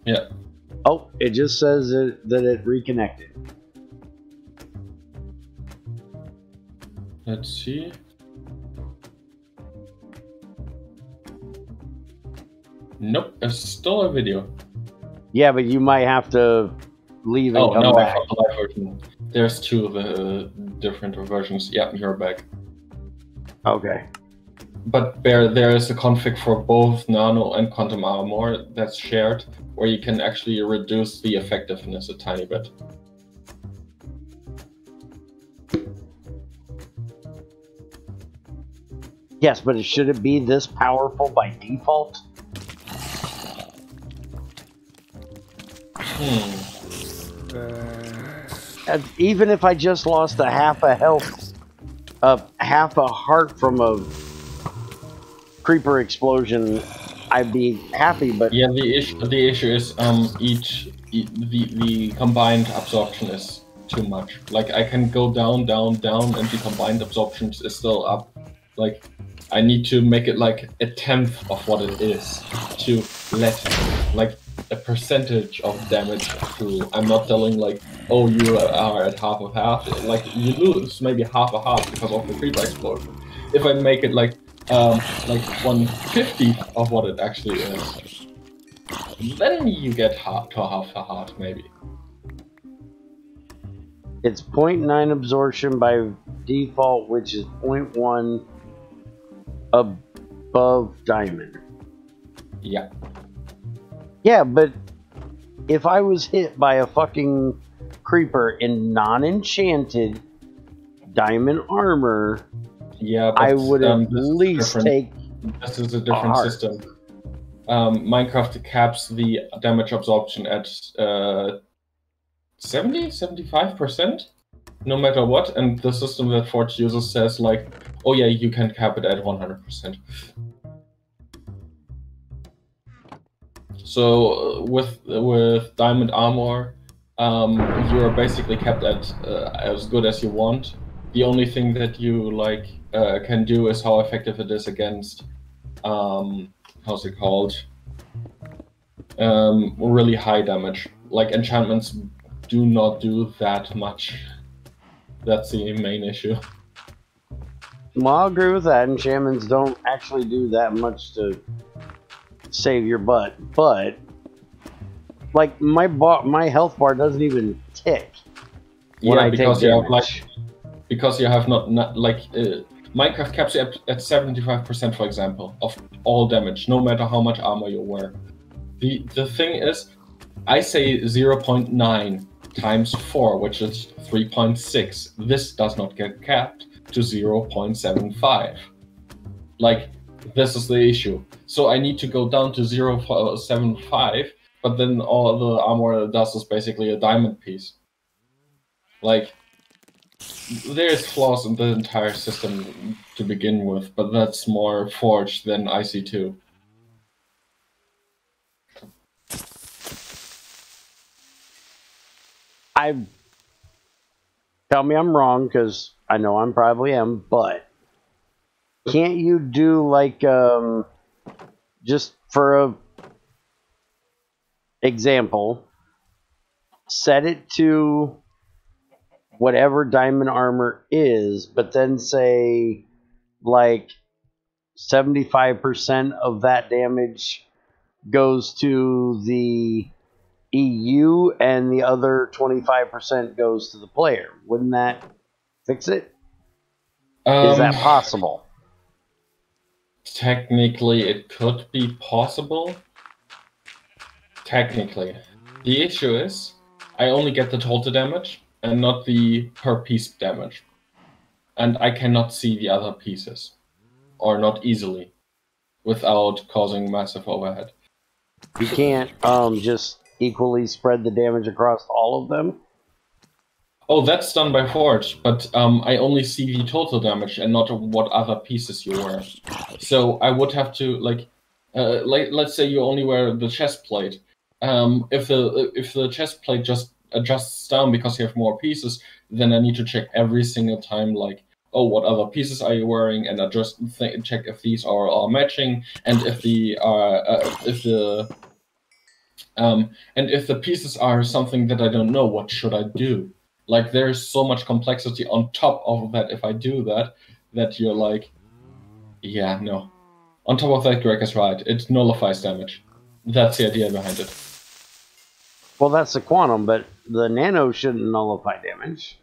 Yeah. Oh, it just says that it reconnected. Let's see. Nope, it's still a video. Yeah, but you might have to leave and come back. I found the live version. There's two of the different versions. Yeah, you're back. Okay. But there is a config for both Nano and Quantum Armor that's shared, where you can actually reduce the effectiveness a tiny bit. Yes, but should it be this powerful by default? Even if I just lost a half a health, half a heart from a creeper explosion, I'd be happy. But yeah, the issue is the combined absorption is too much. Like I can go down, down, down, and the combined absorption is still up. Like I need to make it like a tenth of what it is to let like a percentage of damage through. I'm not telling like, oh, you are at half of half. Like you lose maybe half a heart because of the creeper explosion. If I make it like 1/50 of what it actually is, then you get half a heart maybe. It's 0.9 absorption by default, which is 0.1 above diamond. Yeah. Yeah, but if I was hit by a fucking creeper in non-enchanted diamond armor, yeah, but, I would at least take. This is a different system. Minecraft caps the damage absorption at 75%, no matter what, and the system that Forge uses says like, oh yeah, you can cap it at 100%. So with diamond armor, you're basically kept at as good as you want. The only thing that you like can do is how effective it is against how's it called? Really high damage. Like enchantments do not do that much. That's the main issue. Well, I'll agree with that. Enchantments don't actually do that much to save your butt, but like my health bar doesn't even tick when I take damage. Because you have not Minecraft caps you at 75%, for example, of all damage, no matter how much armor you wear. The thing is, I say 0.9 times 4, which is 3.6. This does not get capped to 0.75. Like, this is the issue. So I need to go down to 0.75, but then all the armor does is basically a diamond piece. Like, there's flaws in the entire system to begin with, but that's more Forge than IC2. Tell me I'm wrong, because I know I probably am, but can't you do like just for a example, set it to whatever diamond armor is, but then say like 75% of that damage goes to the EU and the other 25% goes to the player? Wouldn't that fix it? Is that possible? Technically, it could be possible. Technically. The issue is, I only get the total damage and not the per piece damage. And I cannot see the other pieces. Or not easily. Without causing massive overhead. You can't just equally spread the damage across all of them? Oh, that's done by Forge, but I only see the total damage and not what other pieces you wear. So I would have to, like let's say you only wear the chest plate. If the chest plate just adjusts down because you have more pieces, then I need to check every single time, like, oh, what other pieces are you wearing, and I just check if these are matching, and if the And if the pieces are something that I don't know, what should I do? Like, there's so much complexity on top of that if I do that, that you're like, yeah, no. On top of that, Greg is right. It nullifies damage. That's the idea behind it. Well, that's the quantum, but the nano shouldn't nullify damage.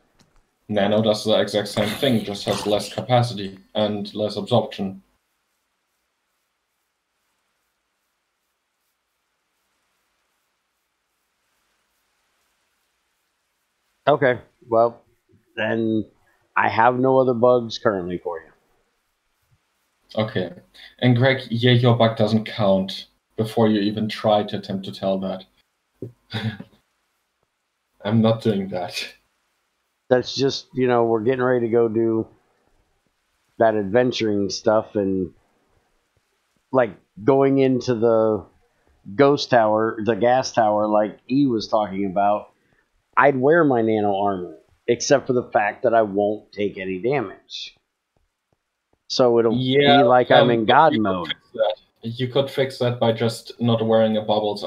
Nano does the exact same thing, just has less capacity and less absorption. Okay, well, then I have no other bugs currently for you. Okay. And Greg, yeah, your bug doesn't count before you even try to attempt to tell that. I'm not doing that. That's just, you know, we're getting ready to go do that adventuring stuff, and like going into the ghost tower, the gas tower, like E was talking about, I'd wear my nano armor, except for the fact that I won't take any damage. So it'll be like I'm in God mode. You could fix that by just not wearing a Bubbles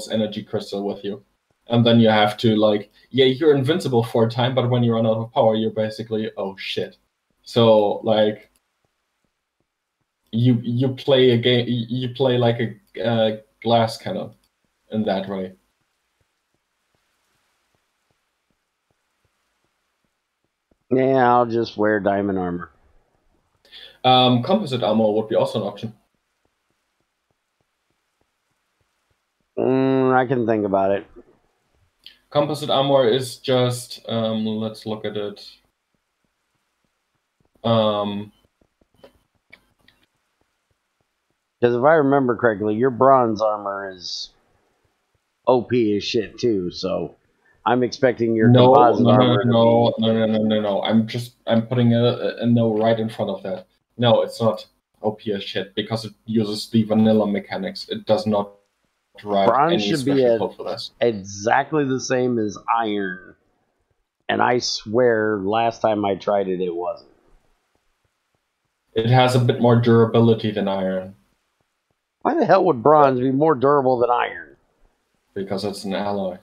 energy crystal with you. And then you have to, like, yeah, you're invincible for a time, but when you run out of power, you're basically, oh shit. So, like, you play a game, you play like a glass cannon in that way. Yeah, I'll just wear diamond armor. Composite armor would be also an option. I can think about it. Composite armor is just, let's look at it. Because if I remember correctly, your bronze armor is OP as shit too, so I'm expecting your composite armor to be... No. I'm putting a no right in front of that. No, it's not OP as shit because it uses the vanilla mechanics. It does not write Bronze any should be special code for this. exactly the same as iron, and I swear last time I tried it, it wasn't. It has a bit more durability than iron. Why the hell would bronze be more durable than iron? Because it's an alloy.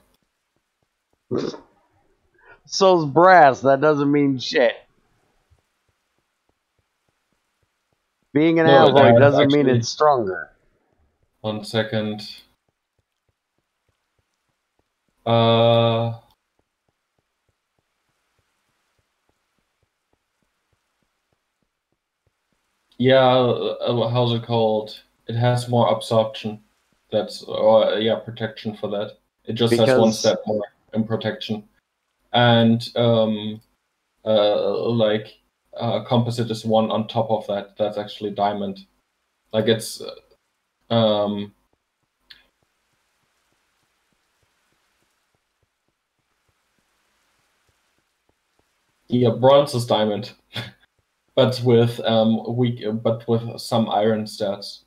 So's brass. That doesn't mean shit. Being an alloy doesn't mean it's stronger. 1 second. Yeah, how's it called? It has more absorption. That's protection for that. It just has one step more in protection, and composite is one on top of that. That's actually diamond. Like it's yeah, bronze is diamond. But with some iron stats,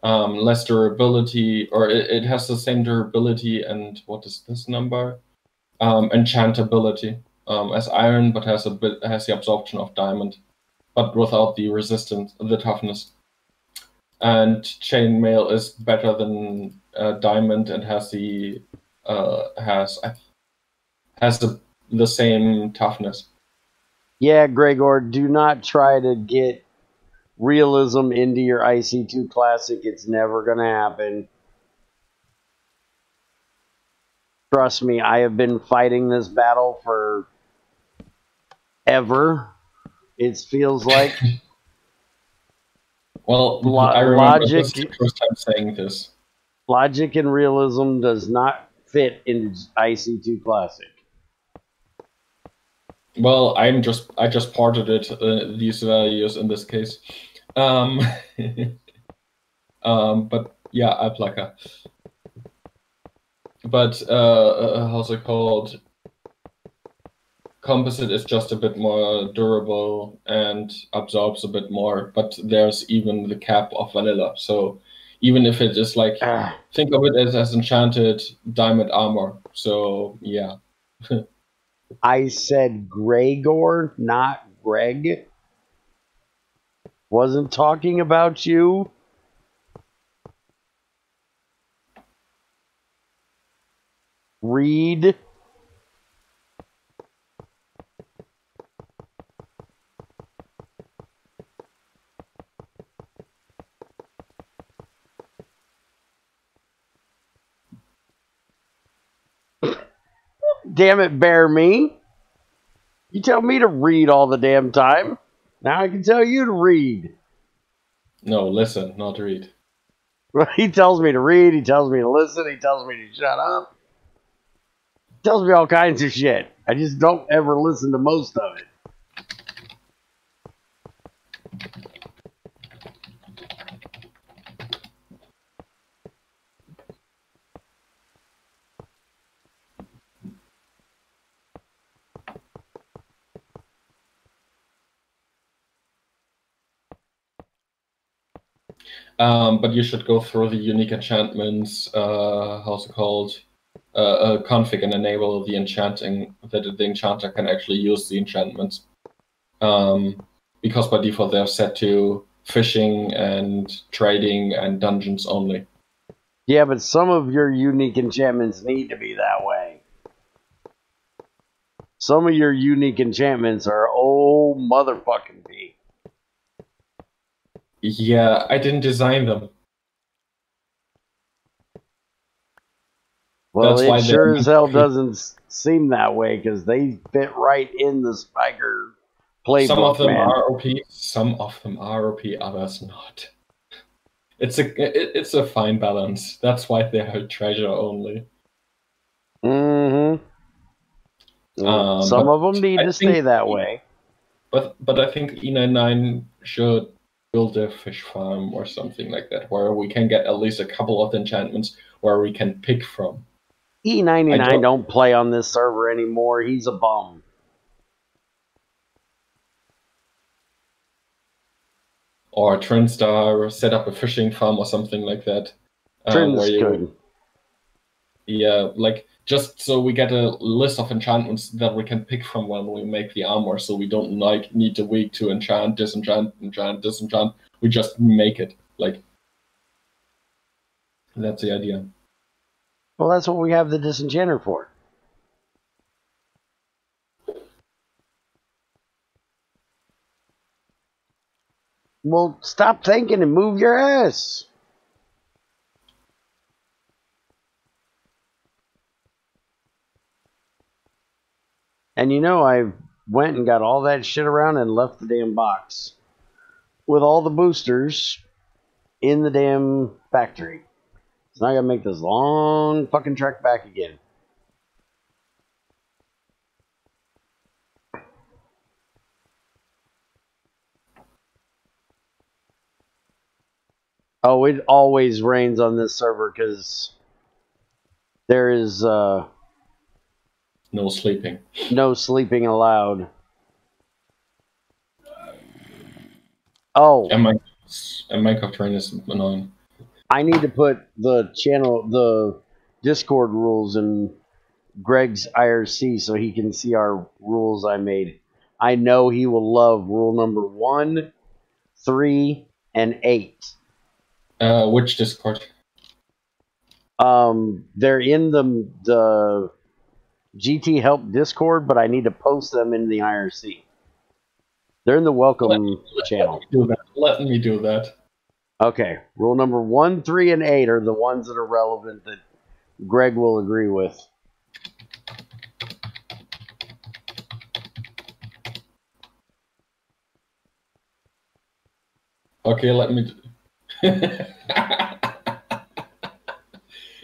less durability, or it has the same durability and what is this number? Enchantability as iron, but has the absorption of diamond, but without the resistance, the toughness. And chainmail is better than diamond and has the same toughness. Yeah, Gregor, do not try to get realism into your IC2 Classic. It's never going to happen. Trust me, I have been fighting this battle for ever. It feels like. Well, I remember this is the first time saying this. Logic and realism does not fit in IC2 Classic. Well, I just ported it these values in this case, but yeah, Alpaca. But how's it called? Composite is just a bit more durable and absorbs a bit more, but there's even the cap of vanilla. So even if it is like, think of it as enchanted diamond armor. So yeah. I said Gregor, not Greg. Wasn't talking about you. Read. Damn it, bear me. You tell me to read all the damn time. Now I can tell you to read. No, listen, not read. He tells me to read, he tells me to listen, he tells me to shut up. He tells me all kinds of shit. I just don't ever listen to most of it. But you should go through the unique enchantments, how's it called? Config and enable the enchanting, that the enchanter can actually use the enchantments. Because by default they're set to fishing and trading and dungeons only. Yeah, but some of your unique enchantments need to be that way. Some of your unique enchantments are old motherfucking P. Yeah, I didn't design them. Well, That's why it sure as hell doesn't seem that way because they fit right in the Spiker playbook. Some of them man. are OP, some of them are OP, others not. It's a fine balance. That's why they are treasure only. Mm-hmm. Some of them need to stay that way. But I think E99 should build a fish farm or something like that, where we can get at least a couple of enchantments where we can pick from. E99 don't play on this server anymore. He's a bum. Or Trinstar set up a fishing farm or something like that. Yeah, like just so we get a list of enchantments that we can pick from when we make the armor, so we don't like need a week to enchant, disenchant, enchant, disenchant. We just make it. Like that's the idea. Well, that's what we have the disenchanter for. Well, stop thinking and move your ass. And you know, I went and got all that shit around and left the damn box with all the boosters in the damn factory. So now I gotta make this long fucking trek back again. Oh, it always rains on this server because there is no sleeping. No sleeping allowed. Oh. And Minecraft Terrain is annoying. I need to put the Discord rules in Greg's IRC so he can see our rules I made. I know he will love rule number 1, 3, and 8. Which Discord? They're in the GT Help Discord, but I need to post them in the IRC. They're in the welcome channel. Let me do that. Okay, rule number 1, 3, and 8 are the ones that are relevant that Greg will agree with. Okay, let me...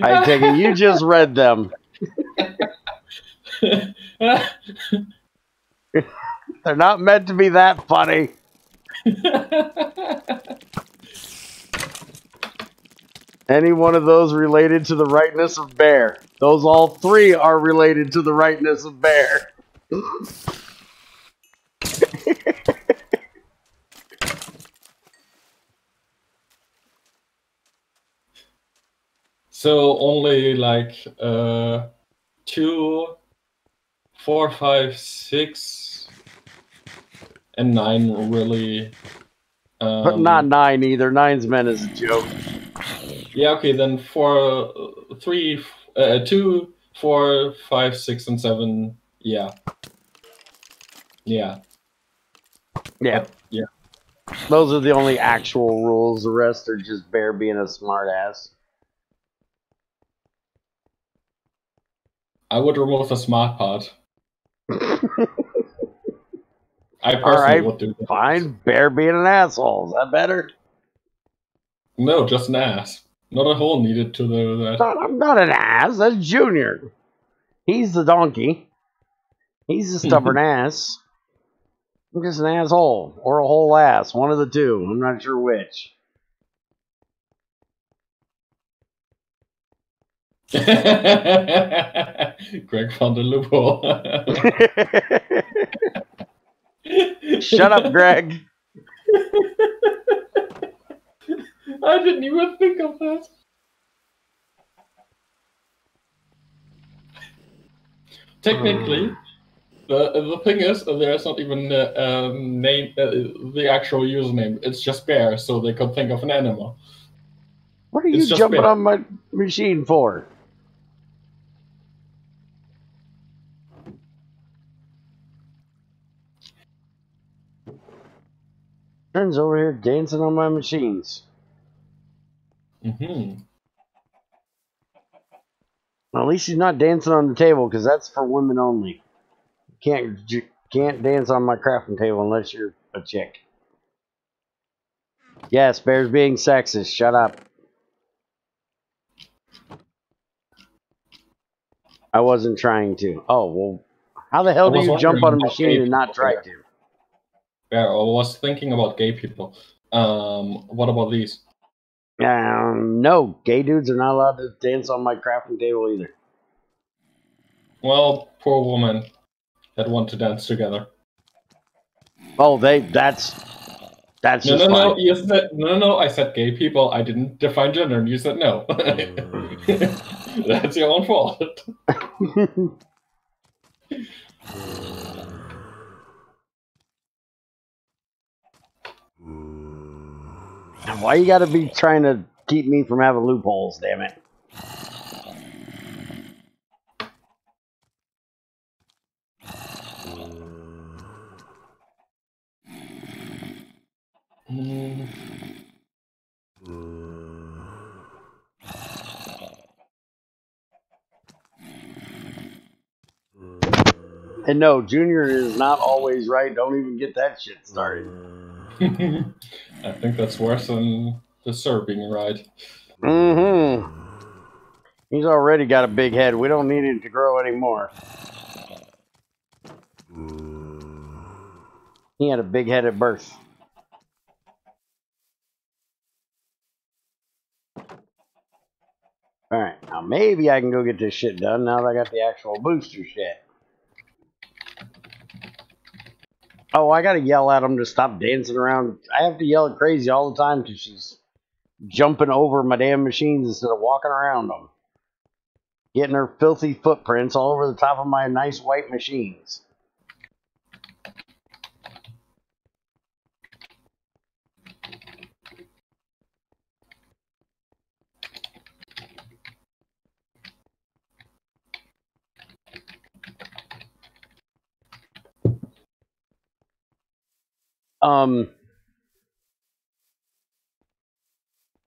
I take it you just read them. They're not meant to be that funny. Any one of those related to the rightness of bear. Those all 3 are related to the rightness of bear. So only like 2, 4, 5, 6, and 9 really. But not 9 either. 9's meant as a joke. Yeah, okay, then 2, 4, 5, 6, and 7. Yeah. Yeah. Yeah. But, yeah. Those are the only actual rules. The rest are just Bear being a smartass. I would remove the smart part. I All personally right, would do that. fine. Bear being an asshole. Is that better? No, just an ass. Not a hole needed to do that. I'm not an ass. That's Junior. He's the donkey. He's the stubborn ass. I'm just an asshole. Or a whole ass. One of the two. I'm not sure which. Greg found a loophole. Shut up, Greg. I didn't even think of that. Technically, the thing is, there's not even the name, the actual username. It's just Bear, so they could think of an animal. What are you jumping on my machine for? Friends over here dancing on my machines. Mm-hmm. Well, at least she's not dancing on the table, because that's for women only. Can't dance on my crafting table unless you're a chick. Yes, Bear's being sexist. Shut up. I wasn't trying to. Oh, well, how the hell do you jump on a machine and not try to? Yeah, I was thinking about gay people. What about these? No, gay dudes are not allowed to dance on my crafting table either. Well, poor woman that want to dance together. Oh, that's no, just no, fine. no. You said no. I said gay people. I didn't define gender, and you said no. That's your own fault. Why you gotta be trying to keep me from having loopholes, damn it? And no, Junior is not always right. Don't even get that shit started. I think that's worse than the sir being right. Mm-hmm. He's already got a big head. We don't need it to grow anymore. He had a big head at birth. Alright, now maybe I can go get this shit done now that I got the actual booster shit. Oh, I gotta yell at him to stop dancing around. I have to yell at Crazy all the time because she's jumping over my damn machines instead of walking around them. Getting her filthy footprints all over the top of my nice white machines.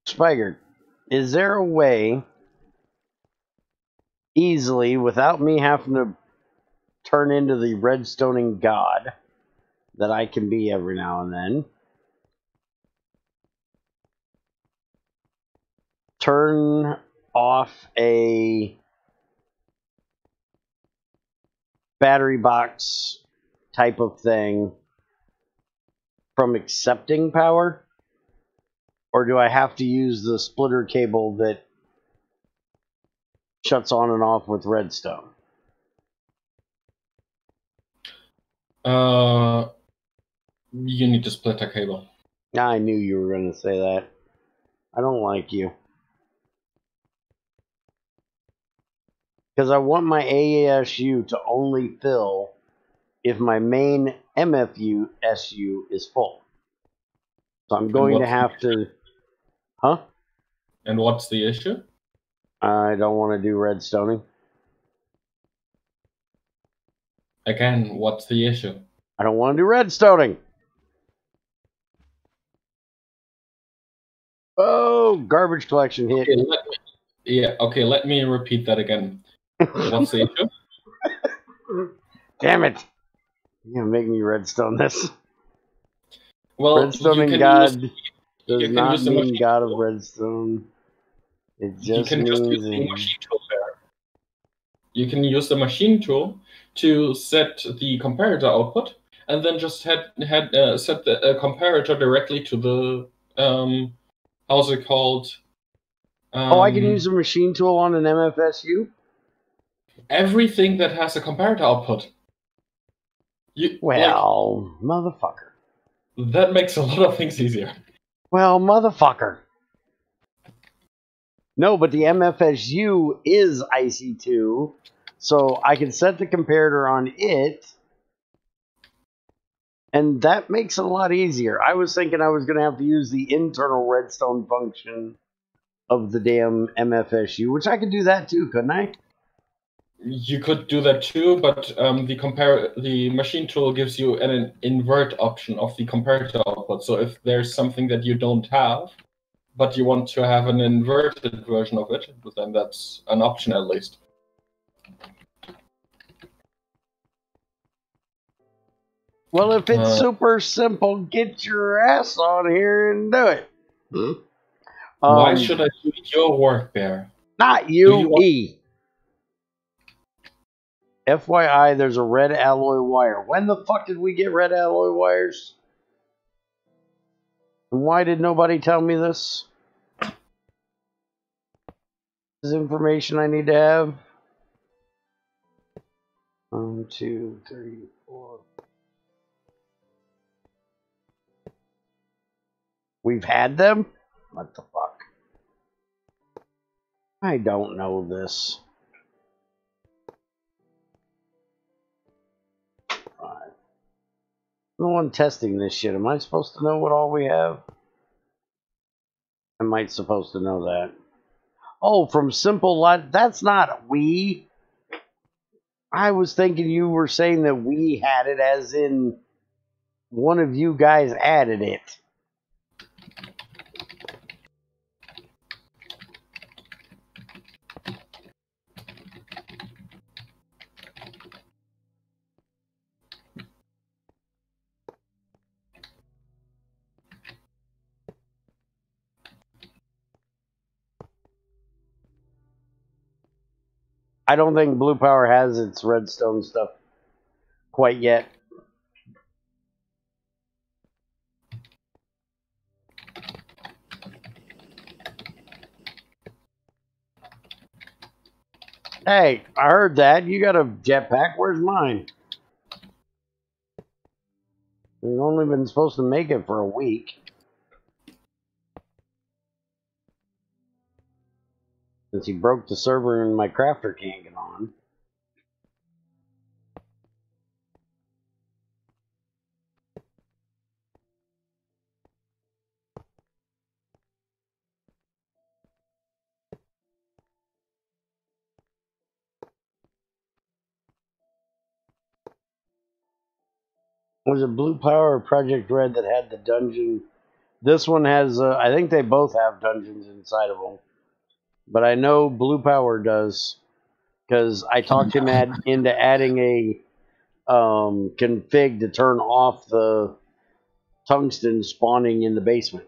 Spiger, is there a way easily without me having to turn into the redstoning god that I can be every now and then? Turn off a battery box type of thing from accepting power? Or do I have to use the splitter cable that shuts on and off with redstone? You need to split a cable. I knew you were going to say that. I don't like you. Because I want my ASU to only fill if my main MFU SU is full. So I'm going to have to... Huh? And what's the issue? I don't want to do redstoning. Again, what's the issue? I don't want to do redstoning. Oh, garbage collection hit. Okay, let me repeat that again. What's the issue? Damn it. You're going to make me redstone this. Well, Redstoning God does not mean God of redstone. It just means use the machine tool there. You can use the machine tool to set the comparator output, and then just set the comparator directly to the how's it called? I can use a machine tool on an MFSU? Everything that has a comparator output. Motherfucker. That makes a lot of things easier. Well, motherfucker. No, but the MFSU is IC2, so I can set the comparator on it, and that makes it a lot easier. I was thinking I was going to have to use the internal redstone function of the damn MFSU, which I could do that too, couldn't I? You could do that too, but the machine tool gives you an invert option of the comparator output. So if there's something that you don't have, but you want to have an inverted version of it, then that's an option at least. Well, if it's super simple, get your ass on here and do it. Why should I do your work, Bear? Not you, E. FYI, there's a red alloy wire. When the fuck did we get red alloy wires? And why did nobody tell me this? This is information I need to have. 1, 2, 3, 4. We've had them? What the fuck? I don't know this. 5. I'm the one testing this shit. Am I supposed to know what all we have? I might supposed to know that. Oh, from Simple Lot. That's not we. I was thinking you were saying that we had it as in one of you guys added it. I don't think Blue Power has its redstone stuff quite yet. Hey, I heard that. You got a jetpack. Where's mine? We've only been supposed to make it for a week. Since he broke the server and my crafter can't get on. Was it Blue Power or Project Red that had the dungeon? This one has, I think they both have dungeons inside of them. But I know Blue Power does, because I talked him into adding a config to turn off the tungsten spawning in the basement.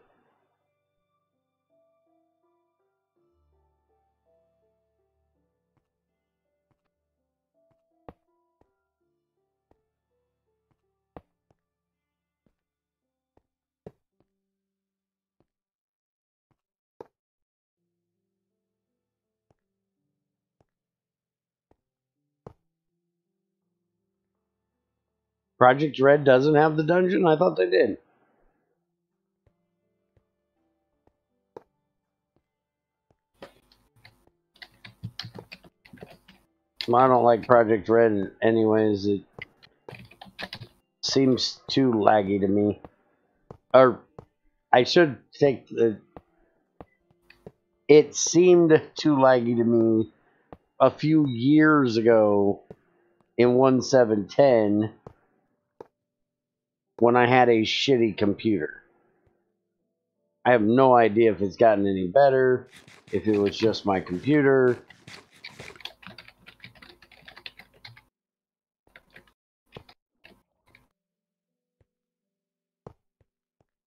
Project Red doesn't have the dungeon? I thought they did. Well, I don't like Project Red anyways. It seems too laggy to me. Or, I should take the... It seemed too laggy to me a few years ago in 1.7.10 when I had a shitty computer. I have no idea if it's gotten any better, if it was just my computer.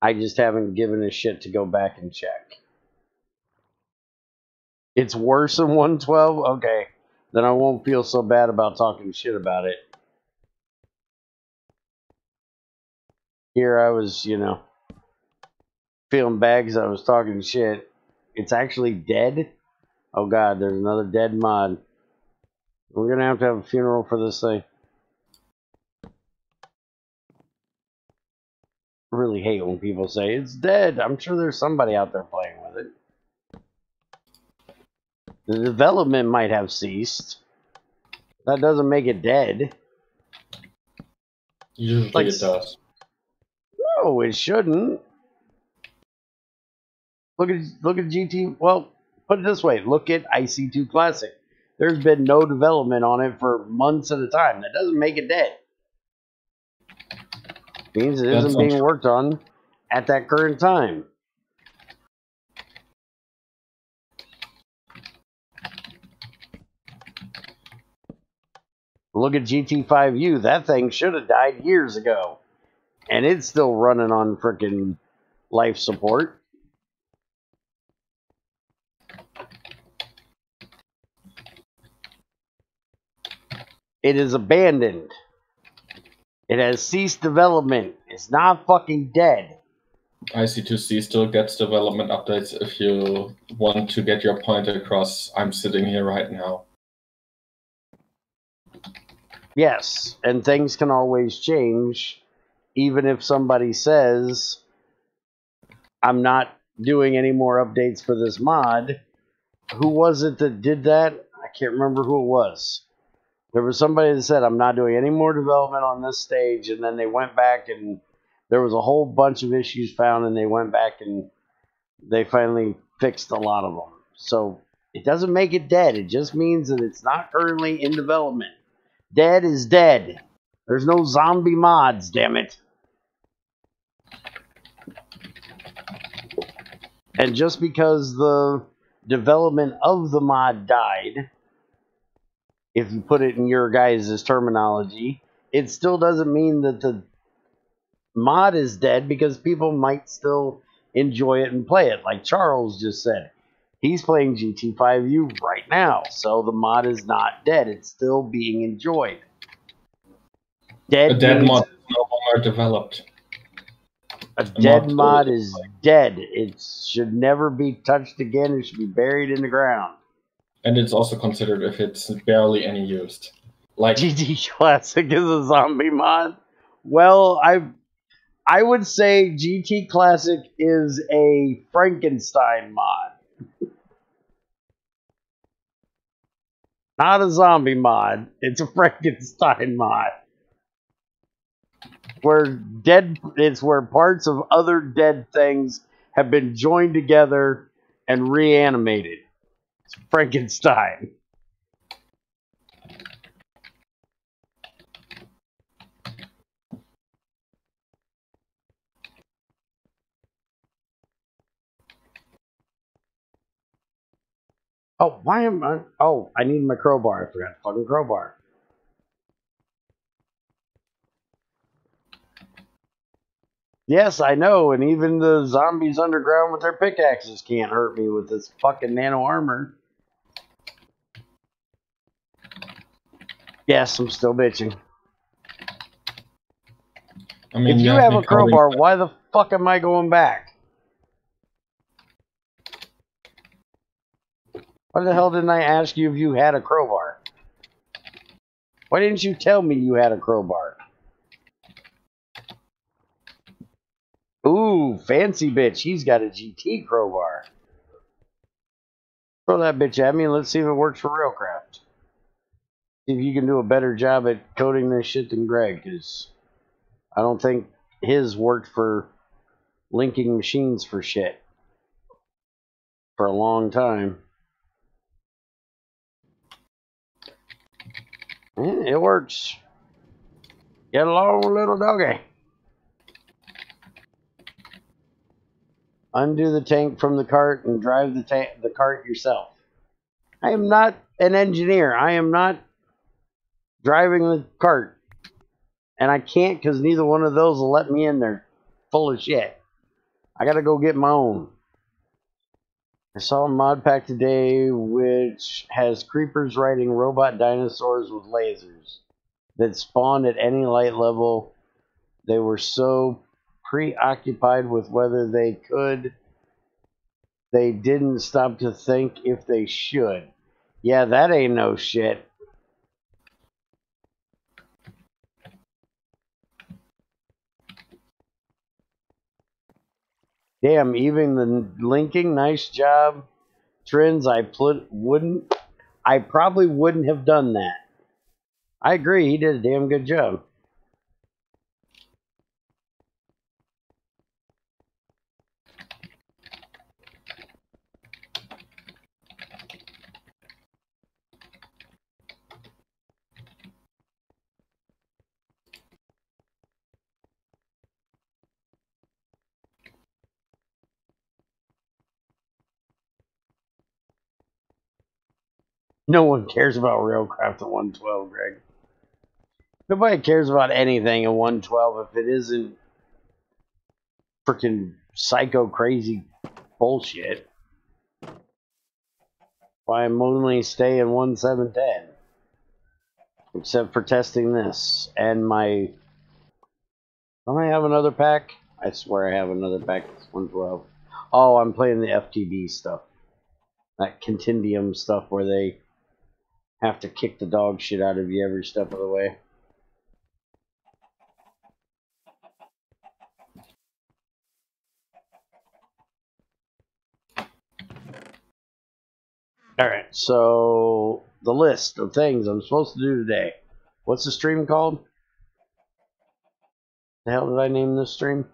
I just haven't given a shit to go back and check. It's worse than 1.12? Okay. Then I won't feel so bad about talking shit about it. Here I was, you know, feeling bad because I was talking shit. It's actually dead? Oh god, there's another dead mod. We're gonna have to have a funeral for this thing. I really hate when people say it's dead. I'm sure there's somebody out there playing with it. The development might have ceased. That doesn't make it dead. Usually Like, it does. no, it shouldn't. Look at GT. Well, put it this way: look at IC2 Classic. There's been no development on it for months at a time. That doesn't make it dead. It means it isn't being worked on at that current time. Look at GT5U. That thing should have died years ago. And it's still running on frickin' life support. It is abandoned. It has ceased development. It's not fucking dead. IC2C still gets development updates if you want to get your point across. I'm sitting here right now. Yes, and things can always change. Even if somebody says, I'm not doing any more updates for this mod. Who was it that did that? I can't remember who it was. There was somebody that said, I'm not doing any more development on this stage, and then they went back and there was a whole bunch of issues found, and they went back and they finally fixed a lot of them. So it doesn't make it dead. It just means that it's not currently in development. Dead is dead. There's no zombie mods, damn it. And just because the development of the mod died, if you put it in your guys' terminology, it still doesn't mean that the mod is dead, because people might still enjoy it and play it. Like Charles just said, he's playing GT5U right now, so the mod is not dead. It's still being enjoyed. A dead mod is no longer developed. A dead mod is dead. It should never be touched again. It should be buried in the ground. And it's also considered if it's barely any used. Like GT Classic is a zombie mod? Well, I would say GT Classic is a Frankenstein mod. Not a zombie mod. It's a Frankenstein mod. It's where parts of other dead things have been joined together and reanimated. It's Frankenstein. Oh, why am I? Oh, I need my crowbar. I forgot the fucking crowbar. Yes, I know, and even the zombies underground with their pickaxes can't hurt me with this fucking nano armor. Yes, I'm still bitching. I mean, if you have a crowbar, why the fuck am I going back? Why the hell didn't I ask you if you had a crowbar? Why didn't you tell me you had a crowbar? Ooh, fancy bitch. He's got a GT crowbar. Throw that bitch at me and let's see if it works for Railcraft. See if you can do a better job at coding this shit than Greg, because I don't think his worked for linking machines for shit for a long time. It works. Get along, little doggy. Undo the tank from the cart and drive the cart yourself. I am not an engineer. I am not driving the cart. And I can't because neither one of those will let me in there. Full of shit. I gotta go get my own. I saw a mod pack today which has creepers riding robot dinosaurs with lasers that spawned at any light level. They were so preoccupied with whether they could, they didn't stop to think if they should. Yeah, that ain't no shit. Damn, even the linking, nice job. Trends, I probably wouldn't have done that. I agree, he did a damn good job. No one cares about Railcraft at 112, Greg. Nobody cares about anything at 112 if it isn't freaking psycho crazy bullshit. Why I'm only staying 1710. Except for testing this. And my... Don't I have another pack? I swear I have another pack that's 112. Oh, I'm playing the FTB stuff. That Continuum stuff where they have to kick the dog shit out of you every step of the way. Alright, so the list of things I'm supposed to do today. What's the stream called? The hell did I name this stream?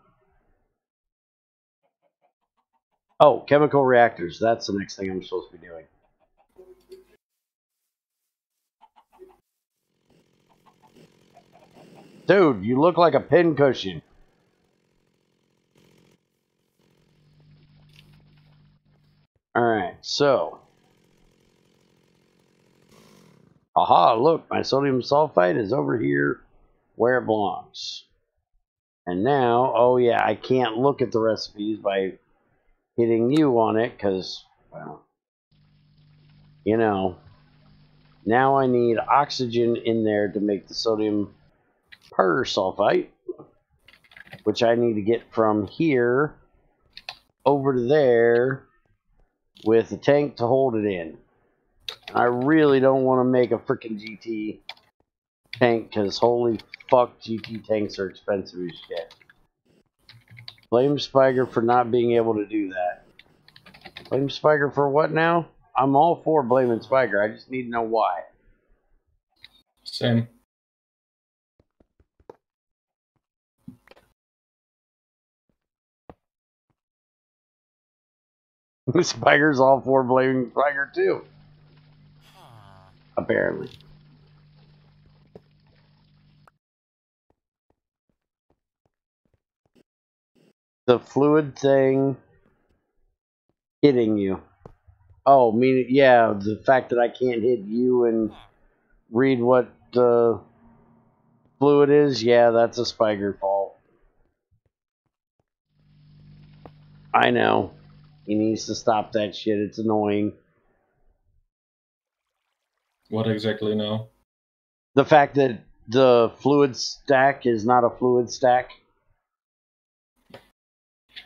Oh, chemical reactors. That's the next thing I'm supposed to be doing. Dude, you look like a pincushion. Alright, so. Aha, look, my sodium sulfite is over here where it belongs. And now, oh yeah, I can't look at the recipes by hitting U on it because, well, you know, now I need oxygen in there to make the sodium persulfite, which I need to get from here over to there with a tank to hold it in. I really don't want to make a freaking GT tank because holy fuck, GT tanks are expensive as shit. Blame Spiger for not being able to do that. Blame Spiger for what now? I'm all for blaming Spiger. I just need to know why. Same. Spiger's all for blaming Spiger too. Apparently. The fluid thing hitting you. Oh, meaning, yeah, the fact that I can't hit you and read what the fluid is, yeah, that's a Spiger fault. I know. He needs to stop that shit. It's annoying. What exactly now? The fact that the fluid stack is not a fluid stack.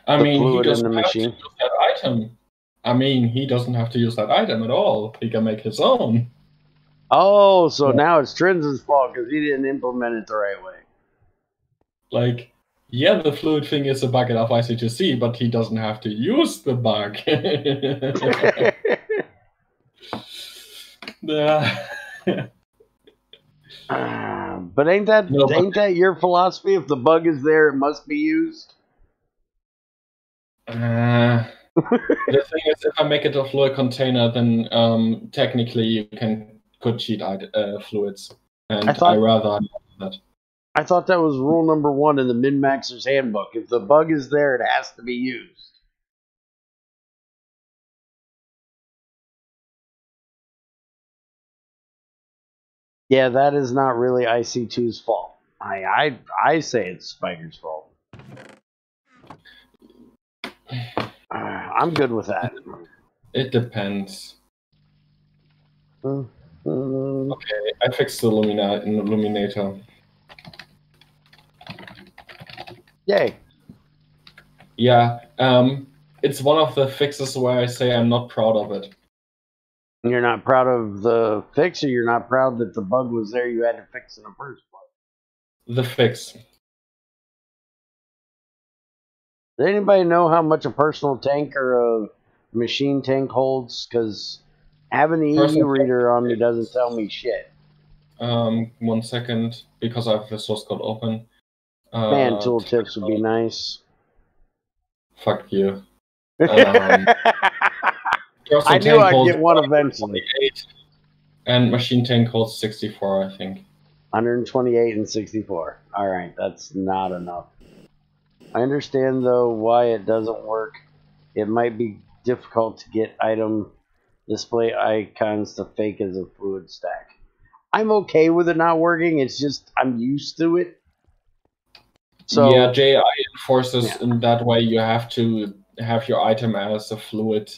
I mean, he doesn't in the have to machine. use that item. I mean, he doesn't have to use that item at all. He can make his own. Oh, so now it's Trins' fault because he didn't implement it the right way. Like, yeah, the fluid thing is a bug of IC2C, but he doesn't have to use the bug. But ain't that your philosophy? If the bug is there, it must be used. The thing is, if I make it a fluid container, then technically you could cheat fluids. and I rather that. I thought that was rule number 1 in the Min-Maxer's Handbook. If the bug is there, it has to be used. Yeah, that is not really IC2's fault. I say it's Spiker's fault. I'm good with that. It depends. Mm-hmm. Okay, I fixed the illuminator. Yay. Yeah, it's one of the fixes where I say I'm not proud of it. You're not proud of the fix, or you're not proud that the bug was there you had to fix in the first place? The fix. Does anybody know how much a personal tank or a machine tank holds? Because having the EU reader on me doesn't tell me shit. 1 second, because I have the source code open. Man, tooltips would be nice. Fuck you. I knew I'd get one eventually. And machine tank holds 64, I think. 128 and 64. Alright, that's not enough. I understand, though, why it doesn't work. It might be difficult to get item display icons to fake as a fluid stack. I'm okay with it not working, it's just I'm used to it. So, yeah, JI enforces in that way you have to have your item as a fluid,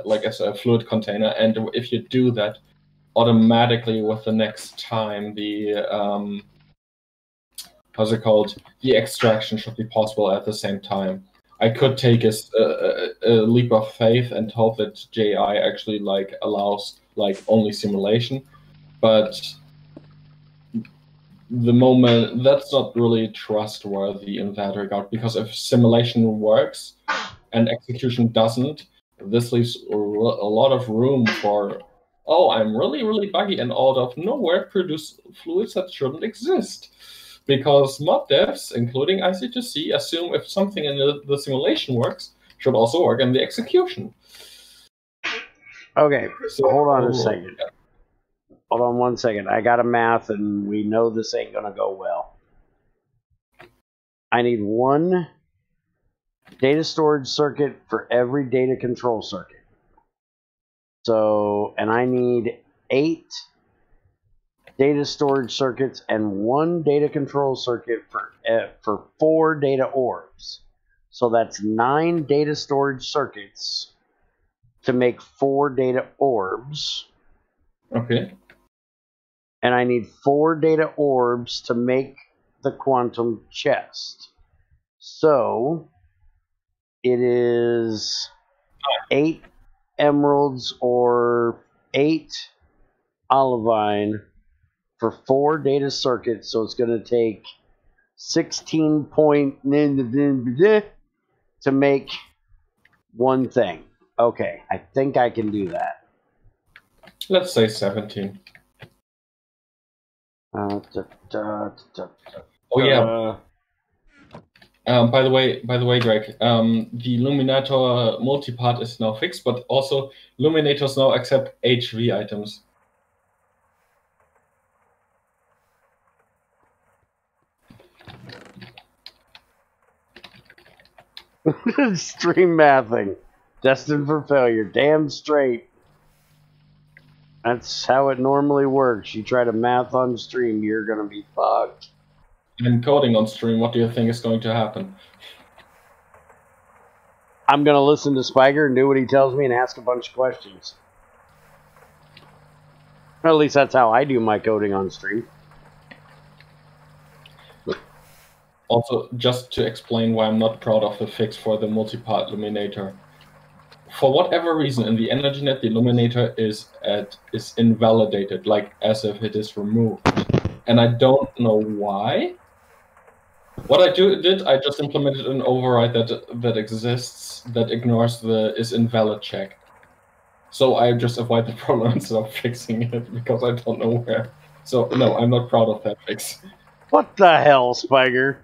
like as a fluid container, and if you do that, automatically with the next time the how's it called? The extraction should be possible at the same time. I could take a leap of faith and hope that JI actually like allows like only simulation, but the moment that's not really trustworthy in that regard, because if simulation works and execution doesn't, this leaves a lot of room for, oh, I'm really buggy and out of nowhere produce fluids that shouldn't exist. Because mod devs, including IC2C, assume if something in the simulation works, should also work in the execution. Okay, so hold on a second. Yeah. Hold on 1 second. I got a math, and we know this ain't gonna go well. I need 1 data storage circuit for every data control circuit. So, and I need 8 data storage circuits and 1 data control circuit for 4 data orbs. So that's 9 data storage circuits to make 4 data orbs. Okay. And I need 4 data orbs to make the quantum chest. So it is 8 emeralds or 8 olivine for 4 data circuits, so it's going to take 16 to make 1 thing. Okay, I think I can do that. Let's say 17. Oh yeah. By the way, Greg, the Illuminator multipart is now fixed, but also Illuminators now accept HV items. Stream mathing. Destined for failure. Damn straight. That's how it normally works. You try to math on stream, you're going to be fucked. And coding on stream, what do you think is going to happen? I'm going to listen to Spiker and do what he tells me and ask a bunch of questions. Or at least that's how I do my coding on stream. Also, just to explain why I'm not proud of the fix for the multipart illuminator. For whatever reason, in the EnergyNet, the illuminator is invalidated, like as if it is removed. And I don't know why. What I did, I just implemented an override that exists that ignores the is invalid check. So I just avoid the problem instead of fixing it because I don't know where. So no, I'm not proud of that fix. What the hell, Spiker?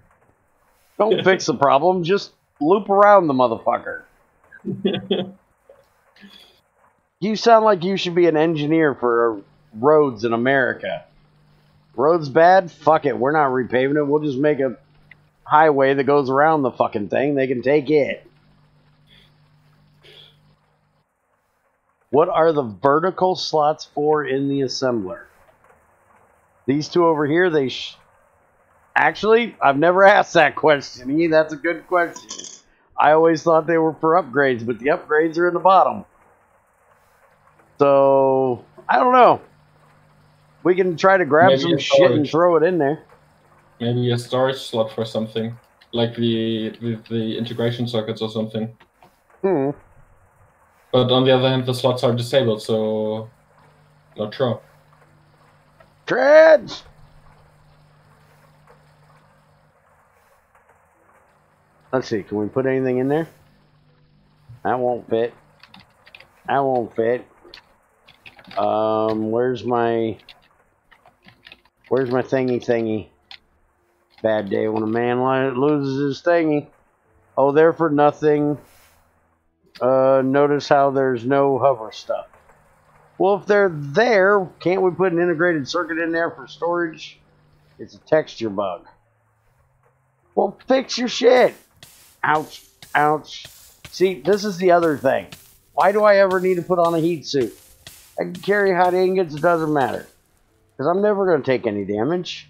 Don't fix the problem, just loop around the motherfucker. You sound like you should be an engineer for roads in America. Road's bad? Fuck it. We're not repaving it. We'll just make a highway that goes around the fucking thing. They can take it. What are the vertical slots for in the assembler? These two over here, Actually, I've never asked that question. That's a good question. I always thought they were for upgrades, but the upgrades are in the bottom. So, I don't know. We can try to grab some shit and throw it in there. Maybe a storage slot for something. Like the integration circuits or something. Hmm. But on the other hand, the slots are disabled, so... Not sure. Treads! Let's see, can we put anything in there? That won't fit. That won't fit. Where's my thingy? Bad day when a man loses his thingy. Oh, there for nothing. Notice how there's no hover stuff. Well, if they're there, can't we put an integrated circuit in there for storage? It's a texture bug. Well, fix your shit. Ouch. Ouch. See, this is the other thing. Why do I ever need to put on a heat suit? I can carry hot ingots, it doesn't matter. Because I'm never going to take any damage.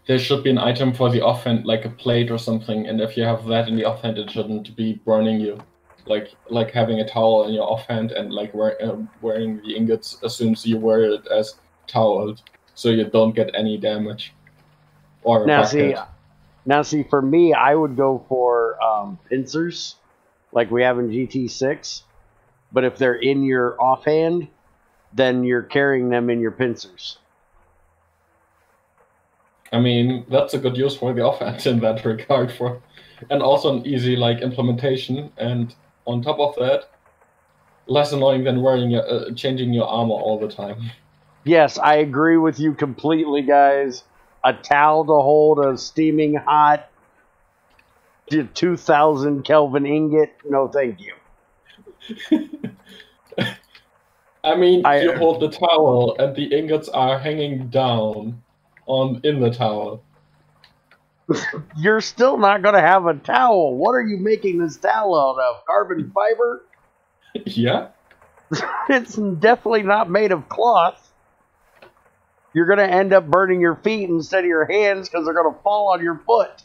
There should be an item for the offhand, like a plate or something, and if you have that in the offhand, it shouldn't be burning you. Like having a towel in your offhand and like wearing the ingots assumes you wear it as toweled, so you don't get any damage. Or now see, for me, I would go for pincers, like we have in GT6. But if they're in your offhand, then you're carrying them in your pincers. I mean, that's a good use for the offhand in that regard, and also an easy implementation. And on top of that, less annoying than wearing changing your armor all the time. Yes, I agree with you completely, guys. A towel to hold a steaming hot 2,000 Kelvin ingot? No, thank you. I mean, you hold the towel and the ingots are hanging down in the towel. You're still not going to have a towel. What are you making this towel out of? Carbon fiber? Yeah. It's definitely not made of cloth. You're going to end up burning your feet instead of your hands because they're going to fall on your foot.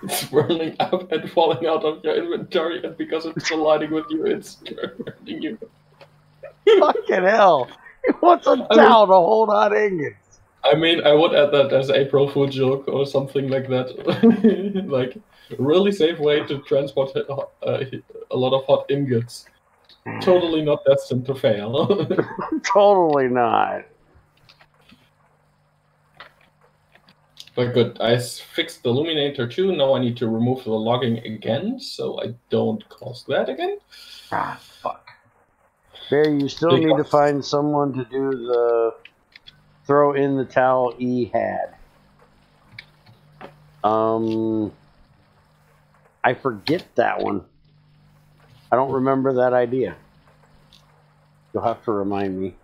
It's burning up and falling out of your inventory, and because it's colliding with you, it's burning you. Fucking hell. What's a towel to hold hot ingots? I mean, I would add that as a April Fool joke or something like that. Like, a really safe way to transport a lot of hot ingots. Totally not destined to fail. Totally not. But good, I fixed the illuminator too. Now I need to remove the logging again, so I don't cause that again. Ah, fuck. Barry, you still need to find someone to do the throw in the towel E had. I forget that one. I don't remember that idea. You'll have to remind me.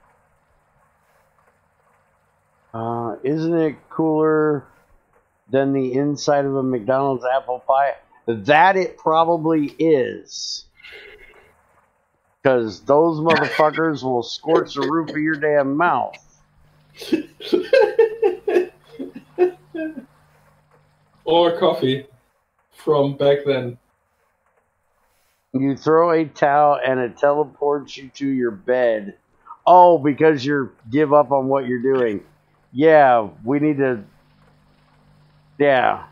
Isn't it cooler than the inside of a McDonald's apple pie? That it probably is. Because those motherfuckers will scorch the roof of your damn mouth. Or coffee from back then. You throw a towel and it teleports you to your bed. Oh, because you give up on what you're doing. Yeah, we need to... Yeah.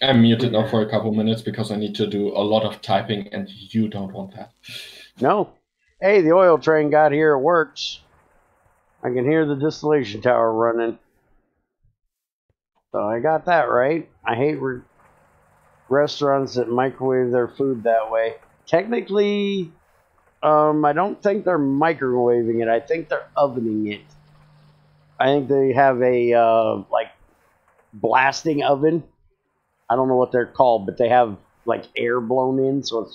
I'm muted now for a couple minutes because I need to do a lot of typing and you don't want that. No. Hey, the oil train got here. It works. I can hear the distillation tower running. So I got that right. I hate restaurants that microwave their food that way. Technically, I don't think they're microwaving it. I think they're ovening it. I think they have a like blasting oven. I don't know what they're called, but they have like air blown in, so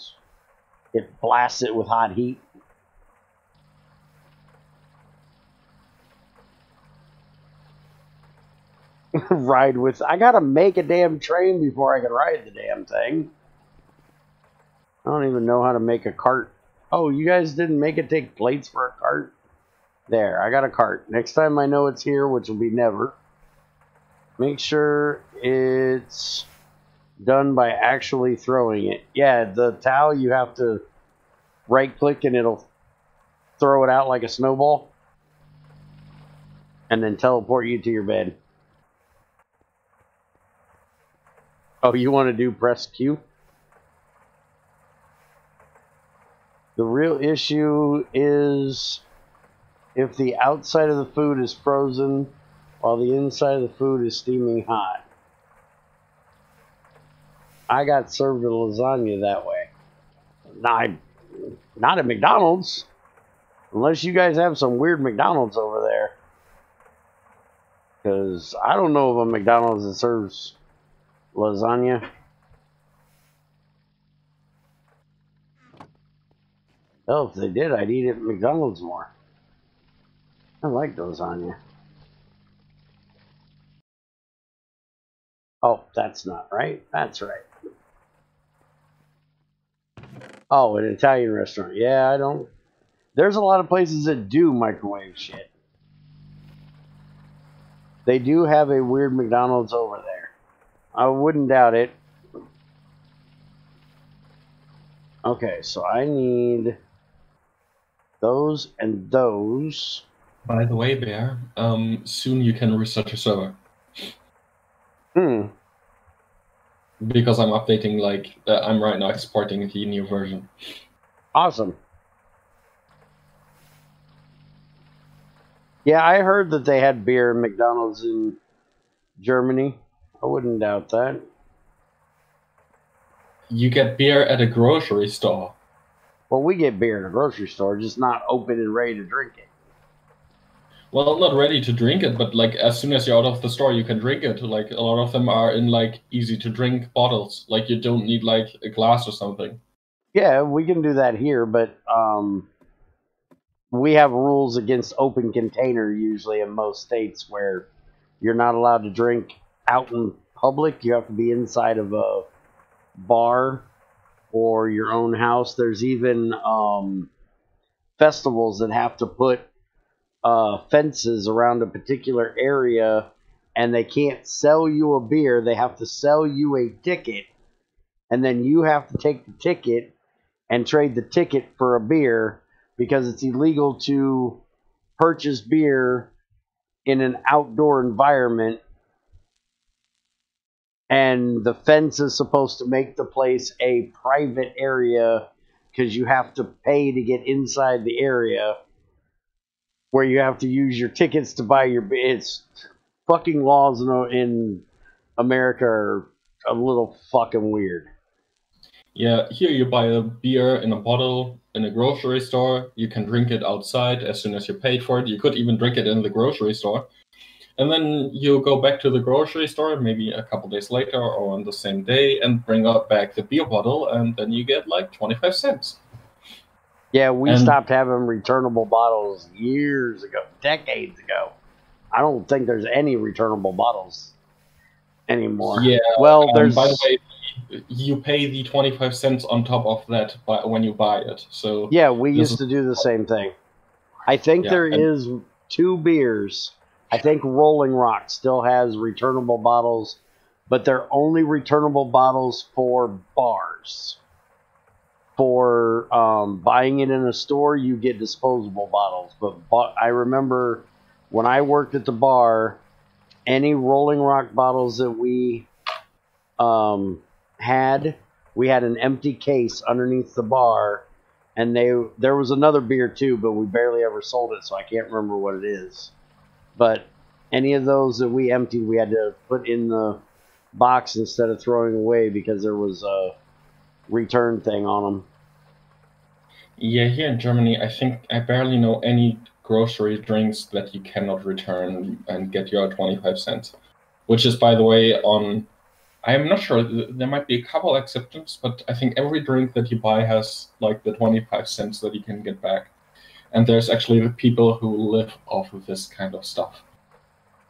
it blasts it with hot heat. Ride with. I gotta make a damn train before I can ride the damn thing. I don't even know how to make a cart. Oh, you guys didn't make it take plates for a cart? There, I got a cart. Next time I know it's here, which will be never. Make sure it's done by actually throwing it. Yeah, the towel, you have to right click and it'll throw it out like a snowball. And then teleport you to your bed. Oh, you want to do press Q? The real issue is if the outside of the food is frozen while the inside of the food is steaming hot. I got served a lasagna that way. Not at McDonald's. Unless you guys have some weird McDonald's over there. Because I don't know of a McDonald's that serves lasagna. Hell, if they did, I'd eat it at McDonald's more. I like lasagna. Oh, that's not right. That's right. Oh, an Italian restaurant. Yeah, I don't... There's a lot of places that do microwave shit. They do have a weird McDonald's over there. I wouldn't doubt it. Okay, so I need those and those. By the way, Bear, soon you can restart your server. Because I'm updating, like, I'm right now exporting the new version. Awesome. Yeah, I heard that they had beer at McDonald's in Germany. I wouldn't doubt that. You get beer at a grocery store. Well, we get beer in a grocery store, just not open and ready to drink it. Well, not ready to drink it, but like as soon as you're out of the store, you can drink it. Like a lot of them are in like easy to drink bottles. Like you don't need like a glass or something. Yeah, we can do that here, but we have rules against open container usually in most states where you're not allowed to drink out in public. You have to be inside of a bar or your own house. There's even festivals that have to put fences around a particular area, and they can't sell you a beer. They have to sell you a ticket, and then you have to take the ticket and trade the ticket for a beer, because it's illegal to purchase beer in an outdoor environment, and the fence is supposed to make the place a private area because you have to pay to get inside the area, where you have to use your tickets to buy your beer. It's fucking laws in America are a little fucking weird. Yeah, here you buy a beer in a bottle in a grocery store. You can drink it outside as soon as you paid for it. You could even drink it in the grocery store. And then you go back to the grocery store maybe a couple days later or on the same day and bring up back the beer bottle, and then you get like 25 cents. Yeah, we stopped having returnable bottles years ago, decades ago. I don't think there's any returnable bottles anymore. Yeah, well, there's... by the way, you pay the 25 cents on top of that when you buy it. So yeah, we used to do the same thing. I think there is 2 beers. I think Rolling Rock still has returnable bottles, but they're only returnable bottles for bars. For buying it in a store, you get disposable bottles. But I remember when I worked at the bar, any Rolling Rock bottles that we had an empty case underneath the bar, and there was another beer too, but we barely ever sold it, so I can't remember what it is. But any of those that we emptied, we had to put in the box instead of throwing away because there was a return thing on them. Yeah, here in Germany, I think I barely know any grocery drinks that you cannot return and get your 25 cents, which is, by the way, on. I'm not sure. There might be a couple exceptions, but I think every drink that you buy has like the 25 cents that you can get back. And there's actually the people who live off of this kind of stuff.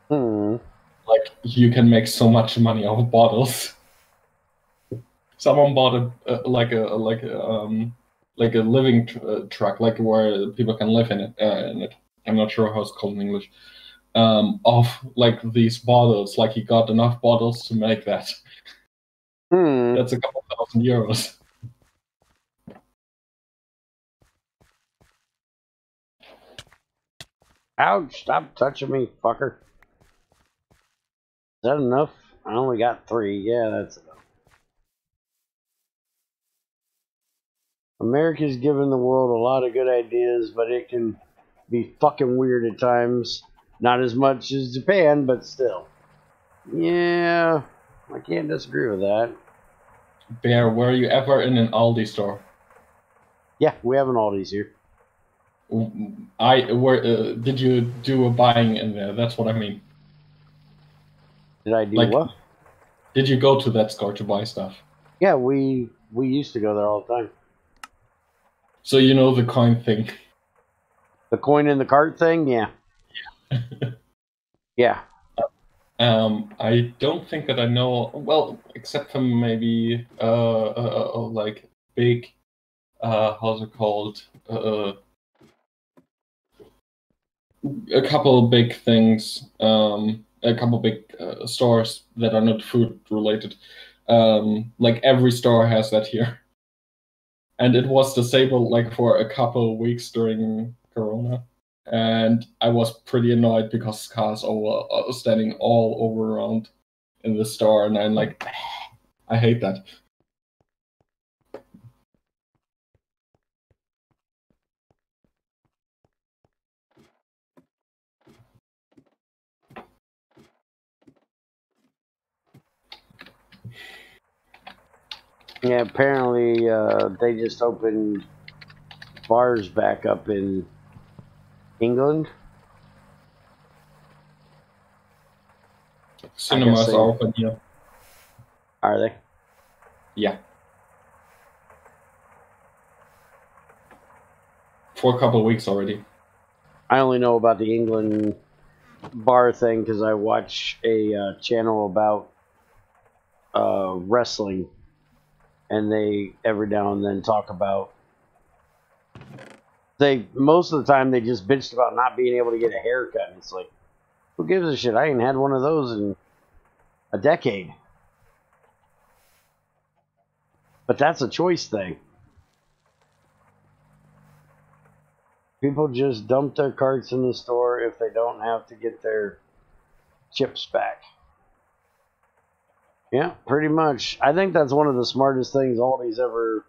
Like, you can make so much money off of bottles. Someone bought a living truck, like where people can live in it. I'm not sure how it's called in English. Of like these bottles, like he got enough bottles to make that. That's a couple €1,000. Ouch, stop touching me, fucker. Is that enough? I only got 3. Yeah, that's enough. America's given the world a lot of good ideas, but it can be fucking weird at times. Not as much as Japan, but still. Yeah, I can't disagree with that. Bear, were you ever in an Aldi store? Yeah, we have an Aldi's here. Did you do a buying in there? That's what I mean. Did I do what? Did you go to that store to buy stuff? Yeah, we used to go there all the time. So you know the coin thing. The coin in the cart thing? Yeah. Yeah. I don't think that I know, well, except for maybe like big how's it called? A couple big things, a couple big stores that are not food related. Like every store has that here. And it was disabled like for a couple of weeks during Corona. And I was pretty annoyed because cars were standing all over around in the store. And I'm like, I hate that. Yeah, apparently they just opened bars back up in England. Cinemas are open here. Are they? Yeah. For a couple of weeks already. I only know about the England bar thing because I watch a channel about wrestling, and they every now and then talk about most of the time they just bitched about not being able to get a haircut. And it's like, who gives a shit? I ain't had one of those in a decade. But that's a choice thing. People just dump their carts in the store if they don't have to get their chips back. Yeah, pretty much. I think that's one of the smartest things Aldi's ever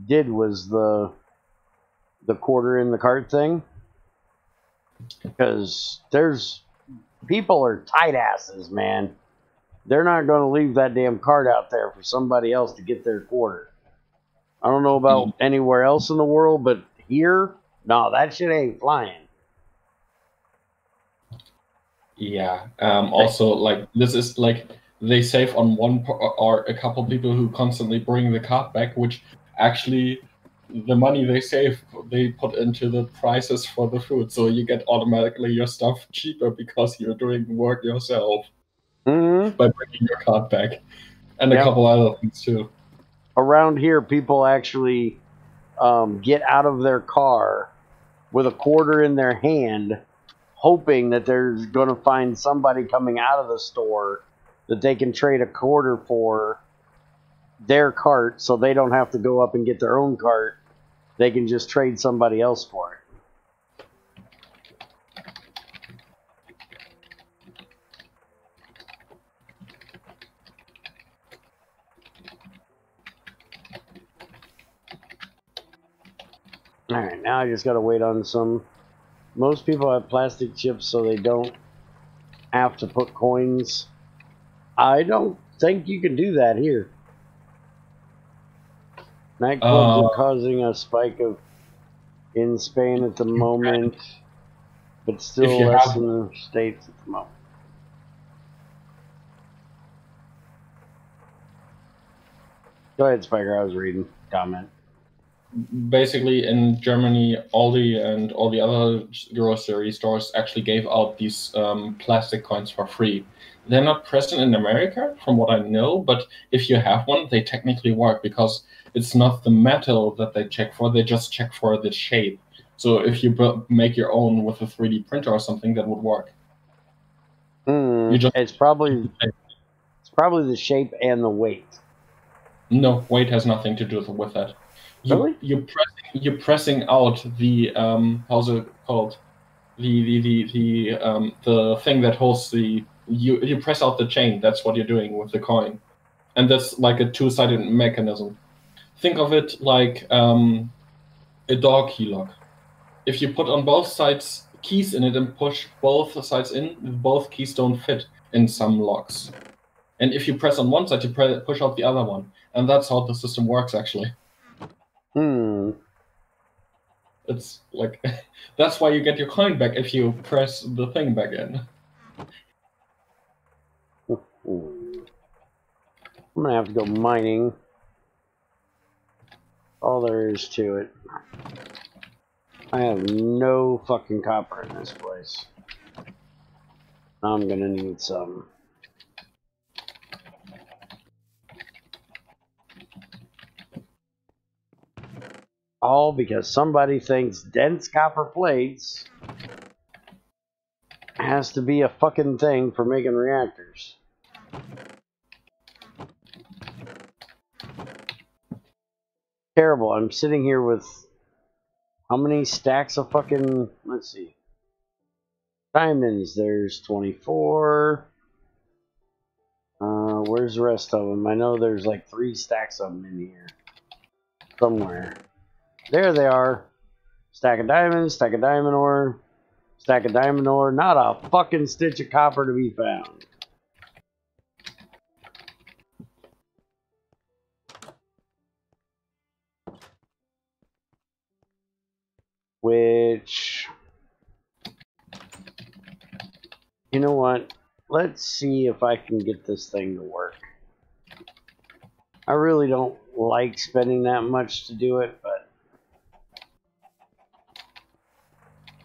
did was the quarter in the cart thing. Because people are tight asses, man. They're not going to leave that damn cart out there for somebody else to get their quarter. I don't know about anywhere else in the world, but here, no, that shit ain't flying. Yeah. Also, like, this is like they save on or a couple people who constantly bring the cart back, which actually the money they save they put into the prices for the food, so you get automatically your stuff cheaper because you're doing work yourself by bringing your cart back, and a couple other things too. Around here, people actually get out of their car with a quarter in their hand, hoping that they're going to find somebody coming out of the store that they can trade a quarter for their cart, so they don't have to go up and get their own cart. They can just trade somebody else for it. Alright, now I just gotta wait on some. Most people have plastic chips so they don't have to put coins. I don't think you can do that here. Nightclubs are causing a spike in Spain at the moment. but still If you less have, than the states at the moment. Go ahead, Spiker. I was reading. Comment. basically in Germany, Aldi and all the other grocery stores actually gave out these plastic coins for free. They're not present in America, from what I know, but if you have one, they technically work because it's not the metal that they check for, they just check for the shape. So if you make your own with a 3D printer or something, that would work. It's probably the shape and the weight. No, weight has nothing to do with that. Really? You're pressing out the how's it called? The thing that holds you press out the chain. That's what you're doing with the coin, and that's like a two-sided mechanism. Think of it like a door key lock. If you put on both sides keys in it and push both sides in, both keys don't fit in some locks. And if you press on one side, you push out the other one, and that's how the system works actually. It's like that's why you get your coin back if you press the thing back in. I'm gonna have to go mining. All there is to it. I have no fucking copper in this place. I'm gonna need some. All because somebody thinks dense copper plates has to be a fucking thing for making reactors. Terrible. I'm sitting here with how many stacks of fucking, let's see, diamonds? There's 24. Where's the rest of them? I know there's like 3 stacks of them in here somewhere. There they are. Stack of diamonds, stack of diamond ore, stack of diamond ore. Not a fucking stitch of copper to be found. Which, you know what? Let's see if I can get this thing to work. I really don't like spending that much to do it, but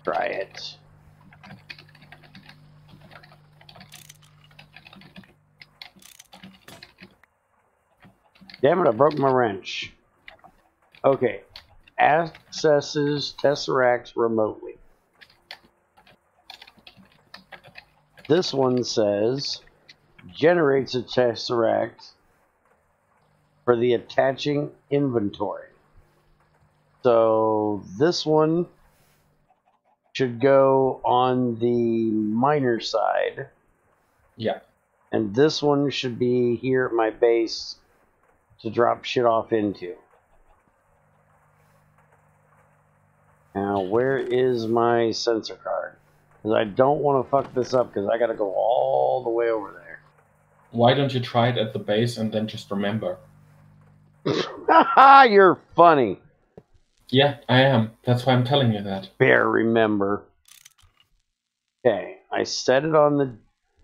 try it. Damn it, I broke my wrench. Okay. Accesses tesseracts remotely. This one says generates a tesseract for the attaching inventory. So this one should go on the miner side. Yeah. And this one should be here at my base to drop shit off into. Now, where is my sensor card? Because I don't want to fuck this up because I got to go all the way over there. Why don't you try it at the base and then just remember? Haha, you're funny. Yeah, I am. That's why I'm telling you that. Bear remember. Okay, I set it on the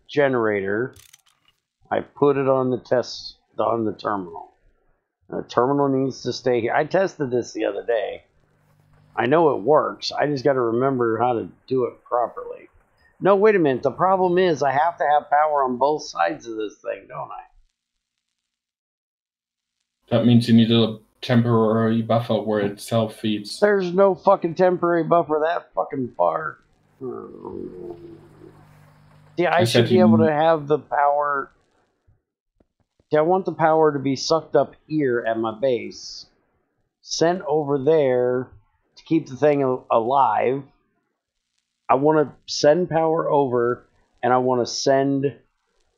generator. I put it on the terminal. The terminal needs to stay here. I tested this the other day. I know it works. I just got to remember how to do it properly. No, wait a minute. The problem is I have to have power on both sides of this thing, don't I? That means you need a temporary buffer where it self-feeds. There's no fucking temporary buffer that fucking far. See, I should be able to have the power. See, I want the power to be sucked up here at my base, sent over there to keep the thing alive. I want to send power over, and I want to send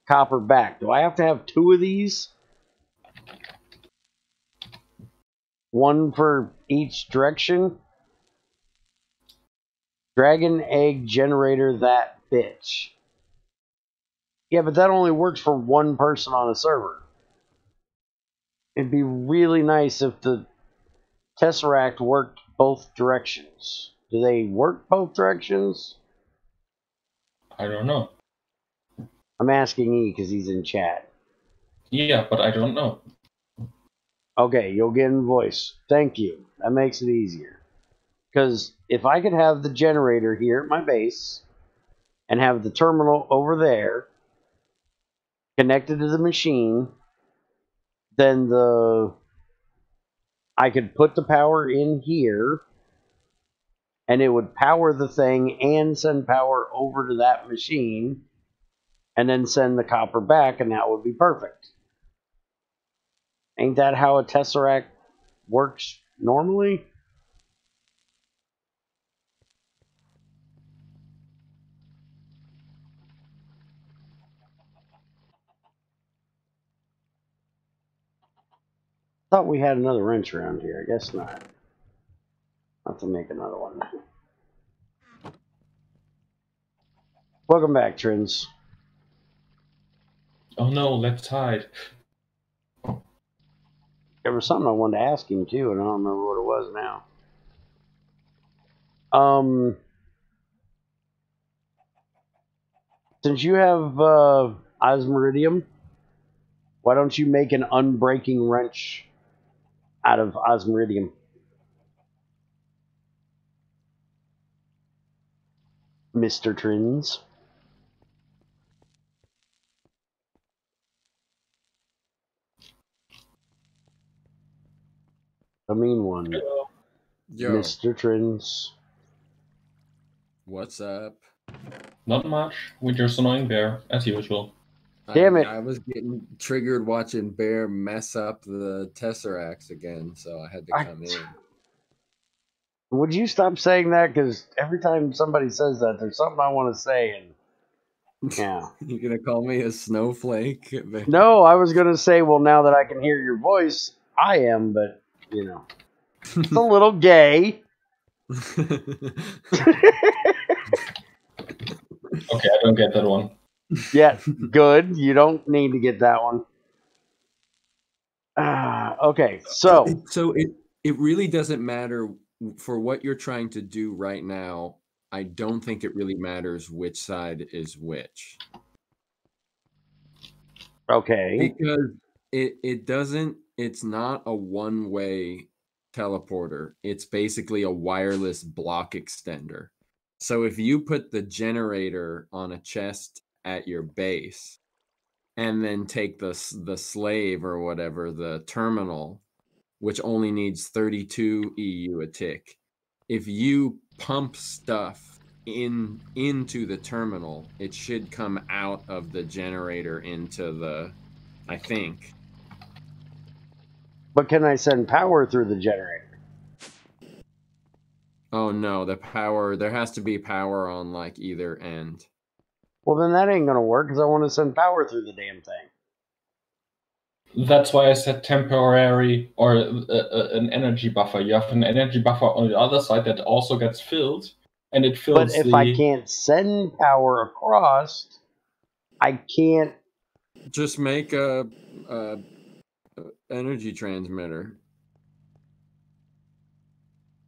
copper back. Do I have to have 2 of these? One for each direction? Dragon egg generator that bitch. Yeah, but that only works for one person on a server. It'd be really nice if the Tesseract worked both directions. Do they work both directions? I don't know. I'm asking E because he's in chat. Yeah, but I don't know. Okay, you'll get in voice. Thank you. That makes it easier. Because if I could have the generator here at my base and have the terminal over there connected to the machine, then I could put the power in here and it would power the thing and send power over to that machine and then send the copper back, and that would be perfect. Ain't that how a tesseract works normally? Thought we had another wrench around here. I guess not. I'll have to make another one. Welcome back, Trins. Oh no, left side. There was something I wanted to ask him too, and I don't remember what it was now. Since you have osmiridium, why don't you make an unbreaking wrench out of osmiridium? Mr. Trins. The mean one. Yo. Mr. Trins. What's up? Not much. We're just annoying Bear, as usual. Damn it. I was getting triggered watching Bear mess up the Tesseracts again, so I had to come in. Would you stop saying that? Because every time somebody says that, there's something I want to say, and yeah. You're gonna call me a snowflake? No, I was gonna say, well, now that I can hear your voice, I am, but you know, it's a little gay. Okay, I don't get that one. Yeah, good. You don't need to get that one. Okay, so it really doesn't matter for what you're trying to do right now. I don't think it really matters which side is which. Okay. Because it doesn't, it's not a one-way teleporter. It's basically a wireless block extender. So if you put the generator on a chest at your base and then take the slave or whatever, the terminal, which only needs 32 EU a tick, if you pump stuff into the terminal, it should come out of the generator into the, I think. But can I send power through the generator? Oh no, the power, there has to be power on like either end. Well, then that ain't gonna work because I want to send power through the damn thing. That's why I said temporary or an energy buffer. You have an energy buffer on the other side that also gets filled, and it fills. But if I can't send power across, I can't. Just make a energy transmitter.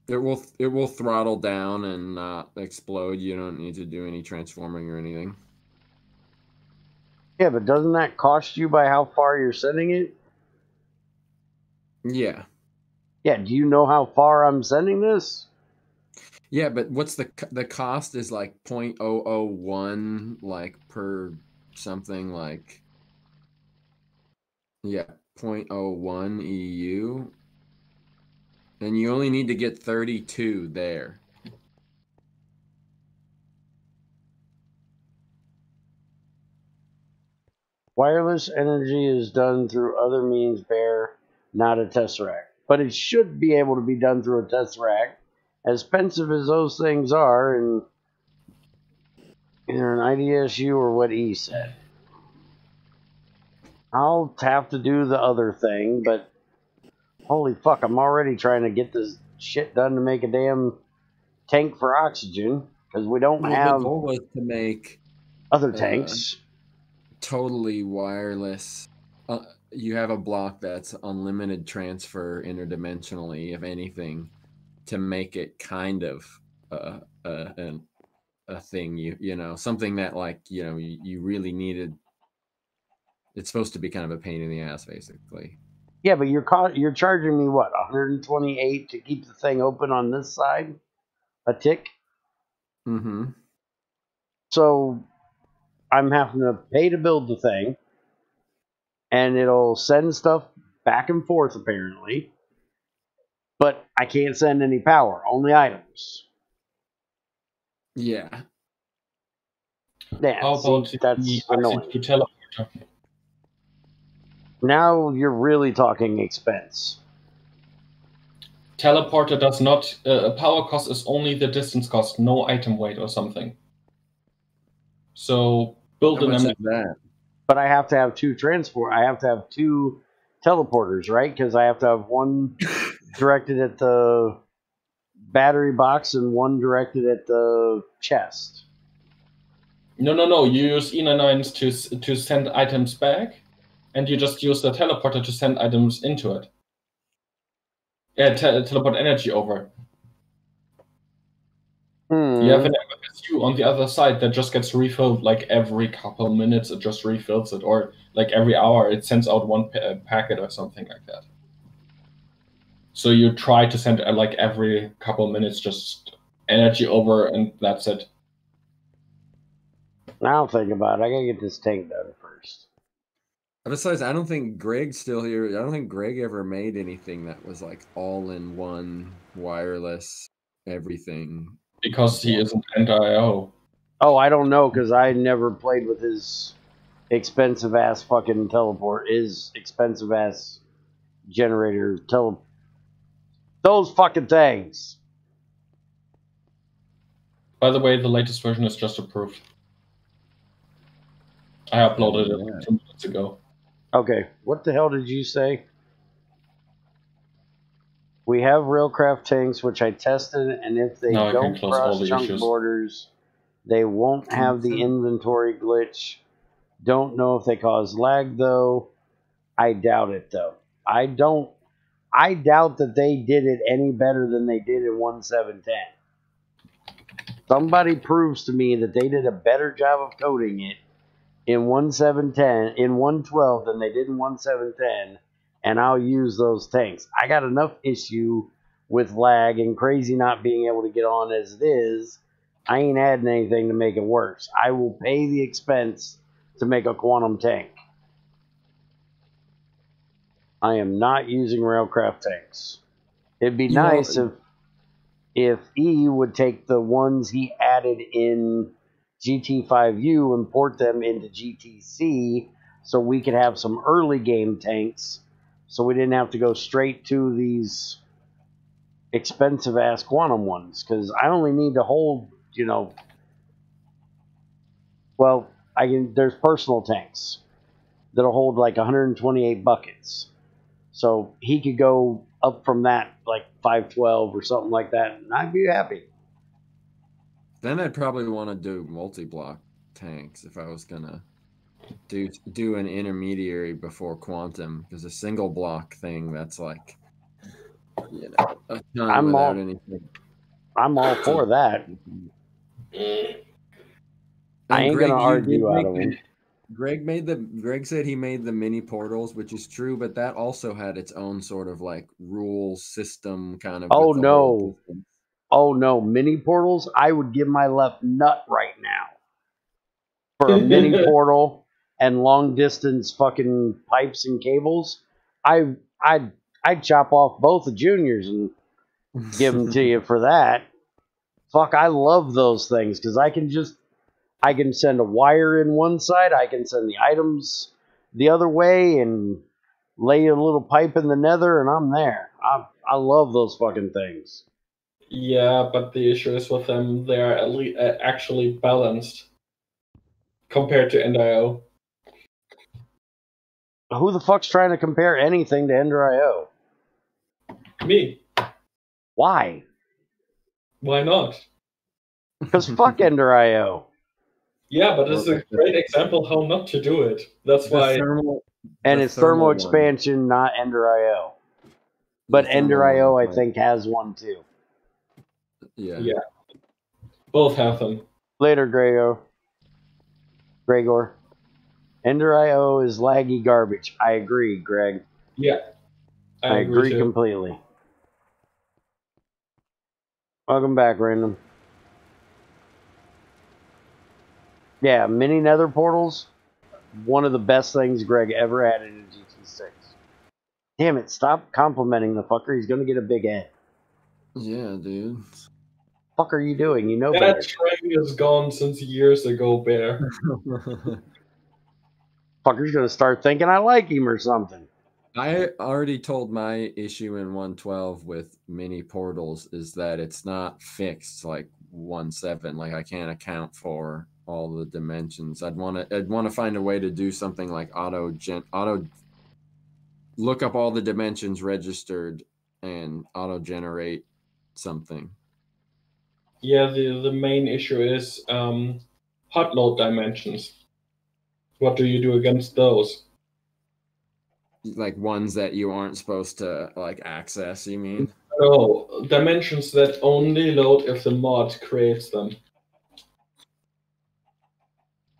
It will throttle down and not explode. You don't need to do any transforming or anything. Yeah, but doesn't that cost you by how far you're sending it? Yeah. Yeah, do you know how far I'm sending this? Yeah, but what's the cost is like 0.001 like per something like, yeah, 0.01 EU. And you only need to get 32 there. Wireless energy is done through other means, Bear, not a tesseract. But it should be able to be done through a tesseract. As expensive as those things are, and either an IDSU or what E said. I'll have to do the other thing, but holy fuck, I'm already trying to get this shit done to make a damn tank for oxygen, because we don't have the goal was to make other tanks. Totally wireless. You have a block that's unlimited transfer interdimensionally, if anything, to make it kind of a a thing, you know, something that like, you know, you really needed. It's supposed to be kind of a pain in the ass, basically. Yeah, but you're charging me what, 128 to keep the thing open on this side? A tick? Mm-hmm. So I'm having to pay to build the thing, and it'll send stuff back and forth apparently, but I can't send any power, only items. Yeah. Yeah, How about see, that's the annoying. IC2 teleporter? Now you're really talking expense. Teleporter does not. Power cost is only the distance cost, no item weight or something. So build How an much M. is that? But I have to have I have to have two teleporters, right? Because I have to have one directed at the battery box and one directed at the chest. No. You use E99s to send items back, and you just use the teleporter to send items into it. Teleport energy over. You have an MFSU on the other side that just gets refilled like every couple of minutes. It just refills it, or like every hour it sends out one packet or something like that. So you try to send like every couple of minutes just energy over, and that's it. Now think about it. I gotta get this tank done first. Besides, I don't think Greg's still here. I don't think Greg ever made anything that was like all in one, wireless, everything. Because he isn't anti-IO. Oh, I don't know because I never played with his expensive ass fucking teleport. His expensive ass generator those fucking things. By the way, the latest version is just approved. I uploaded it 2 minutes ago. Okay, what the hell did you say? We have railcraft tanks, which I tested, and if they Now I can don't close all cross the chunk issues. borders, they won't have the inventory glitch. Don't know if they cause lag, though. I doubt it, though. I doubt that they did it any better than they did in 1.7.10. Somebody proves to me that they did a better job of coding it in 1.7.10, in 1.12 than they did in 1.7.10, and I'll use those tanks. I got enough issue with lag and crazy not being able to get on as it is. I ain't adding anything to make it worse. I will pay the expense to make a quantum tank. I am not using railcraft tanks. It'd be nice if E would take the ones he added in GT5U and port them into GTC so we could have some early game tanks so we didn't have to go straight to these expensive ass quantum ones, because I only need to hold, well, there's personal tanks that'll hold like 128 buckets. So he could go up from that like 512 or something like that, and I'd be happy. Then I'd probably want to do multi-block tanks if I was gonna do an intermediary before quantum, because a single block thing, that's like, a ton without anything. I'm all for that. I ain't gonna argue out of him. Greg said he made the mini portals, which is true, but that also had its own sort of like rule system kind of. Oh no, mini portals! I would give my left nut right now for a mini portal and long distance fucking pipes and cables. I'd chop off both the juniors and give them to you for that. Fuck, I love those things because I can send a wire in one side, I can send the items the other way, and lay a little pipe in the nether, and I'm there. I love those fucking things. Yeah, but the issue is with them, they are actually balanced compared to End.io. Who the fuck's trying to compare anything to End.io? Me. Why? Why not? Because fuck End.io. Yeah, but it's a great example how not to do it. That's why. And it's thermal expansion, not End.io. But End.io, I think, has one too. Yeah. Both have them. Later, Gregor. Ender IO is laggy garbage. I agree, Greg. Yeah, I agree too. completely. Welcome back, Random. Yeah, mini nether portals, one of the best things Greg ever added in GT6. Damn it, stop complimenting the fucker. He's gonna get a big head. Yeah, dude. Fuck are you doing? You know That better. train is gone since years ago, Bear. Fucker's gonna start thinking I like him or something. I already told my issue in 112 with mini portals is that it's not fixed like 1.7. Like I can't account for all the dimensions. I'd want to find a way to do something like auto look up all the dimensions registered and auto generate something. Yeah, the main issue is hot load dimensions. What do you do against those? Like ones that you aren't supposed to like access, you mean? No, dimensions that only load if the mod creates them.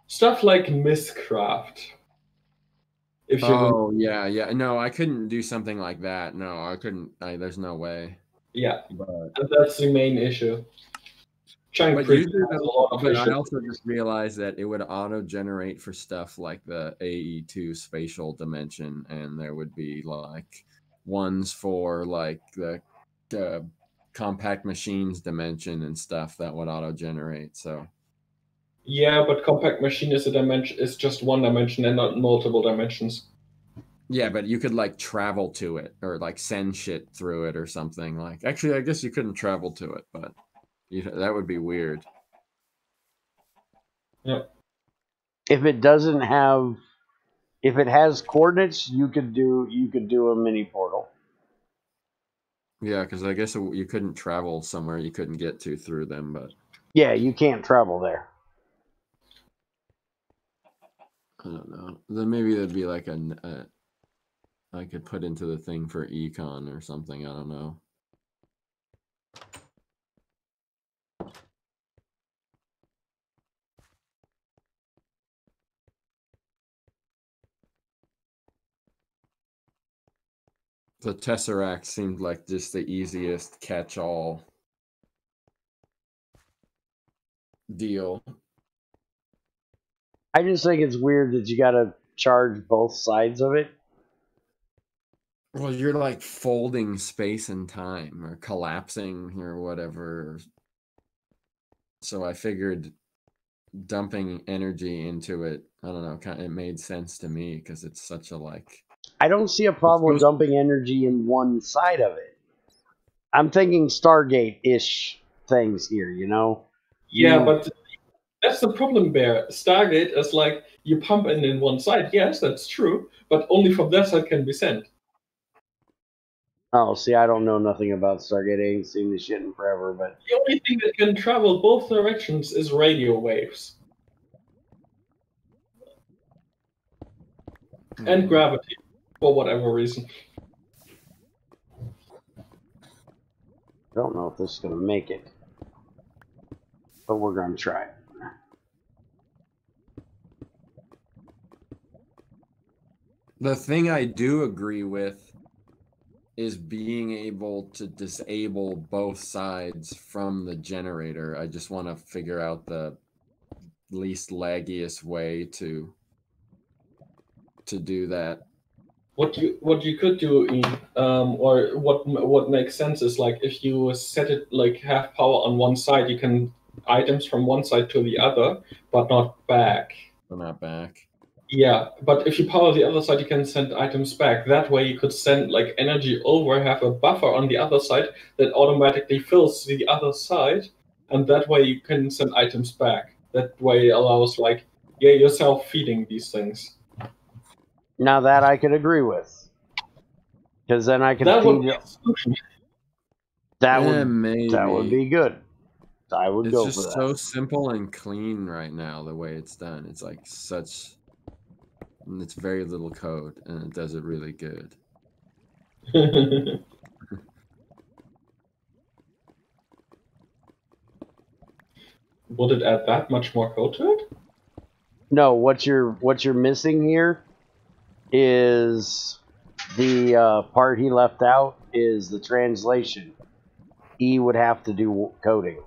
Stuff like Mistcraft. If you yeah. No, I couldn't do something like that. No, I couldn't. There's no way. Yeah, But and that's the main issue. But usually, but I also just realized that it would auto-generate for stuff like the AE2 spatial dimension, and there would be like ones for like the compact machines dimension and stuff that would auto-generate. So yeah, but compact machine is a dimension. Is just one dimension and not multiple dimensions. yeah, but you could like travel to it or like send shit through it or something. Like actually, I guess you couldn't travel to it, but that would be weird. Yep. If it doesn't have, if it has coordinates, you could do a mini portal. Yeah, because I guess you couldn't travel somewhere you couldn't get to through them, but yeah, you can't travel there. I don't know. Then maybe there'd be like I could put into the thing for econ or something. I don't know. The Tesseract seemed like just the easiest catch-all deal. I just think it's weird that you gotta charge both sides of it. Well, you're like folding space and time or collapsing or whatever. So I figured dumping energy into it, I don't know, it made sense to me because it's such a like... I don't see a problem with dumping energy in one side of it. I'm thinking Stargate-ish things here, you know? Yeah, but that's the problem, Bear. Stargate is like you pump in one side. Yes, that's true, but only from that side can be sent. Oh, see, I don't know nothing about Stargate. I ain't seen this shit in forever, but... The only thing that can travel both directions is radio waves. And gravity, for whatever reason. I don't know if this is going to make it, but we're going to try it. The thing I do agree with is being able to disable both sides from the generator. I just want to figure out the least laggiest way to do that. What you could do, or what makes sense is like if you set it like half power on one side, you can items from one side to the other, but not back. But not back. Yeah, but if you power the other side, you can send items back. That way, you could send like energy over, have a buffer on the other side that automatically fills the other side, and that way you can send items back. That way allows like yourself feeding these things. Now that I could agree with, because then I could That would feed be it. a solution. That maybe. would be good. I would It's go just for that. so simple and clean right now the way it's done. It's like such, and it's very little code, and it does it really good. would it add that much more code to it? No, what you're missing here is the part he left out is the translation. E would have to do coding.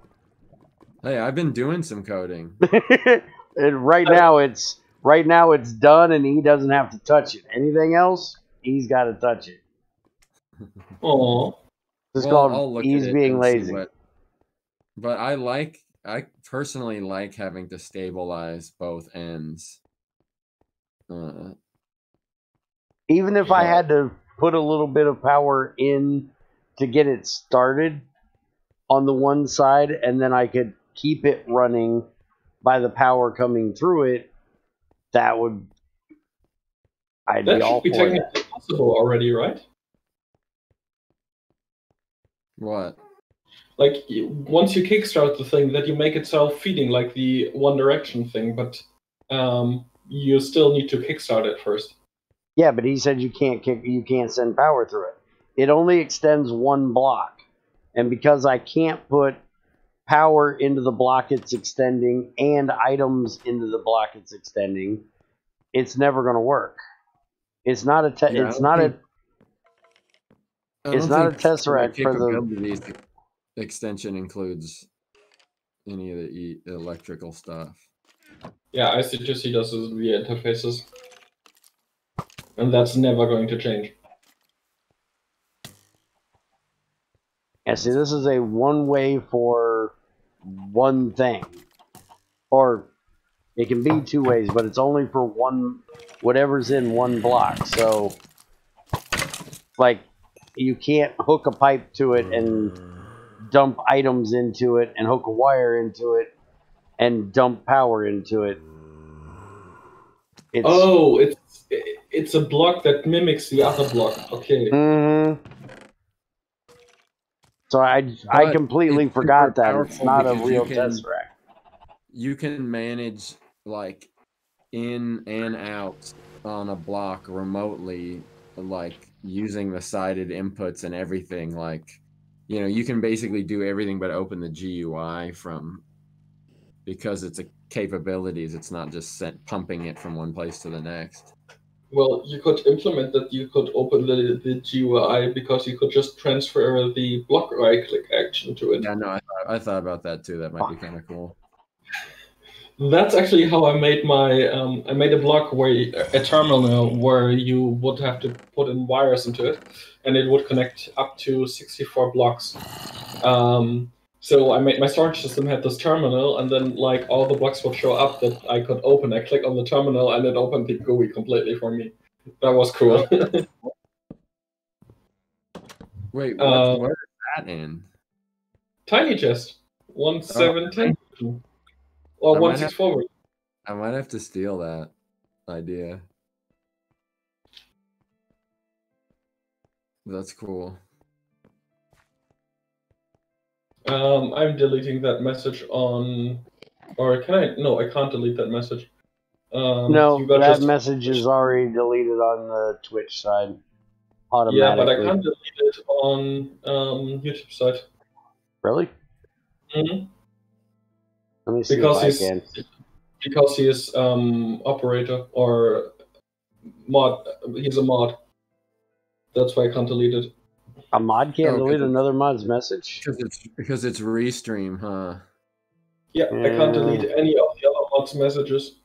Hey, I've been doing some coding. And right now it's done, and he doesn't have to touch it. Anything else, he's got to touch it. Oh, It's Well, I'll called look he's at it being and see lazy. but I personally like having to stabilize both ends. Even if I had to put a little bit of power in to get it started on the one side, and then I could keep it running by the power coming through it, I'd that be all should be for technically that. possible already, right? What? Like, once you kickstart the thing, that you make it self-feeding, like the One Direction thing, but you still need to kickstart it first. Yeah, but he said you can't send power through it. It only extends one block. And because I can't put power into the block it's extending and items into the block it's extending, it's never going to work. It's not a it's not a tesseract for the extension includes any of the electrical stuff. Yeah, I2C does this via interfaces. And that's never going to change. Yeah, see, this is a one way for one thing. Or it can be two ways, but it's only for whatever's in one block. So, like, you can't hook a pipe to it and dump items into it and hook a wire into it and dump power into it. It's a block that mimics the other block. Okay. Mm-hmm. So I completely forgot that it's not a real tesseract. You can manage like in and out on a block remotely, like using the sided inputs and everything. Like, you know, you can basically do everything but open the GUI because it's a capabilities. It's not just pumping it from one place to the next. Well, you could implement that. You could open the GUI because you could just transfer the block right-click action to it. Yeah, no, I thought about that too. That might be kind of cool. That's actually how I made my. I made a block a terminal where you would have to put in wires into it, and it would connect up to 64 blocks. So I made my storage system had this terminal, and then like all the blocks would show up that I could open. I click on the terminal, and it opened the GUI completely for me. That was cool. Wait, what is that in? Tiny chest, 1710 or 164. I might have to steal that idea. That's cool. I'm deleting that message on, or can I? No, I can't delete that message. No, that message is already deleted on the Twitch side automatically. Yeah, but I can't delete it on YouTube side. Really? Mm-hmm. Let me see if I can. Because he is operator or mod. He's a mod. That's why I can't delete it. A mod can't delete another mod's message? Because it's restream, huh? Yeah, I can't delete any of the other mods' messages.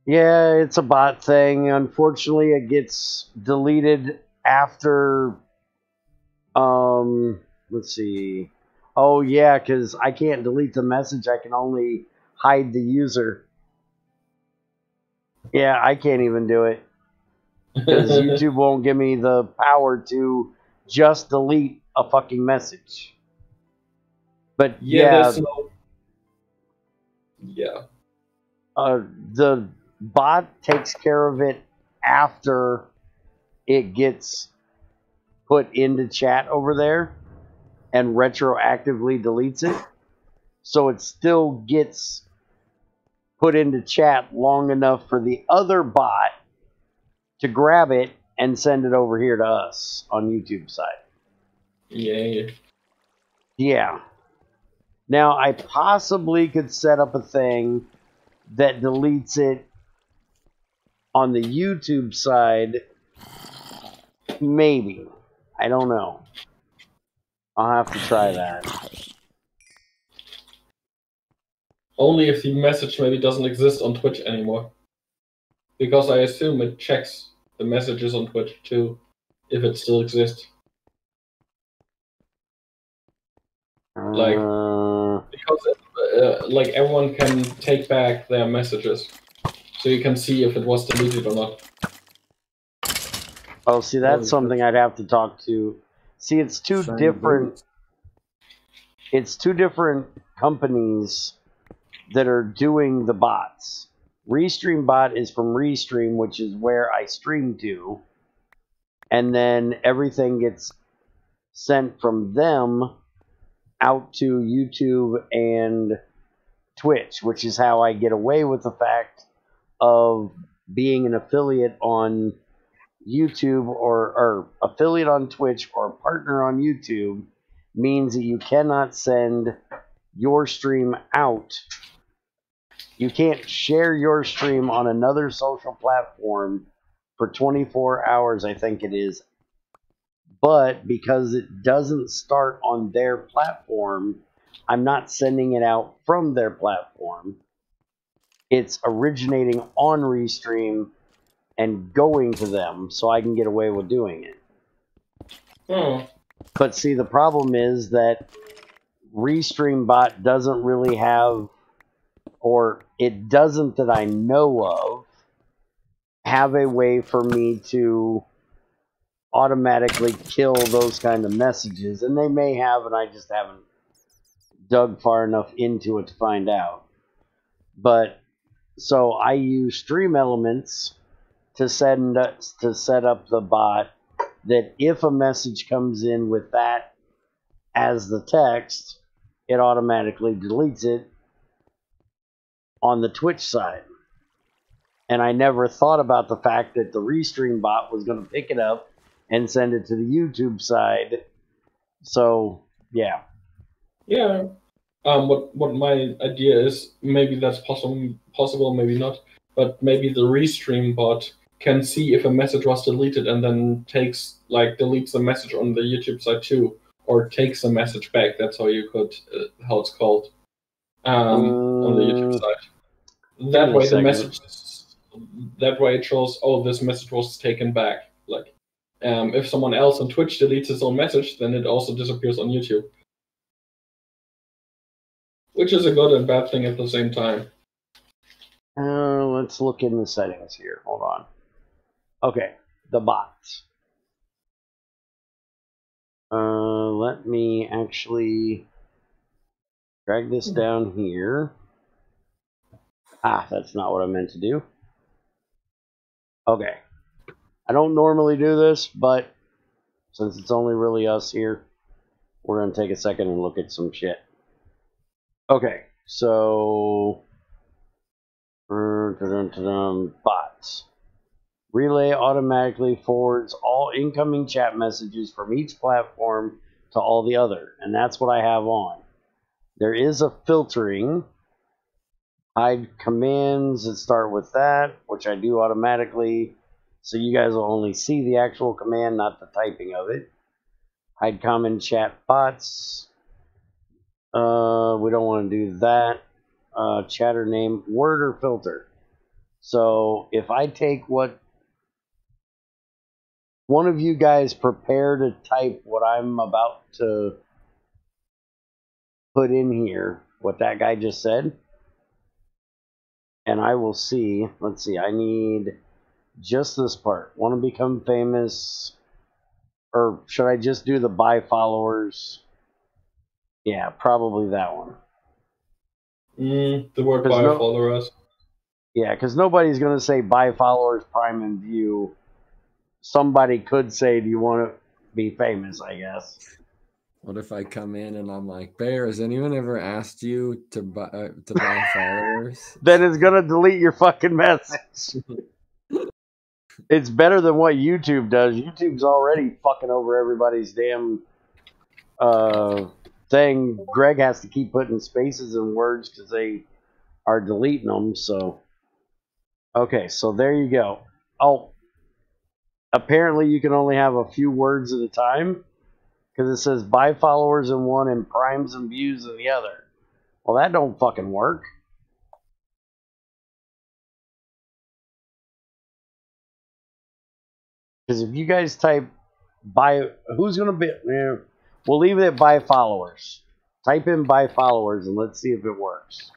Yeah, it's a bot thing. Unfortunately, it gets deleted after. Let's see. Oh yeah, because I can't delete the message. I can only hide the user. Yeah, I can't even do it. Because YouTube won't give me the power to just delete a fucking message. But yeah, the bot takes care of it after it gets put into chat over there and retroactively deletes it. So it still gets put into chat long enough for the other bot to grab it and send it over here to us on YouTube side. Yeah. Yeah. Now, I possibly could set up a thing that deletes it on the YouTube side. Maybe. I don't know. I'll have to try that. Only if the message maybe doesn't exist on Twitch anymore. Because I assume it checks the messages on Twitch too, if it still exists. Because like everyone can take back their messages, so you can see if it was deleted or not. Oh, see, that's something I'd have to talk to. See, it's two different. It's two different companies that are doing the bots. Restream bot is from Restream, which is where I stream to, and then everything gets sent from them out to YouTube and Twitch, which is how I get away with the fact of being an affiliate on YouTube or affiliate on Twitch or a partner on YouTube means that you cannot send your stream out. You can't share your stream on another social platform for 24 hours, I think it is. But because it doesn't start on their platform, I'm not sending it out from their platform. It's originating on Restream and going to them, so I can get away with doing it. Hmm. But see, the problem is that Restream bot doesn't really have, or it doesn't that I know of, have a way for me to automatically kill those kind of messages. And they may have, and I just haven't dug far enough into it to find out. But so I use Stream Elements to set up the bot that if a message comes in with that as the text, it automatically deletes it on the Twitch side. And I never thought about the fact that the Restream bot was going to pick it up and send it to the YouTube side. So, yeah. Yeah. What my idea is, maybe that's possible, maybe not. But maybe the Restream bot can see if a message was deleted and then deletes the message on the YouTube side too, or takes the message back. That's how how it's called on the YouTube side. That way that way it shows, oh, this message was taken back. If someone else on Twitch deletes his own message, then it also disappears on YouTube. Which is a good and bad thing at the same time. Let's look in the settings here. Hold on. Okay, the bots. Let me actually drag this down here. That's not what I meant to do. Okay. I don't normally do this, but since it's only really us here, we're going to take a second and look at some shit. Okay, so bots. Relay automatically forwards all incoming chat messages from each platform to all the other, and that's what I have on. There is a filtering. Hide commands that start with that, which I do automatically, so you guys will only see the actual command, not the typing of it. Hide common chat bots. We don't want to do that. Chatter name, word or filter. So if I take what one of you guys prepare to type what I'm about to put in here, what that guy just said, and I will see. Let's see, I need just this part. Want to become famous, or should I just do the buy followers? Yeah, probably that one. The word buy followers. Yeah, because nobody's going to say buy followers, prime and view. Somebody could say, do you want to be famous, I guess. What if I come in and I'm like, Bear, has anyone ever asked you to buy followers? Then it's going to delete your fucking message. It's better than what YouTube does. YouTube's already fucking over everybody's damn thing, Greg has to keep putting spaces in words because they are deleting them. So, okay, so there you go. Oh, apparently you can only have a few words at a time because it says buy followers in one and primes and views in the other. Well, that don't fucking work. Because if you guys type buy, who's gonna be? We'll leave it at buy followers. Type in buy followers and let's see if it works.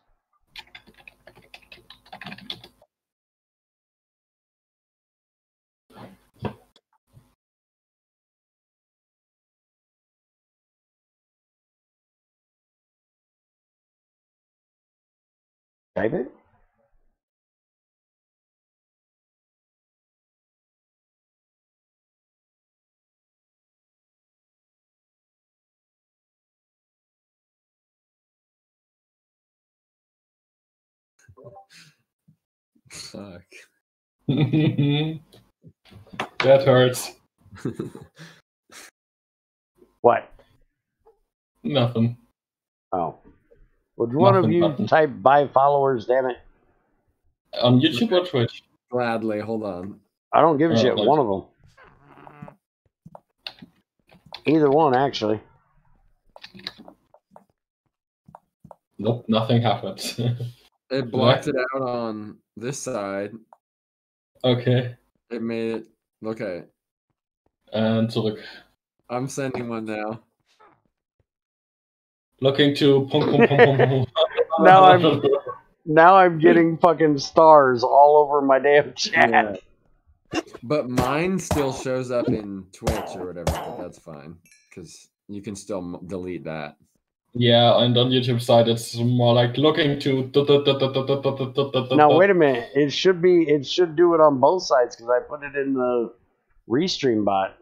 Type it. Fuck. That hurts. What? Nothing. Oh. Would one of you type buy followers, damn it? On YouTube or Twitch? Gladly, hold on. I don't give a shit. One of them. Either one, actually. Nope, nothing happens. It blocked it out on this side. Okay. It made it. Okay. And zurück. I'm sending one now. Looking to pum pum pum pum pum. Now I'm getting fucking stars all over my damn chat. Yeah. But mine still shows up in Twitch or whatever, but that's fine because you can still delete that. Yeah, and on YouTube side it's more like looking to. Now wait a minute. It should do it on both sides because I put it in the restream bot.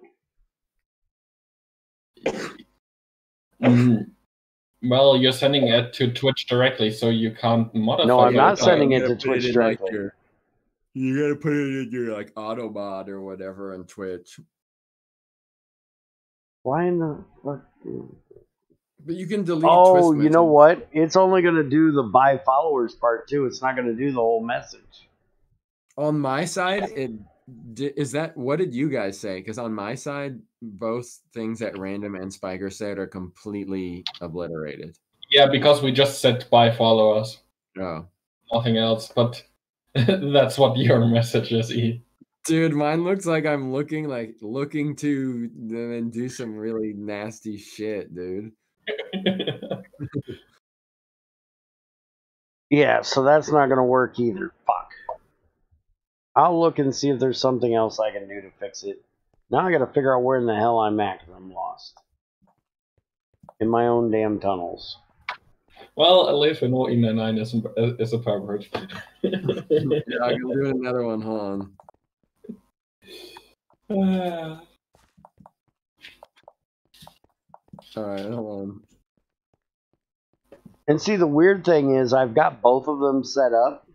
Well, you're sending it to Twitch directly, so you can't modify. No, I'm not sending it to Twitch directly. You gotta put it in your like Autobot or whatever on Twitch. Why in the fuck? But you can delete. Oh, you know what? It's only gonna do the buy followers part too. It's not gonna do the whole message. On my side, is that what did you guys say? Because on my side, both things at random and Spiker said are completely obliterated. Yeah, because we just said buy followers. Oh, nothing else. But that's what your message is, E. Dude, mine looks like I'm looking to then do some really nasty shit, dude. Yeah, so that's not gonna work either. Fuck. I'll look and see if there's something else I can do to fix it. Now I gotta figure out where in the hell I'm at because I'm lost. In my own damn tunnels. Well, I live in E99 is a pervert. Yeah, I can do another one, hold on. Alright, hold on. And see, the weird thing is I've got both of them set up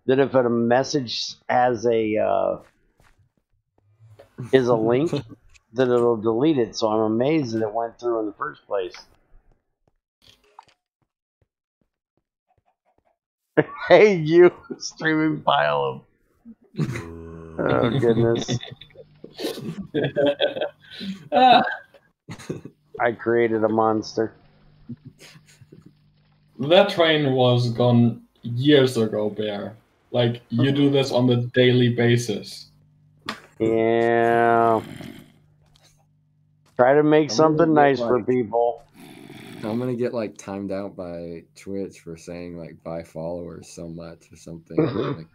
that if a message has a is a link, that it'll delete it. So I'm amazed that it went through in the first place. Hey, you streaming pile of. Oh, goodness. I created a monster. That train was gone years ago, Bear. Like, you do this on a daily basis. Yeah. Try to make something nice for people. I'm gonna get like timed out by Twitch for saying like buy followers so much or something. Like...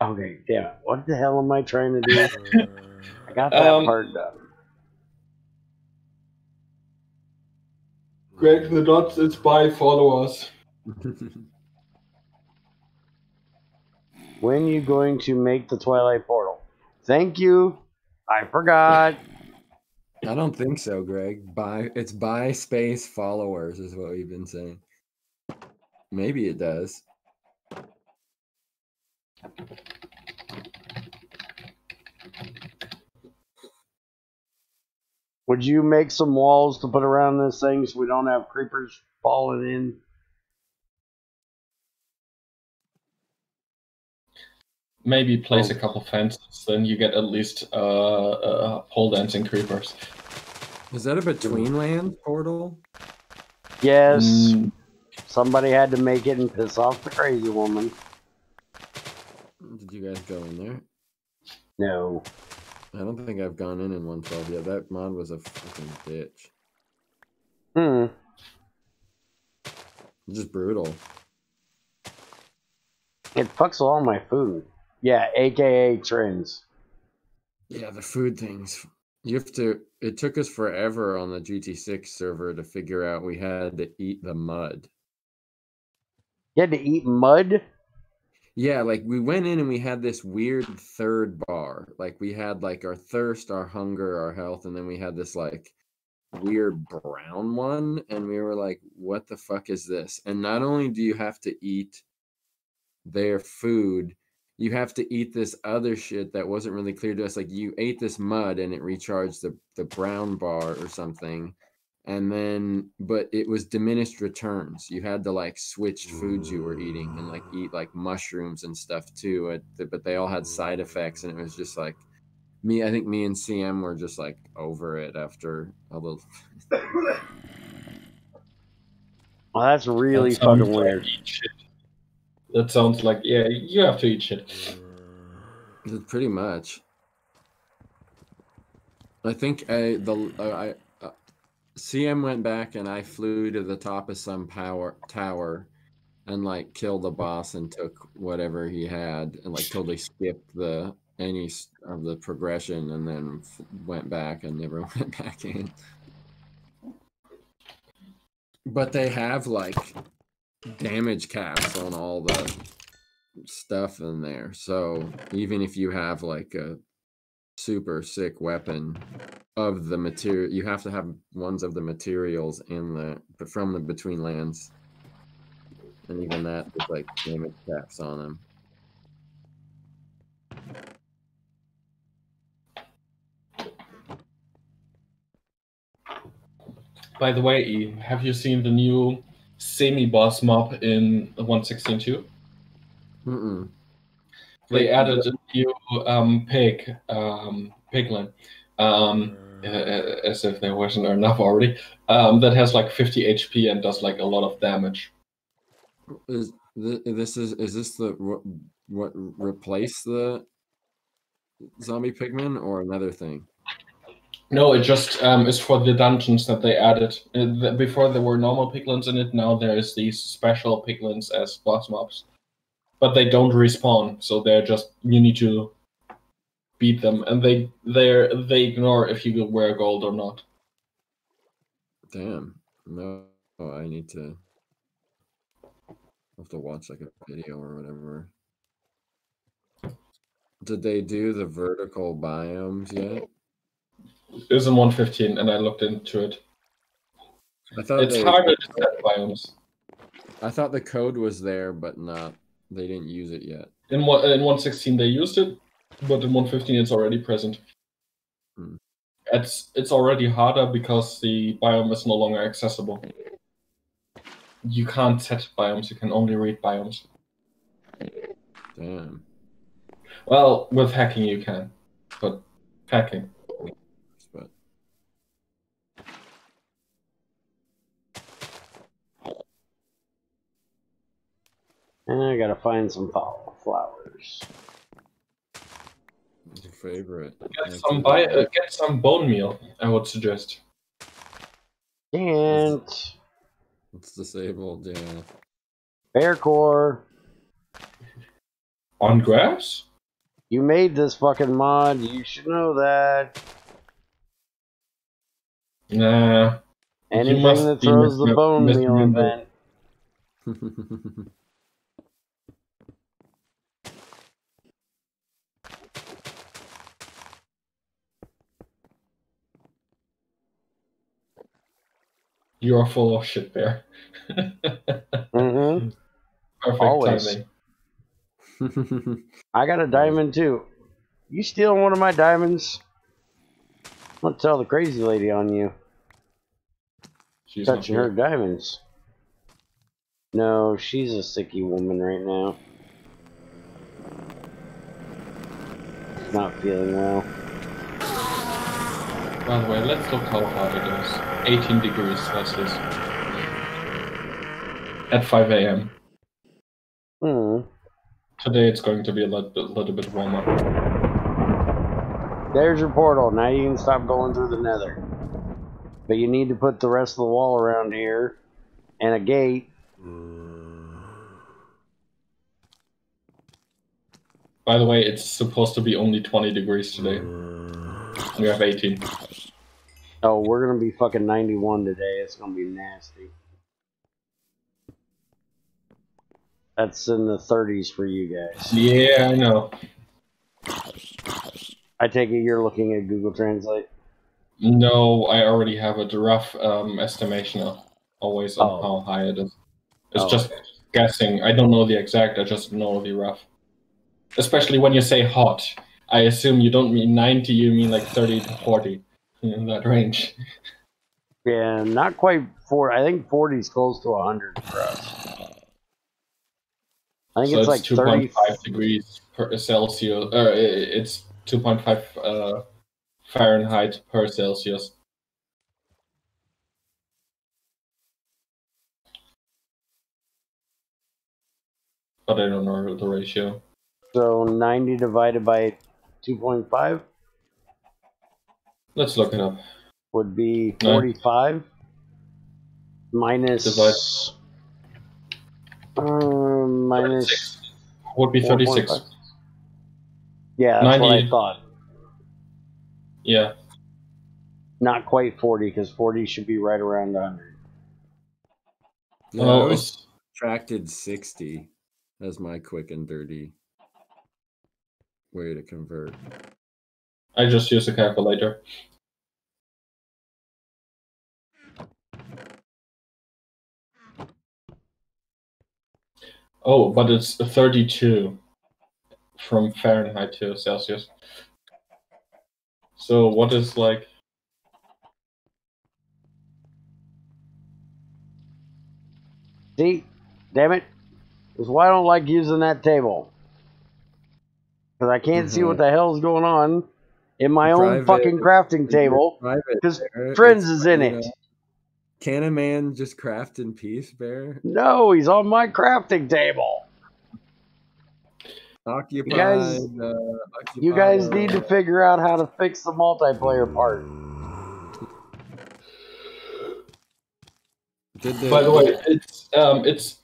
Okay, damn it. What the hell am I trying to do? I got that part done. Greg the dots, it's buy followers. When you going to make the Twilight Portal? Thank you. I forgot. I don't think so, Greg. It's buy space followers is what we've been saying. Maybe it does. Would you make some walls to put around this thing so we don't have creepers falling in? Maybe place a couple fences, then you get at least pole dancing creepers. Is that a between land portal? Yes. Somebody had to make it and piss off the crazy woman. Did you guys go in there? No. I don't think I've gone in 112 yet. That mod was a fucking bitch. Just brutal. It fucks all my food. Yeah, aka trends. Yeah, the food things. You have to. It took us forever on the GT6 server to figure out we had to eat the mud. You had to eat mud? Yeah, like we went in and we had this weird third bar. Like we had like our thirst, our hunger, our health, and then we had this like weird brown one, and we were like, what the fuck is this? And not only do you have to eat their food, you have to eat this other shit that wasn't really clear to us. Like you ate this mud and it recharged the brown bar or something, and then but it was diminished returns. You had to like switch foods you were eating and like eat like mushrooms and stuff too, but they all had side effects, and it was just like I think me and CM were just like over it after a little. Well, that's really fucking weird. That sounds like, yeah, you have to eat shit. Pretty much. I think CM went back and I flew to the top of some tower and like killed the boss and took whatever he had and like totally skipped any of the progression and then went back and never went back in. But they have like damage caps on all the stuff in there, so even if you have like a super sick weapon of the material, you have to have ones of the materials from the between lands, and even that there's like damage caps on them. By the way, have you seen the new semi-boss mob in 1.16.2? They added a new piglin, as if there wasn't enough already, that has like 50 HP and does like a lot of damage. Is this what replace the zombie pigmen or another thing? No, it just is for the dungeons that they added. Before there were normal piglins in it, now there's these special piglins as boss mobs. But they don't respawn, so they're just, you need to beat them, and they ignore if you wear gold or not. Damn. No, I need to have to watch like a video or whatever. Did they do the vertical biomes yet? It was in 1.15, and I looked into it. I thought it's harder to set biomes. I thought the code was there, but they didn't use it yet. In 1.16 they used it, but in 1.15 it's already present. It's already harder because the biome is no longer accessible. You can't set biomes, you can only read biomes. Damn. Well, with hacking you can, but hacking. But and I gotta find some flowers. What's your favorite? Get some bone meal, I would suggest. Can't. It's disabled, yeah. Bear core. On grass? You made this fucking mod. You should know that. Nah. Anything that throws the bone meal event. You are full of shit, Bear. Mm-hmm. Perfect Always. timing. I got a diamond too. You stealing one of my diamonds? I'll tell the crazy lady on you. She's not Touching her here. diamonds. No, she's a sicky woman right now. Not feeling well. By the way, let's look how hot it is. 18 degrees Celsius. At 5 a.m. Today it's going to be a little bit warmer. There's your portal. Now you can stop going through the nether. But you need to put the rest of the wall around here. And a gate. By the way, it's supposed to be only 20 degrees today. We have 18. Oh, we're gonna be fucking 91 today. It's gonna be nasty. That's in the 30s for you guys. Yeah, I know. I take it you're looking at Google Translate? No, I already have a rough estimation of always on how high it is. It's just guessing. I don't know the exact, I just know the rough. Especially when you say hot. I assume you don't mean 90, you mean like 30 to 40 in that range. Yeah, not quite 4. I think 40 is close to 100 for us. I think So it's like 2.5 degrees per Celsius. It's 2.5 Fahrenheit per Celsius. But I don't know the ratio. So 90 divided by 2.5? Let's look it up. Would be 45 minus... minus... 36. Would be 36. 4.5. Yeah, that's 90. What I thought. Yeah. Not quite 40, because 40 should be right around 100. Yeah, I was subtracted 60 as my quick and dirty way to convert. I just use a calculator. Oh, but it's 32 from Fahrenheit to Celsius. So what is like... See? Damn it. That's why I don't like using that table. Because I can't see what the hell's going on in my own fucking crafting table. Because Friends is in it. Can a man just craft in peace, Bear? No, he's on my crafting table. Occupied. You guys need to figure out how to fix the multiplayer part. By the way, it's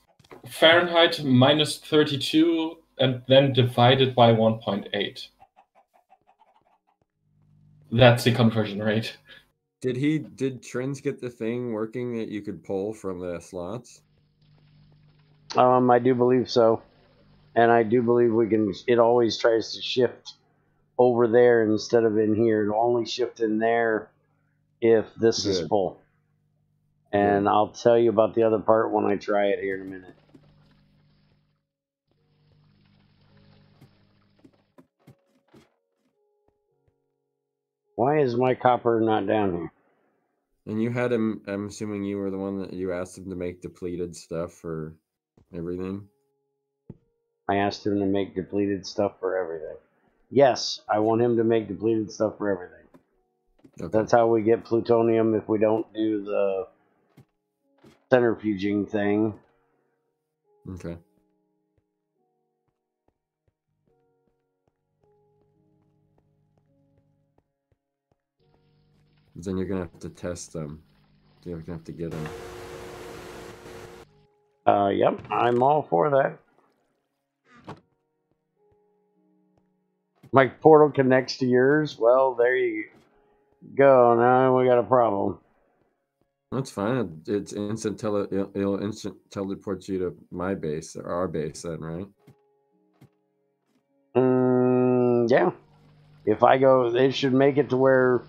Fahrenheit minus 32 and then divided by 1.8. That's the conversion rate. Did Trends get the thing working that you could pull from the slots? I do believe so. And I do believe we can, it always tries to shift over there instead of in here. It'll only shift in there if this is full. And I'll tell you about the other part when I try it here in a minute. Why is my copper not down here? And you had him, I'm assuming you were the one that you asked him to make depleted stuff for everything? I asked him to make depleted stuff for everything. Yes, I want him to make depleted stuff for everything. Okay. That's how we get plutonium if we don't do the centrifuging thing. Okay. Then you're gonna have to test them. You're gonna have to get them. Yep, I'm all for that. My portal connects to yours. Well, there you go. Now we got a problem. That's fine. It's instant it'll instant teleport you to my base or our base then, right? Yeah. If I go, it should make it to where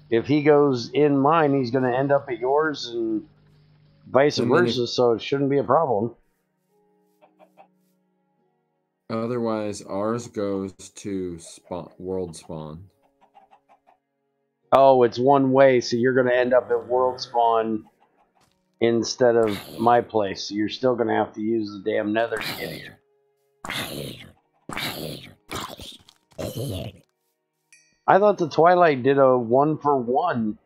if he goes in mine, he's going to end up at yours and vice versa, so it shouldn't be a problem. Otherwise, ours goes to world spawn. Oh, it's one way, so you're going to end up at world spawn instead of my place. So you're still going to have to use the damn nether to get here. I thought the Twilight did a 1-for-1.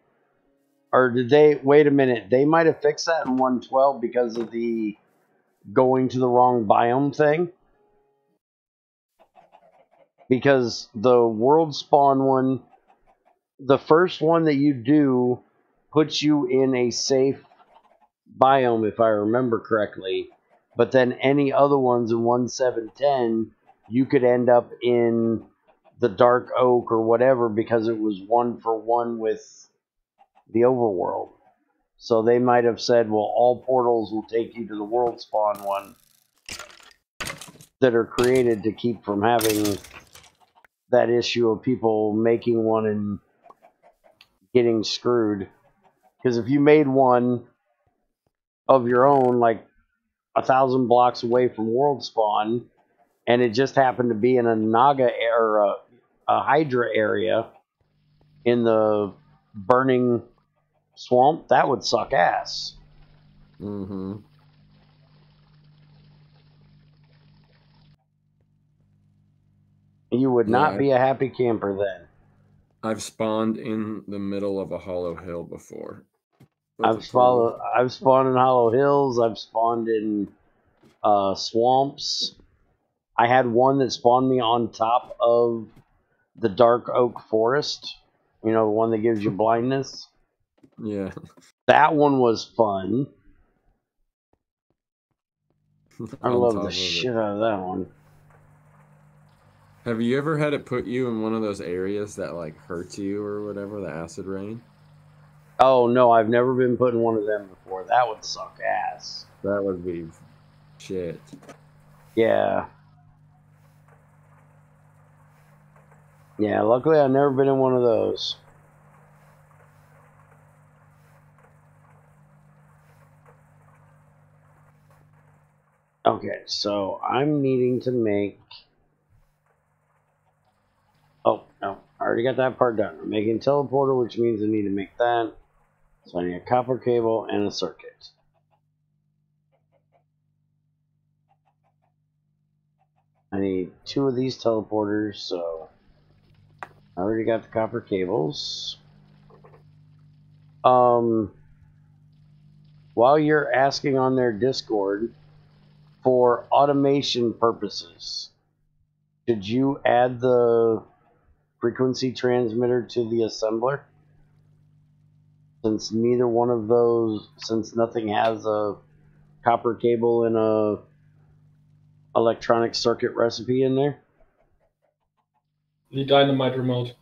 Or did they... Wait a minute. They might have fixed that in 1.12 because of the going to the wrong biome thing. Because the world spawn one... The first one that you do puts you in a safe biome, if I remember correctly. But then any other ones in 1.7.10, you could end up in the Dark Oak or whatever because it was 1-for-1 with the overworld. So they might have said, well, all portals will take you to the world spawn one that are created to keep from having that issue of people making one and getting screwed. Because if you made one of your own, like 1,000 blocks away from world spawn, and it just happened to be in a Naga or a Hydra area in the burning swamp, that would suck ass. Mm-hmm. You would Yeah, not be a happy camper then. I've spawned in the middle of a hollow hill before. I've spawned in hollow hills. I've spawned in swamps. I had one that spawned me on top of the Dark Oak Forest. You know, the one that gives you blindness. Yeah. That one was fun. I On love top the of shit it. out of that one. Have you ever had it put you in one of those areas that like hurts you or whatever, the acid rain? Oh no, I've never been put in one of them before. That would suck ass. That would be shit. Yeah. Yeah, luckily I've never been in one of those. Okay, so I'm needing to make... Oh, no. I already got that part done. I'm making a teleporter, which means I need to make that. So I need a copper cable and a circuit. I need 2 of these teleporters, so... I already got the copper cables. While you're asking on their Discord, for automation purposes, should you add the frequency transmitter to the assembler? Since neither one of those, since nothing has a copper cable and a electronic circuit recipe in there? The dynamite remote. Is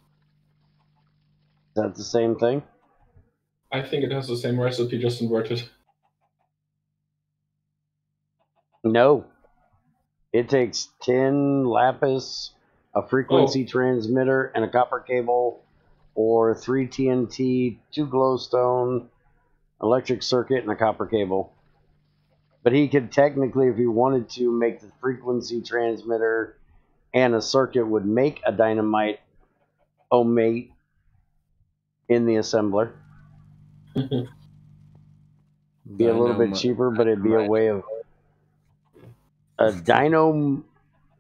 that the same thing? I think it has the same recipe, just inverted. No. It takes 10 lapis, a frequency transmitter, and a copper cable, or 3 TNT, 2 glowstone, electric circuit, and a copper cable. But he could technically, if he wanted to, make the frequency transmitter and a circuit would make a dynamite omate in the assembler. Be a little bit cheaper, but it'd be a way of a dynamite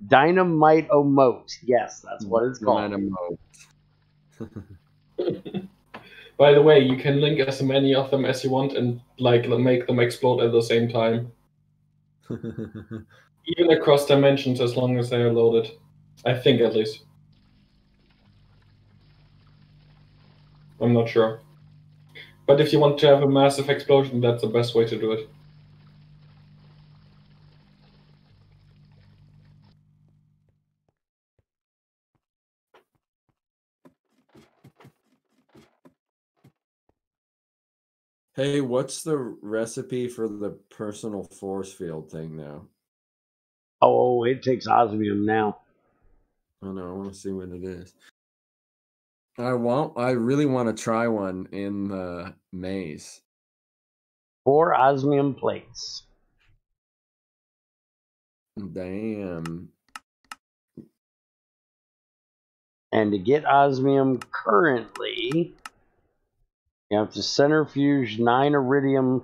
omote. Yes, that's what it's called. By the way, you can link as many of them as you want and like make them explode at the same time. Even across dimensions, as long as they are loaded. I think, at least. I'm not sure. But if you want to have a massive explosion, that's the best way to do it. Hey, what's the recipe for the personal force field thing now? Oh, it takes osmium now. I know, I want to see what it is. I really want to try one in the maze. 4 osmium plates. Damn. And to get osmium currently, You have to centrifuge 9 iridium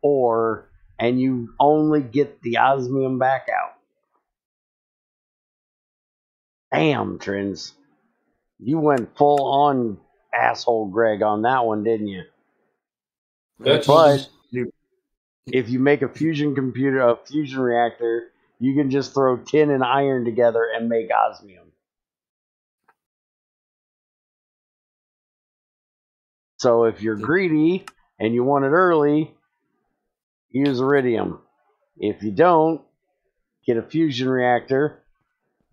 ore, and you only get the osmium back out. Damn, Trins. You went full on asshole Greg on that one, didn't you? That's But if you make a fusion reactor, you can just throw tin and iron together and make osmium. So if you're greedy and you want it early, use iridium. If you don't, get a fusion reactor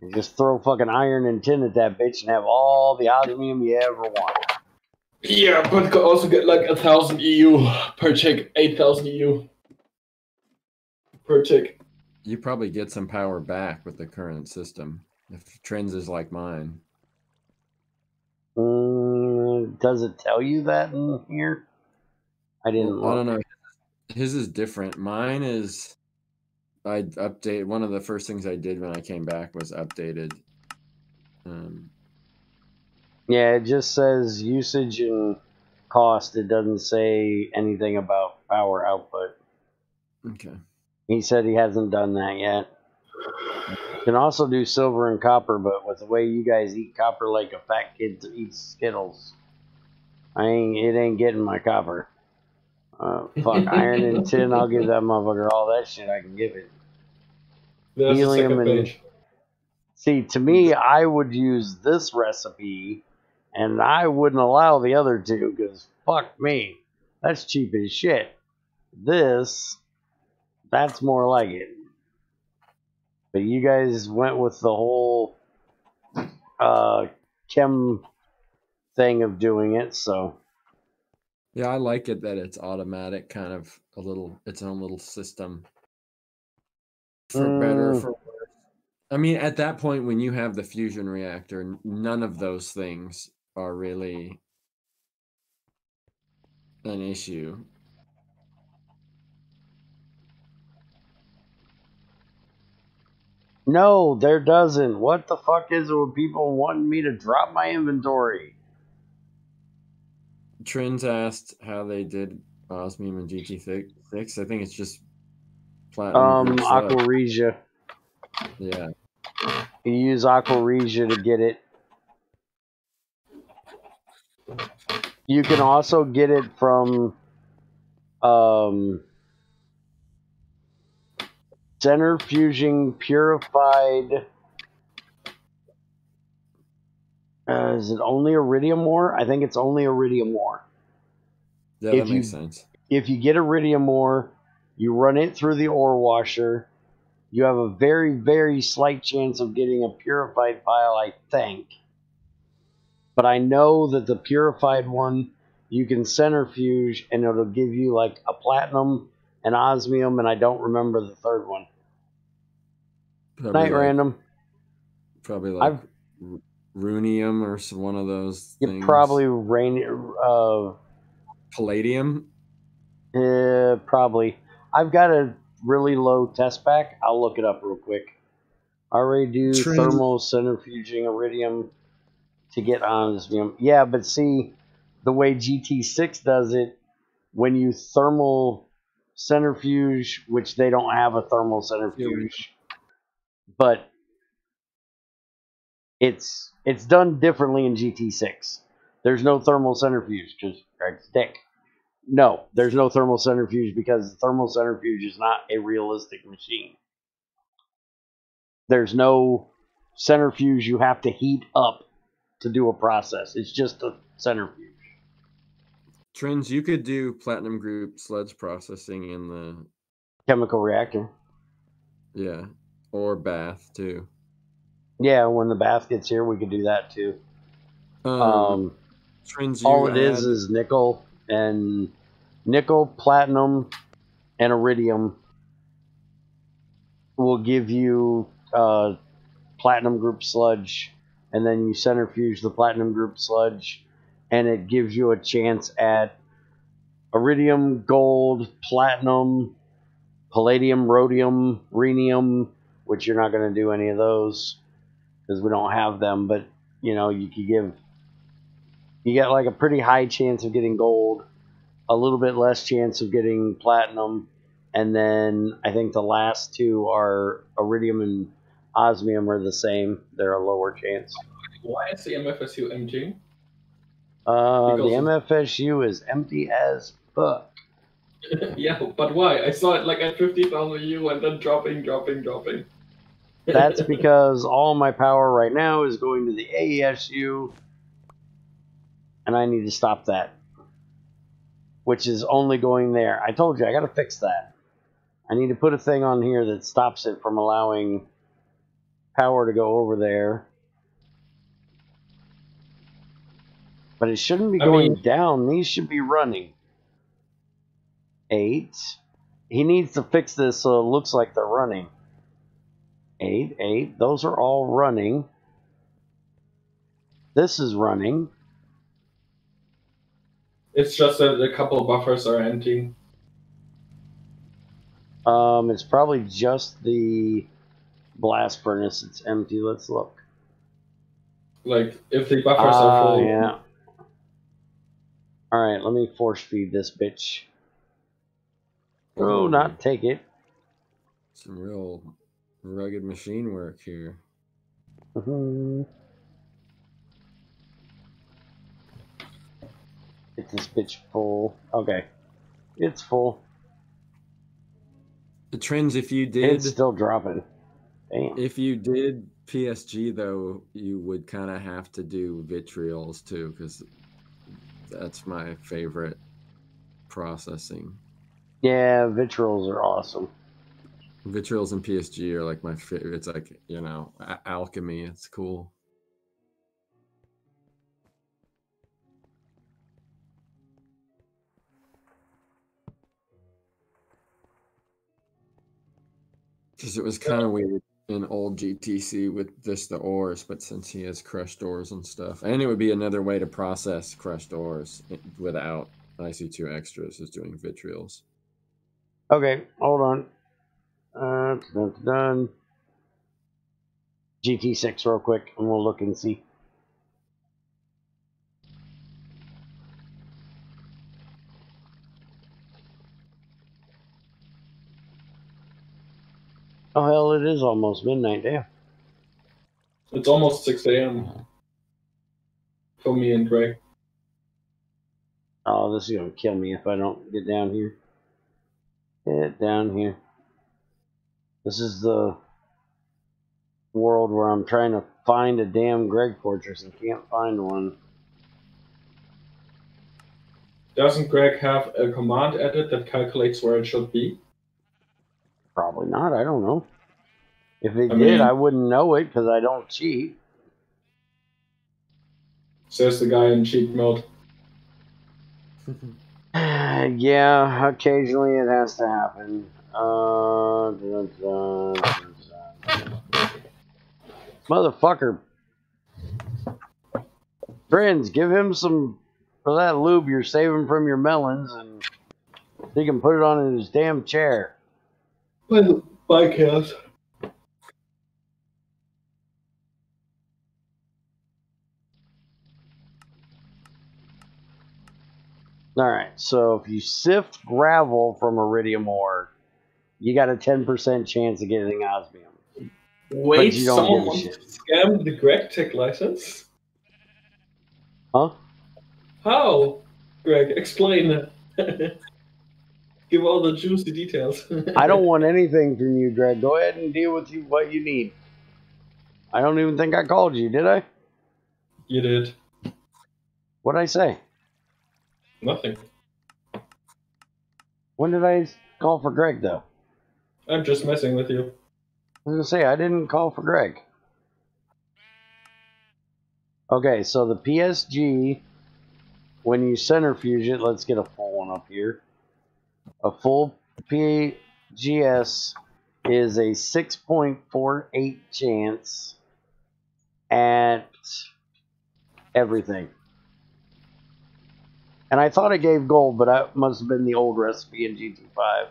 and just throw fucking iron and tin at that bitch and have all the osmium you ever want. yeah, but you could also get like 1,000 EU per tick, 8,000 EU per tick. You probably get some power back with the current system if Trends is like mine. Does it tell you that in here? I didn't look. I don't know. His is different. Mine is, I update. One of the first things I did when I came back was updated. Yeah, it just says usage and cost. It doesn't say anything about power output. Okay. He said he hasn't done that yet. You can also do silver and copper, but with the way you guys eat copper like a fat kid eats Skittles, it ain't getting my copper. Fuck, iron and tin, I'll give that motherfucker all that shit I can give it. There's Helium a second and... page. See, to me, I would use this recipe, and I wouldn't allow the other two, because fuck me. That's cheap as shit. This, that's more like it. But you guys went with the whole chem thing of doing it, so... Yeah, I like it that it's automatic, kind of its own little system. For better, for worse. I mean, at that point, when you have the fusion reactor, none of those things are really an issue. No, there doesn't. What the fuck is it with people wanting me to drop my inventory? Trins asked how they did osmium and GT6. I think it's just platinum. Aqua Regia. Yeah. You use Aqua Regia to get it. You can also get it from centrifuging purified. Is it only iridium ore? I think it's only iridium ore. Yeah, that makes sense. If you get iridium ore, you run it through the ore washer. You have a very, very slight chance of getting a purified pile, I think. But I know that the purified one, you can centrifuge, and it'll give you like a platinum, an osmium, and I don't remember the third one. Night random. Probably like runium or one of those things. Probably palladium. Probably. I've got a really low test pack. I'll look it up real quick. I already do thermal centrifuging iridium to get osmium. Yeah, but see, the way GT6 does it, when you thermal centrifuge, which they don't have a thermal centrifuge, but it's done differently in GT6. There's no thermal centrifuge, because Greg's dick. No, there's no thermal centrifuge because the thermal centrifuge is not a realistic machine. There's no centrifuge you have to heat up to do a process. It's just a centrifuge. Trins, you could do platinum group sludge processing in the chemical reactor. Yeah, or bath too. Yeah, when the bath gets here, we could do that too. Trins, all it is nickel, platinum, and iridium will give you platinum group sludge, and then you centrifuge the platinum group sludge, and it gives you a chance at iridium, gold, platinum, palladium, rhodium, rhenium, which you're not going to do any of those because we don't have them, but you know, you get like a pretty high chance of getting gold, a little bit less chance of getting platinum, and then I think the last two are iridium and osmium are the same. They're a lower chance. Why is the MFSU empty? The Because MFSU is empty as fuck. yeah, but why? I saw it like at 50,000 U and then dropping. That's because all my power right now is going to the AESU, and I need to stop that, which is only going there. I told you, I got to fix that. I need to put a thing on here that stops it from allowing power to go over there. But it shouldn't be going down. These should be running. 8. He needs to fix this so it looks like they're running. 8, 8. Those are all running. This is running. It's just that a couple of buffers are empty. It's probably just the blast furnace that's empty. Let's look. Like, if the buffers are full. Yeah. Alright, let me force feed this bitch. Oh, not take it. Some real rugged machine work here. Get this bitch full. Okay. It's full. The trends, if you did... It's still dropping. Damn. If you did PSG, though, you would kind of have to do vitriols, too, because that's my favorite processing. Yeah, vitriols are awesome. Vitriols and PSG are like my favorite. It's like, you know, alchemy. It's cool. Because it was kind of weird in old GTC with just the ores, but since he has crushed ores and stuff, and it would be another way to process crushed ores without IC2 extras is doing vitriols. Okay, hold on. Done. GT6 real quick, and we'll look and see. Oh hell, it is almost midnight, damn. It's almost 6 a.m. for me and Greg. Oh, this is gonna kill me if I don't get down here. Get down here. This is the world where I'm trying to find a damn Greg Fortress and can't find one. Doesn't Greg have a command edit that calculates where it should be? Probably not, I don't know. If it did, I wouldn't know it because I don't cheat. Says the guy in cheat mode. Yeah, occasionally it has to happen. Motherfucker. Friends, give him some for that lube you're saving from your melons, and he can put it on his damn chair. Bye, Chaos. Alright, so if you sift gravel from iridium ore, you got a 10% chance of getting osmium. Wait, someone wants to scam the GregTech license? Huh? How? Greg, explain. Give all the juicy details. I don't want anything from you, Greg. Go ahead and deal with what you need. I don't even think I called you, did I? You did. What'd I say? Nothing. When did I call for Greg, though? I'm just messing with you. I was going to say, I didn't call for Greg. Okay, so the PSG, when you centrifuge it, let's get a full one up here. A full PGS is a 6.48 chance at everything. And I thought it gave gold, but that must have been the old recipe in GT5.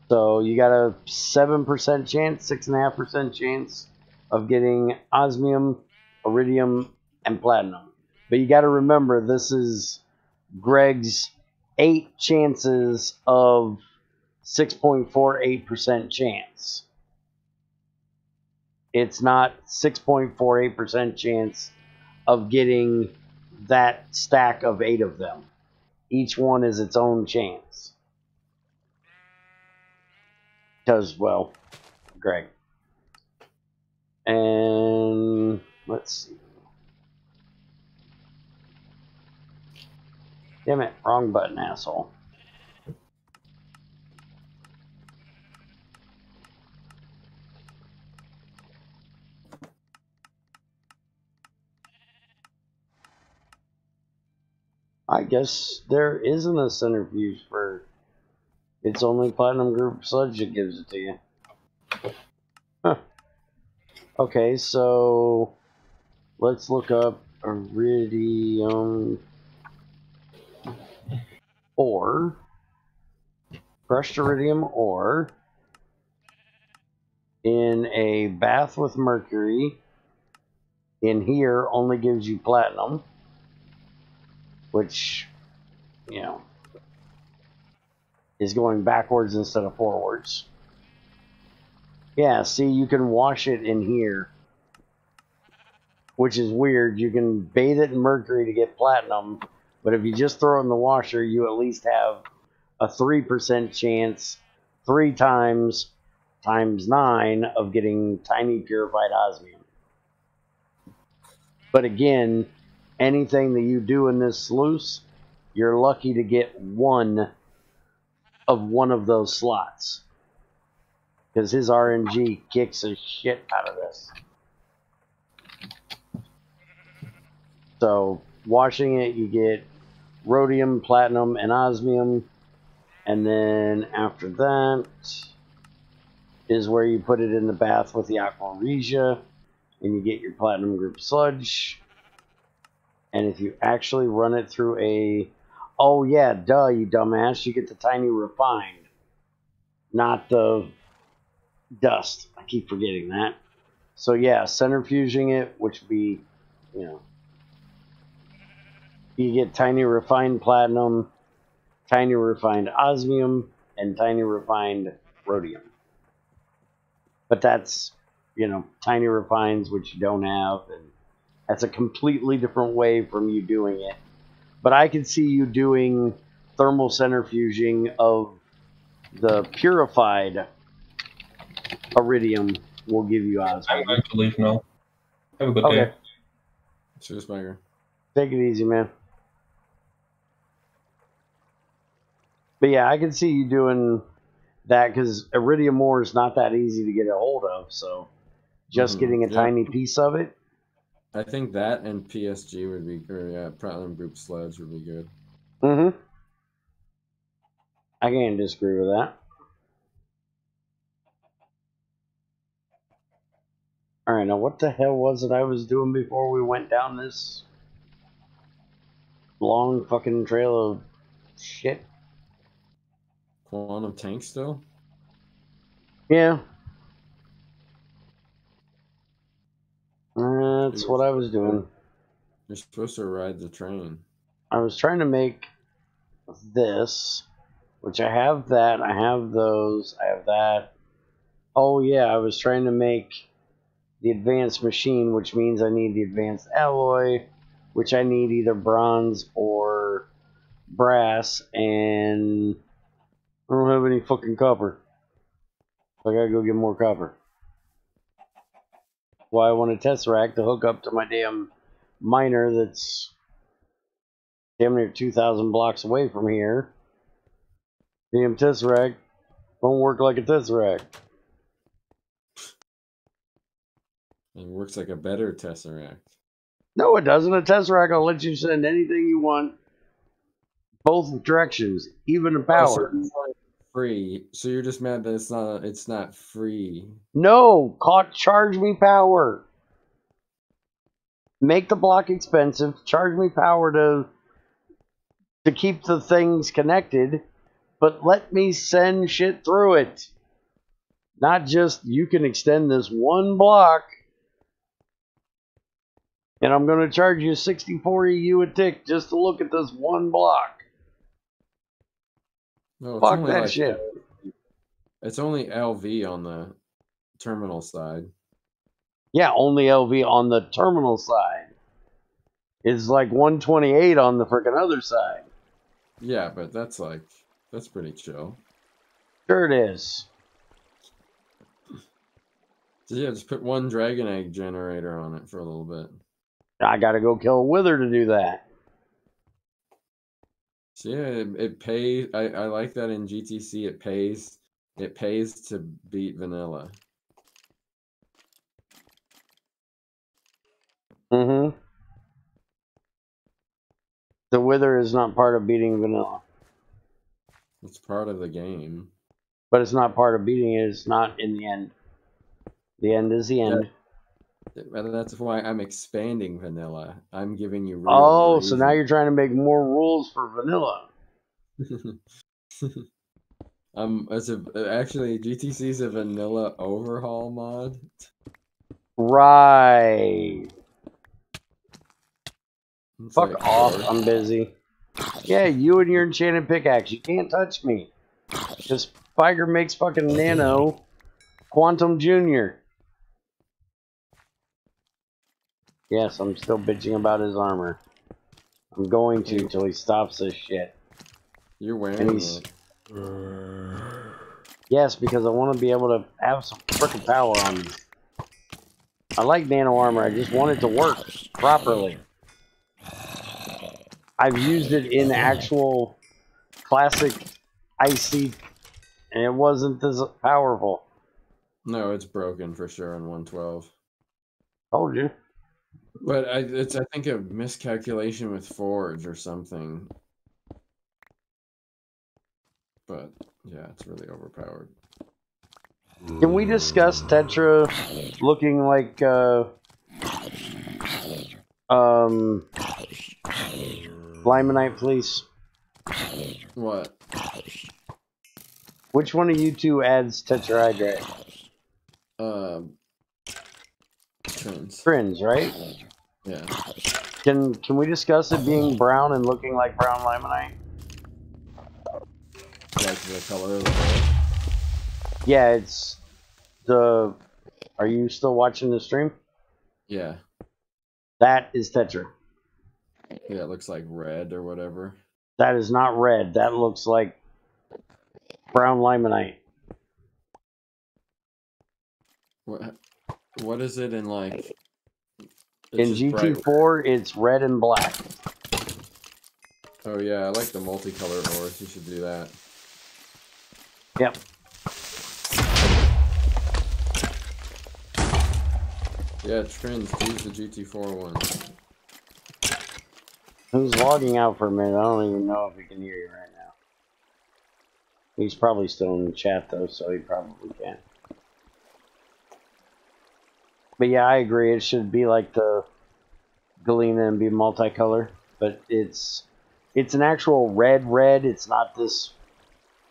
So you got a 7% chance, 6.5% chance of getting osmium, iridium, and platinum. But you got to remember, this is Greg's 8 chances of 6.48% chance. It's not 6.48% chance of getting that stack of 8 of them. Each one is its own chance. Because, well, Greg. And let's see. Damn it, wrong button, asshole. I guess there isn't a centrifuge for... It's only Platinum Group Sludge that gives it to you. Huh. Okay, so... Let's look up iridium ore. Crushed iridium ore. In a bath with mercury. In here only gives you platinum. Which, you know, is going backwards instead of forwards. Yeah, see, you can wash it in here. Which is weird. You can bathe it in mercury to get platinum. But if you just throw it in the washer, you at least have a 3% chance 3 times 9 of getting tiny purified osmium. But again, anything that you do in this sluice, you're lucky to get one of those slots. Because his RNG kicks the shit out of this. So, washing it, you get rhodium, platinum, and osmium. And then after that is where you put it in the bath with the aqua regia. And you get your Platinum Group Sludge. And if you actually run it through a... Oh yeah, duh, you dumbass. You get the tiny refined. Not the dust. I keep forgetting that. So yeah, centrifuging it, which would be, you know... You get tiny refined platinum, tiny refined osmium, and tiny refined rhodium. But that's, you know, tiny refines, which you don't have, and that's a completely different way from you doing it. But I can see you doing thermal centrifuging of the purified iridium will give you osmium. I'm going to leave now. Have a good Okay. day. Cheers, Bagger. Take it easy, man. But yeah, I can see you doing that because iridium ore is not that easy to get a hold of. So just getting a tiny piece of it. I think that and PSG would be, or yeah, Platinum Group Sludge would be good. Mm-hmm. I can't disagree with that. All right, now what the hell was it I was doing before we went down this long fucking trail of shit? Quantum tank still? Yeah. That's what I was doing. You're supposed to ride the train. I was trying to make this, which I have that, I have those, I have that. Oh yeah, I was trying to make the advanced machine, which means I need the advanced alloy, which I need either bronze or brass, and I don't have any fucking copper. So I gotta go get more copper. Why I want a tesseract to hook up to my damn miner that's damn near 2,000 blocks away from here. Damn tesseract won't work like a tesseract. It works like a better Tesseract. No, it doesn't. A tesseract will let you send anything you want, both directions, even the power. Oh, so free. So you're just mad that it's not free. No, charge me power. Make the block expensive. Charge me power to keep the things connected, but let me send shit through it. Not just you can extend this one block And I'm going to charge you 64 EU a tick just to look at this one block. No, it's Fuck only that like shit. it's only LV on the terminal side. Yeah, only LV on the terminal side. It's like 128 on the freaking other side. Yeah, but that's pretty chill. Sure it is. So yeah, just put one dragon egg generator on it for a little bit. I gotta go kill a wither to do that. So yeah, it pays. I like that in GTC. It pays. It pays to beat vanilla. Mm-hmm. The wither is not part of beating vanilla. It's part of the game. But it's not part of beating it. It's not in the end. The end is the end. That's why I'm expanding vanilla. I'm giving you real Oh, reason. so now you're trying to make more rules for vanilla. Actually GTC is a vanilla overhaul mod. Right. It's Fuck like off. I'm busy. Yeah, you and your enchanted pickaxe. You can't touch me. Because Spiker makes fucking Nano Quantum Jr. Yes, I'm still bitching about his armor. I'm going to until he stops this shit. You're wearing it. Yes, because I want to be able to have some frickin' power on me. I like nano armor, I just want it to work properly. I've used it in actual classic IC, and it wasn't this powerful. No, it's broken for sure in 112. Told you. But it's I think a miscalculation with Forge or something. But yeah, it's really overpowered. Can we discuss Tetra looking like Limonite, please? What? Which one of you two adds tetrahydrate? Trins, right? Yeah. Can we discuss it being brown and looking like brown limonite? Like the color of the Yeah, it's the... Are you still watching the stream? Yeah. That is Tetra. Yeah, it looks like red or whatever. That is not red. That looks like brown limonite. What is it in like? In GT4, it's red and black. Oh yeah, I like the multicolor ores. You should do that. Yep. Yeah, Trins, use the GT4 one. Who's logging out for a minute? I don't even know if he can hear you right now. He's probably still in the chat though, so he probably can. But yeah, I agree. It should be like the Galena and be multicolor. But it's an actual red. It's not this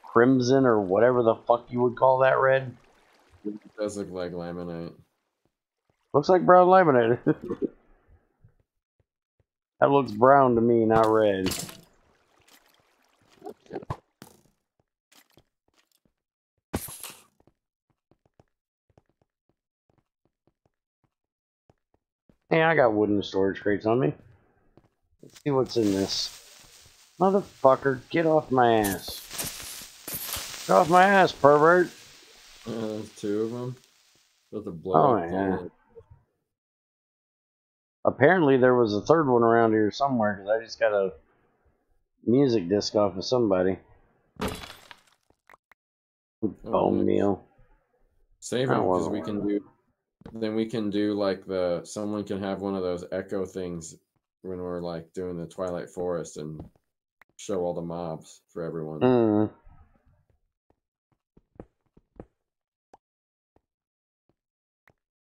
crimson or whatever the fuck you would call that red. It does look like laminate. Looks like brown laminate. That looks brown to me, not red. Hey, I got wooden storage crates on me. Let's see what's in this. Motherfucker, get off my ass. Get off my ass, pervert. There's two of them. With a blow up yeah. Apparently there was a third one around here somewhere, because I just got a music disc off of somebody. Bone meal. Save them, because we can do... Then we can do like someone can have one of those echo things when we're like doing the Twilight Forest and show all the mobs for everyone.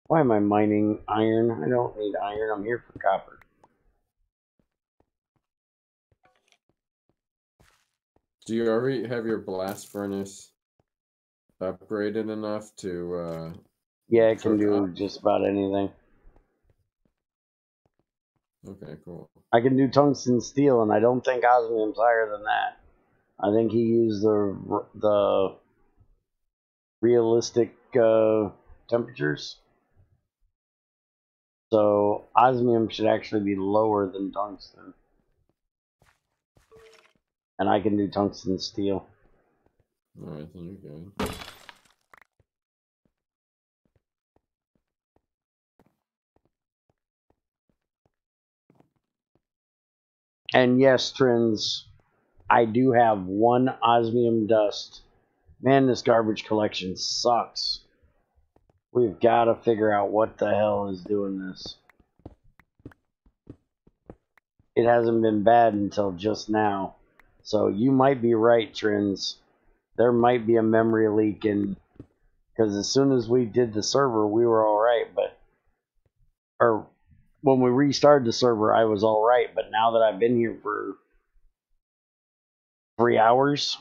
Why am I mining iron? I don't need iron. I'm here for copper. Do you already have your blast furnace upgraded enough to yeah, it can do just about anything. Okay, cool. I can do tungsten steel, and I don't think osmium's higher than that. I think he used the realistic temperatures. So osmium should actually be lower than tungsten. And I can do tungsten steel. Alright, then you're good. And yes, Trins, I do have one osmium dust. Man, this garbage collection sucks. We've got to figure out what the hell is doing this. It hasn't been bad until just now. So you might be right, Trins. There might be a memory leak in, because as soon as we did the server, we were alright, or when we restarted the server, I was alright, but now that I've been here for 3 hours,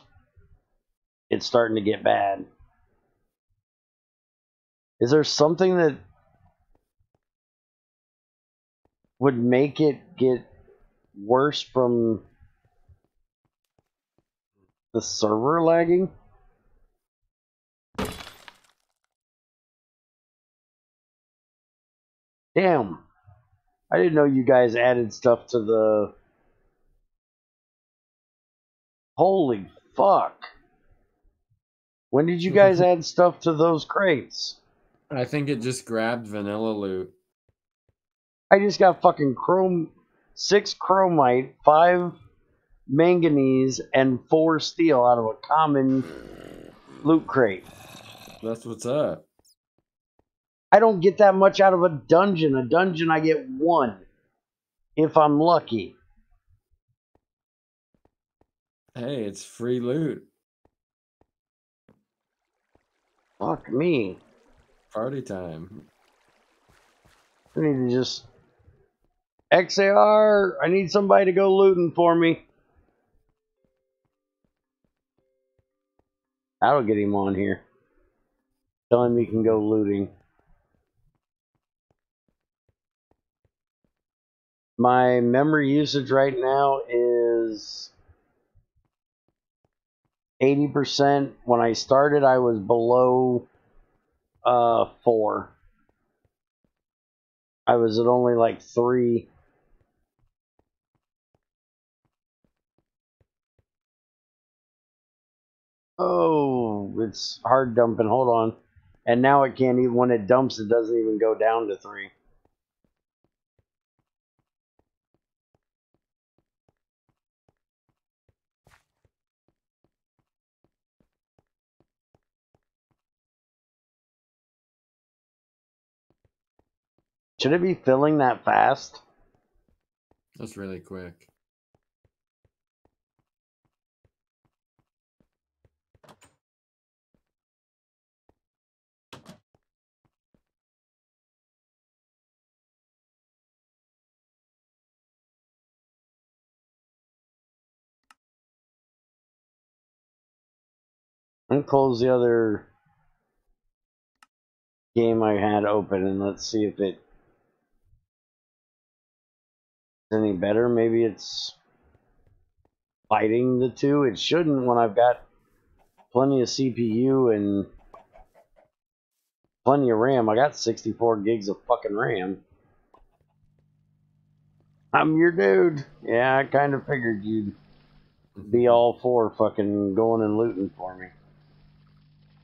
it's starting to get bad. Is there something that would make it get worse from the server lagging? Damn. I didn't know you guys added stuff to the... Holy fuck. When did you guys add stuff to those crates? I think it just grabbed vanilla loot. I just got fucking 6 chromite, 5 manganese, and 4 steel out of a common loot crate. That's what's up. I don't get that much out of a dungeon. A dungeon I get 1. If I'm lucky. Hey, it's free loot. Fuck me. Party time. I need to just... XAR, I need somebody to go looting for me. That'll get him on here. Tell him he can go looting. My memory usage right now is 80%. When I started, I was below 4. I was at only like 3. Oh, it's hard dumping. Hold on. And now it can't even, when it dumps, it doesn't even go down to 3. Should it be filling that fast? That's really quick. Let me close the other game I had open and let's see if it's any better. Maybe it's fighting the two. It shouldn't when I've got plenty of CPU and plenty of RAM. I got 64 gigs of fucking RAM. I'm your dude. Yeah, I kind of figured you'd be all for fucking going and looting for me.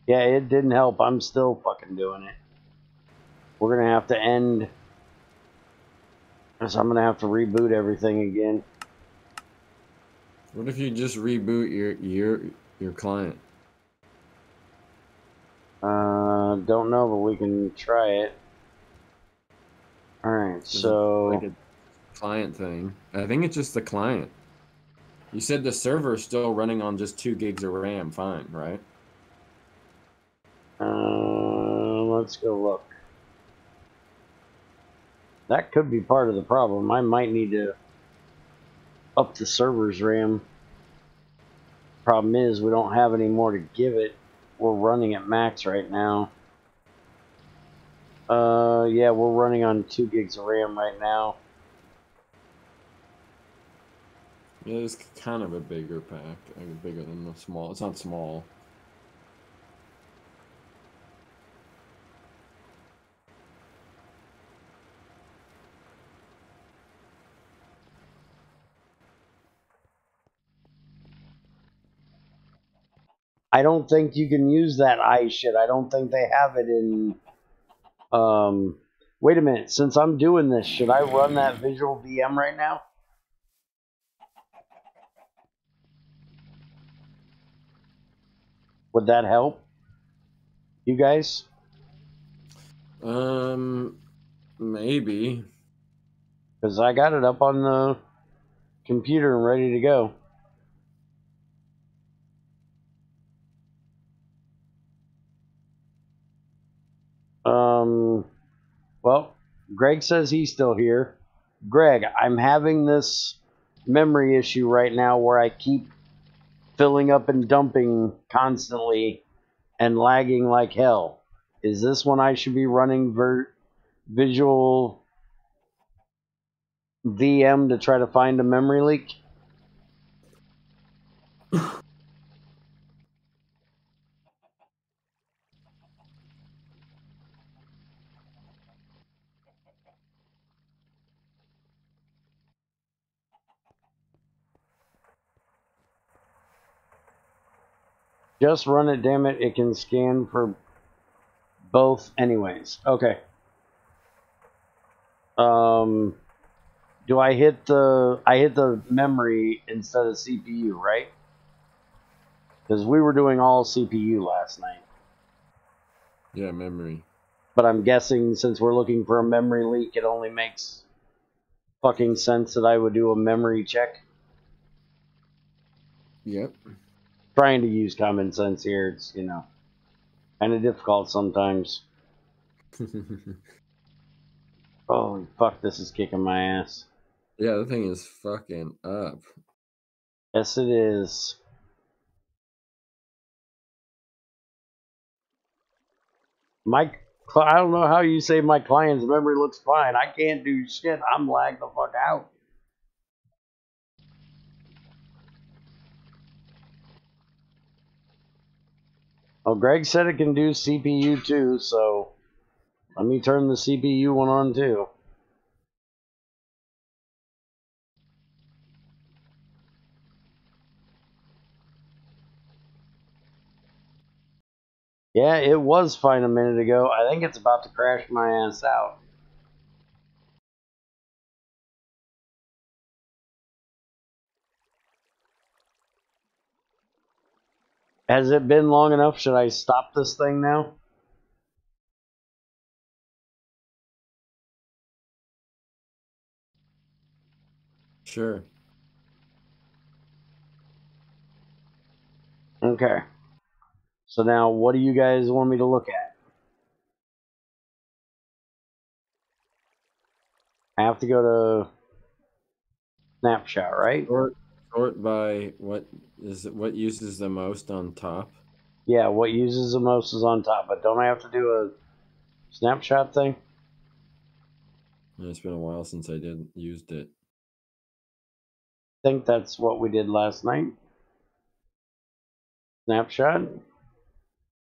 Yeah, it didn't help. I'm still fucking doing it. We're gonna have to end. So I'm gonna have to reboot everything again. What if you just reboot your client? Don't know, but we can try it. Alright, so... Like a client thing. I think it's just the client. You said the server is still running on just 2 gigs of RAM. Fine, right? Let's go look. That could be part of the problem. I might need to up the server's RAM. Problem is, we don't have any more to give it. We're running at max right now. Yeah, we're running on 2 gigs of RAM right now. Yeah, it's kind of a bigger pack. Like bigger than the small. It's not small. I don't think you can use that eye shit. I don't think they have it in. Wait a minute. Since I'm doing this, should I run that visual VM right now? Would that help? You guys? Maybe. Because I got it up on the computer and ready to go. Well, Greg says he's still here. Greg, I'm having this memory issue right now where I keep filling up and dumping constantly and lagging like hell. Is this when I should be running visual VM to try to find a memory leak? Just run it, damn it. It can scan for both anyways. Okay. Do I hit the memory instead of CPU, right? Because we were doing all CPU last night. Yeah, memory. But I'm guessing since we're looking for a memory leak, it only makes fucking sense that I would do a memory check. Yep. Trying to use common sense here, it's, you know, kind of difficult sometimes. Holy fuck, this is kicking my ass. Yeah, the thing is fucking up. Yes, it is. I don't know how you say my client's memory looks fine. I can't do shit. I'm lagged the fuck out. Well, Greg said it can do CPU too, so let me turn the CPU one on too. Yeah, it was fine a minute ago. I think it's about to crash my ass out. Has it been long enough? Should I stop this thing now? Sure. Okay. So now, what do you guys want me to look at? I have to go to snapshot, right? Sort by what uses the most on top. Yeah, what uses the most is on top, but don't I have to do a snapshot thing? It's been a while since I used it. I think that's what we did last night. Snapshot.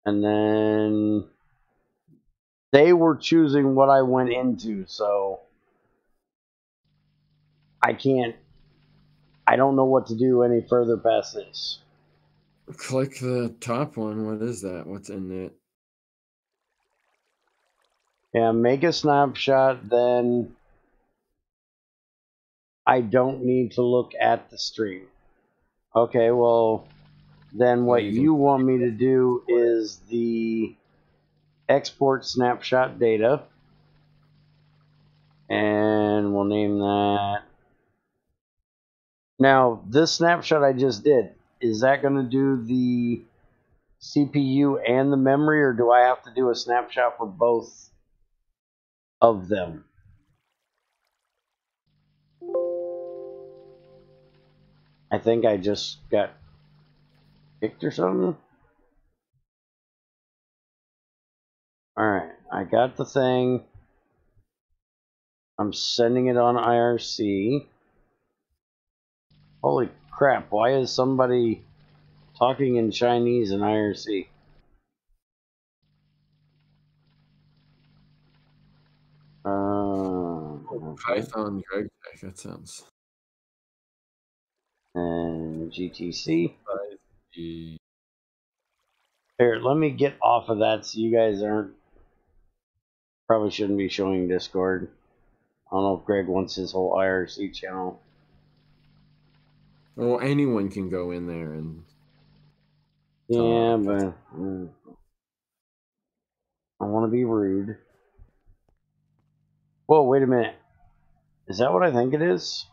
And then they were choosing what I went into, so I don't know what to do any further past this. Click the top one. What is that? What's in it? Yeah, make a snapshot, then I don't need to look at the stream. Okay, well, then what you want me to do is the export snapshot data, and we'll name that. Now, this snapshot I just did, is that going to do the CPU and the memory, or do I have to do a snapshot for both of them? I think I just got kicked or something. Alright, I got the thing. I'm sending it on IRC. Holy crap, why is somebody talking in Chinese in IRC? Python GregTech, that sounds. And GTC. The Here, let me get off of that so you guys aren't. Probably shouldn't be showing Discord. I don't know if Greg wants his whole IRC channel. Well, anyone can go in there and. Yeah, but I want to be rude. Whoa, wait a minute. Is that what I think it is?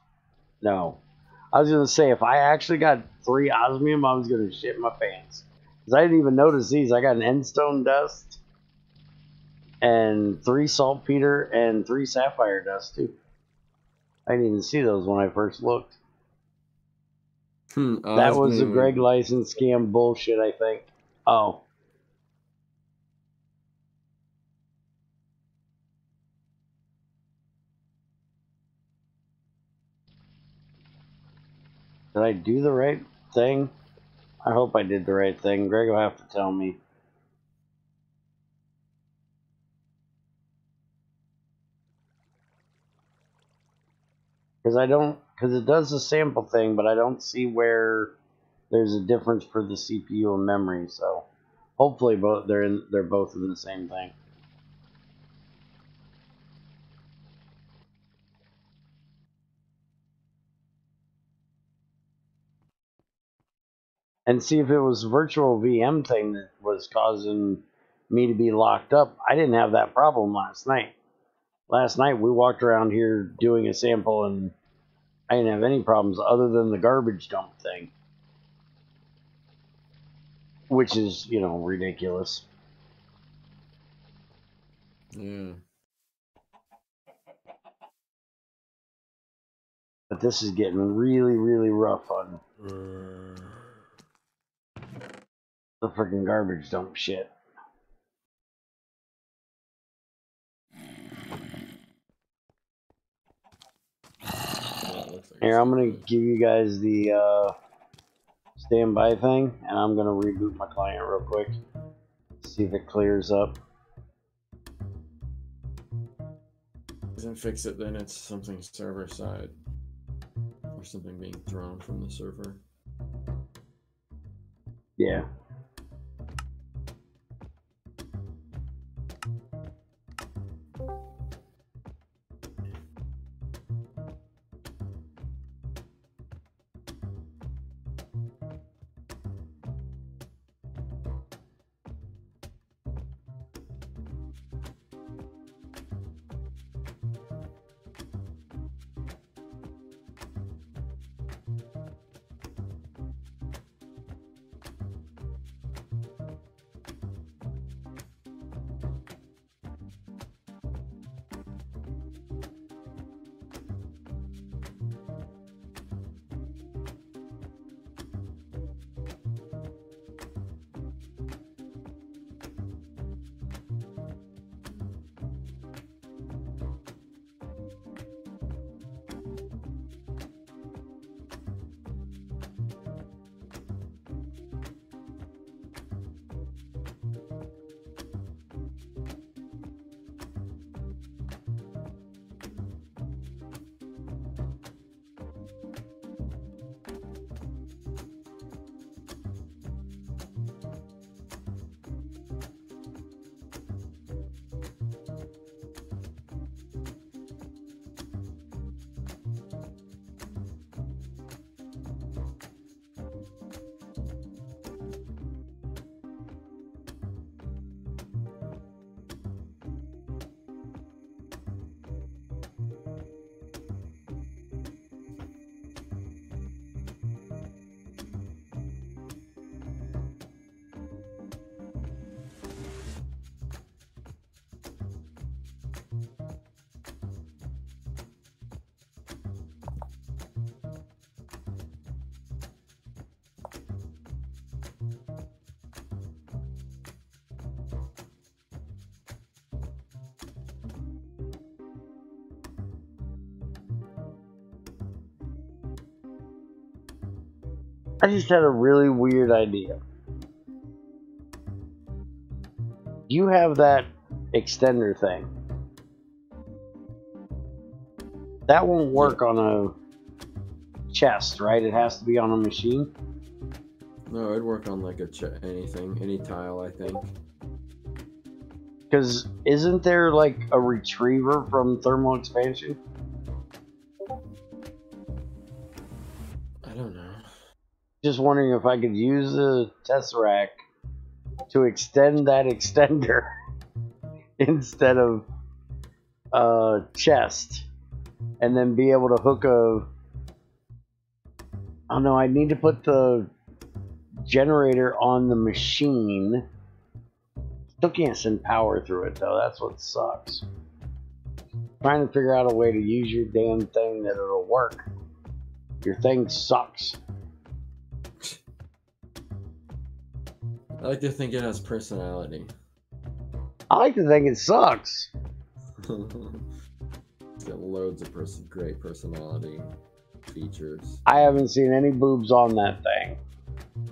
No. I was going to say, if I actually got 3 osmium, I was going to shit my pants. Because I didn't even notice these. I got an endstone dust, and 3 saltpeter, and 3 sapphire dust, too. I didn't even see those when I first looked. That was the Greg license scam bullshit, I think. Oh. Did I do the right thing? I hope I did the right thing. Greg will have to tell me. Because it does the sample thing, but I don't see where there's a difference for the CPU and memory. So hopefully they're both in the same thing. And see if it was virtual VM thing that was causing me to be locked up. I didn't have that problem last night. Last night we walked around here doing a sample and I didn't have any problems other than the garbage dump thing. Which is, ridiculous. Yeah. But this is getting really, really rough on the freaking garbage dump shit. Here, I'm going to give you guys the standby thing, and I'm going to reboot my client real quick. See if it clears up. Doesn't fix it, then it's something server side. Or something being thrown from the server. Yeah. I just had a really weird idea. You have that extender thing. That won't work on a chest, right? It has to be on a machine. No, it'd work on like anything, any tile, I think. Because isn't there like a retriever from thermal expansion? I don't know. Just wondering if I could use the Tesseract to extend that extender instead of chest, and then be able to hook a. Oh no, I need to put the generator on the machine. Still can't send power through it though. That's what sucks. Trying to figure out a way to use your damn thing that it'll work. Your thing sucks. I like to think it has personality. I like to think it sucks. It's got loads of great personality features. I haven't seen any boobs on that thing.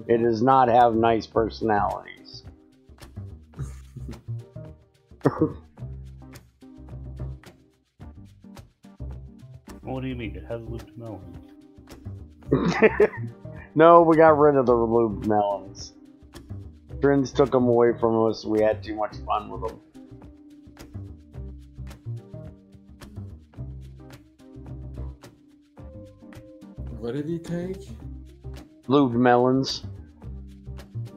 It does not have nice personalities. What do you mean? It has looped melons. No, we got rid of the looped melons. Friends took them away from us. We had too much fun with them. What did he take? Lubed melons.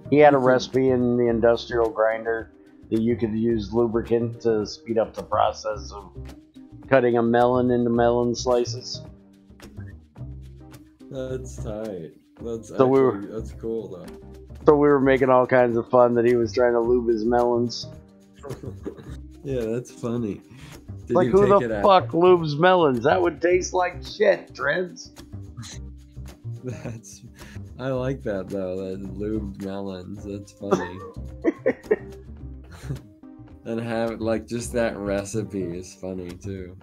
He had a recipe in the industrial grinder that you could use lubricant to speed up the process of cutting a melon into melon slices. That's tight. That's So actually, that's cool though. So we were making all kinds of fun that he was trying to lube his melons. Yeah, that's funny. Did Like, you who take the it fuck lubes melons? That would taste like shit, Trends. I like that though, that lubed melons. That's funny. And have like just that recipe is funny too.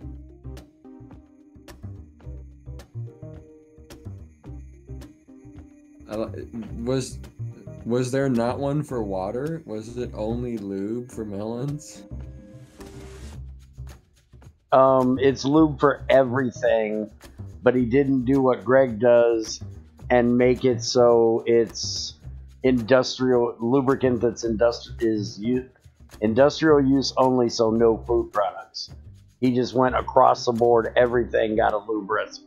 Was there not one for water? Was it only lube for melons? It's lube for everything, but he didn't do what Greg does and make it so it's industrial lubricant that's industrial use only, so no food products. He just went across the board, everything got a lube recipe.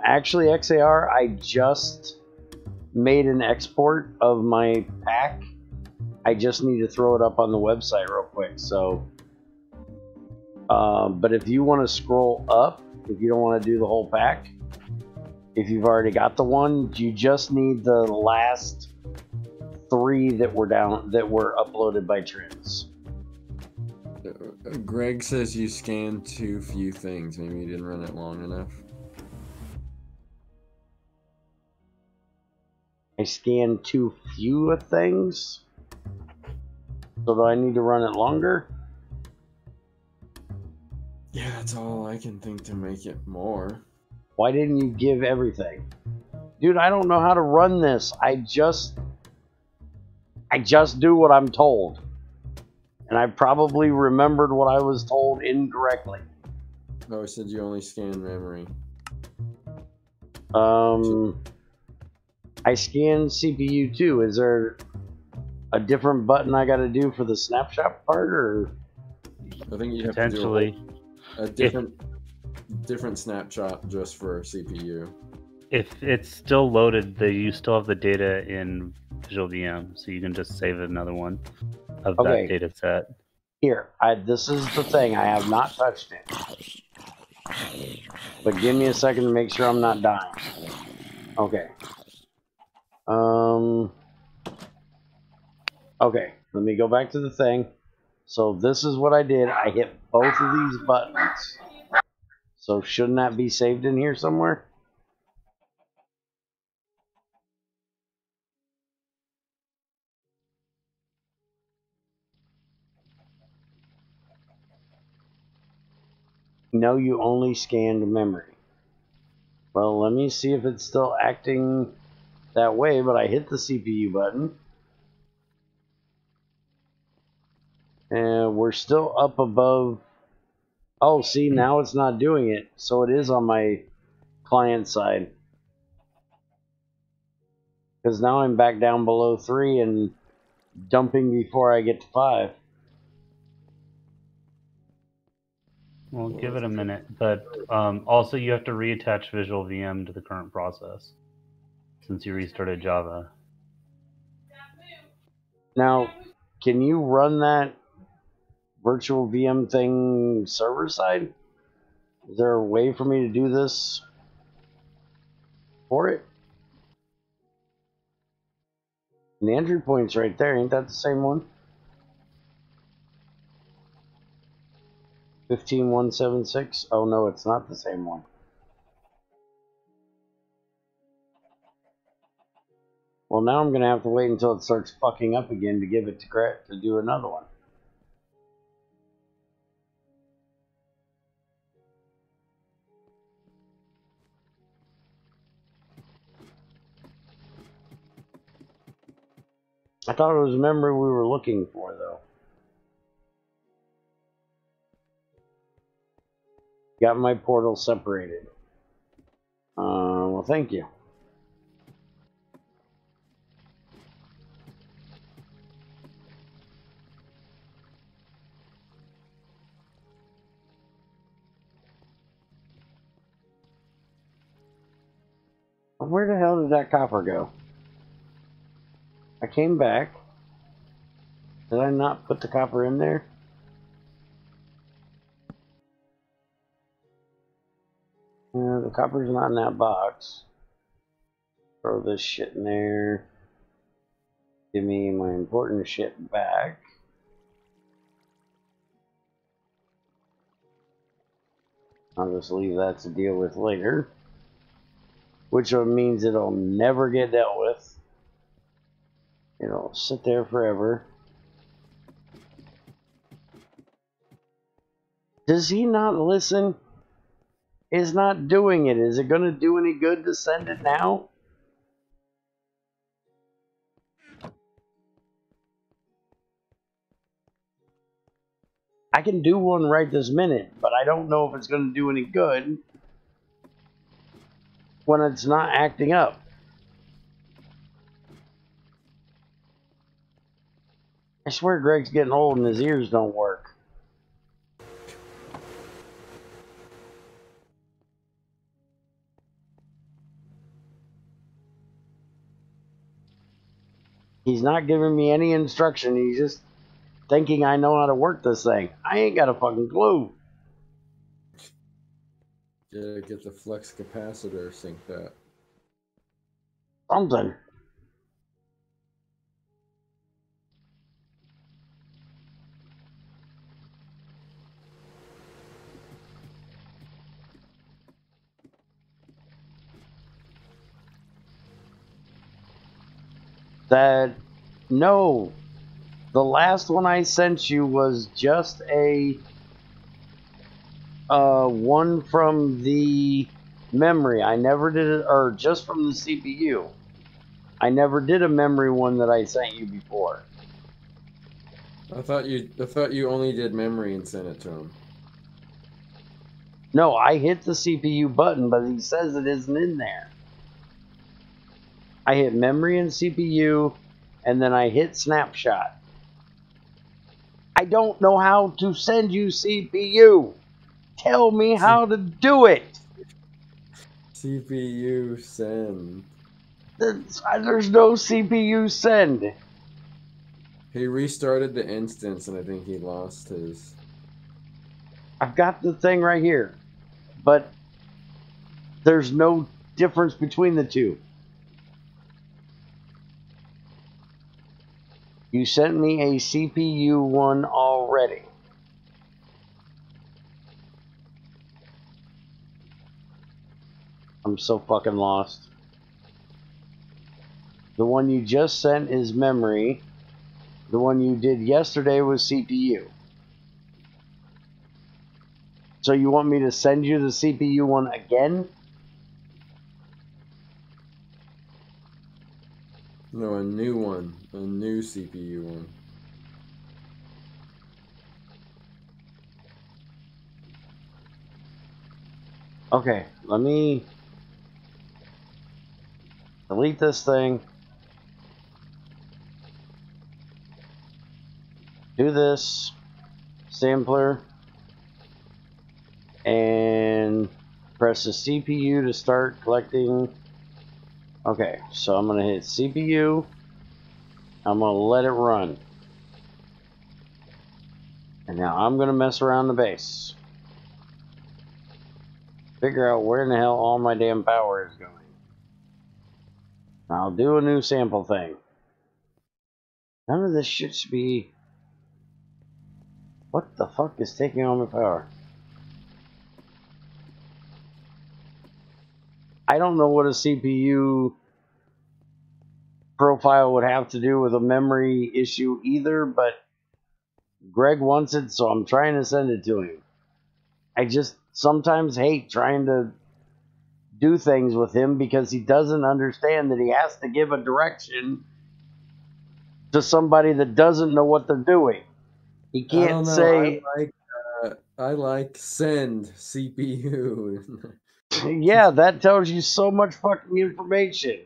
Actually, XAR, I just made an export of my pack. I just need to throw it up on the website real quick. So, but if you want to scroll up, if you don't want to do the whole pack, if you've already got the one, you just need the last 3 that were uploaded by Trends. Greg says you scanned too few things. Maybe you didn't run it long enough. I scanned too few things. So do I need to run it longer? Yeah, that's all I can think to make it more. Why didn't you give everything? Dude, I don't know how to run this. I just do what I'm told. And I probably remembered what I was told incorrectly. Oh, I said you only scan memory. I scanned CPU too. Is there a different button I got to do for the snapshot part, or? I think you have Potentially. to do a different snapshot just for CPU. If it's still loaded, you still have the data in Visual VM, so you can just save another one of that data set. Here, this is the thing. I have not touched it. But give me a second to make sure I'm not dying. Okay. Okay, let me go back to the thing. So this is what I did. I hit both of these buttons. So shouldn't that be saved in here somewhere? No, you only scanned memory. Well, let me see if it's still acting that way, but I hit the CPU button. And we're still up above. Oh, see, now it's not doing it. So it is on my client side. Because now I'm back down below 3 and dumping before I get to 5. Well, give it a minute, but also you have to reattach Visual VM to the current process since you restarted Java. Now, can you run that virtual VM thing server side? Is there a way for me to do this for it? And the entry point's right there. Ain't that the same one? 15176? Oh no, it's not the same one. Well, now I'm gonna have to wait until it starts fucking up again to give it to Gret to do another one. I thought it was memory we were looking for, though. Got my portal separated. Well, thank you. Where the hell did that copper go? I came back. Did I not put the copper in there? Yeah, the copper's not in that box. Throw this shit in there. Give me my important shit back. I'll just leave that to deal with later. Which means it'll never get dealt with. It'll sit there forever. Does he not listen? It's not doing it. Is it going to do any good to send it now? I can do one right this minute, but I don't know if it's going to do any good when it's not acting up. I swear Greg's getting old and his ears don't work. He's not giving me any instruction. He's just thinking I know how to work this thing. I ain't got a fucking clue. Yeah, get the flex capacitor synced up. Something. No, the last one I sent you was just a one from the memory. I never did it, or just from the CPU. I never did a memory one that I sent you before. I thought you only did memory and sent it to him. No, I hit the CPU button, but he says it isn't in there. I hit memory and CPU, and then I hit snapshot. I don't know how to send you CPU. Tell me how to do it. CPU send. There's no CPU send. He restarted the instance, and I think he lost his. I've got the thing right here, but there's no difference between the two. You sent me a CPU one already. I'm so fucking lost. The one you just sent is memory. The one you did yesterday was CPU. So you want me to send you the CPU one again? No, a new one. A new CPU one. Okay, let me delete this thing. Do this. Sampler. And press the CPU to start collecting. Okay, so I'm going to hit CPU. I'm going to let it run. And now I'm going to mess around the base. Figure out where in the hell all my damn power is going. I'll do a new sample thing. None of this shit should be... What the fuck is taking all my power? I don't know what a CPU profile would have to do with a memory issue either, but Greg wants it, so I'm trying to send it to him. I just sometimes hate trying to do things with him because he doesn't understand that he has to give a direction to somebody that doesn't know what they're doing. He can't I don't know. say... I like send CPU. Yeah, that tells you so much fucking information.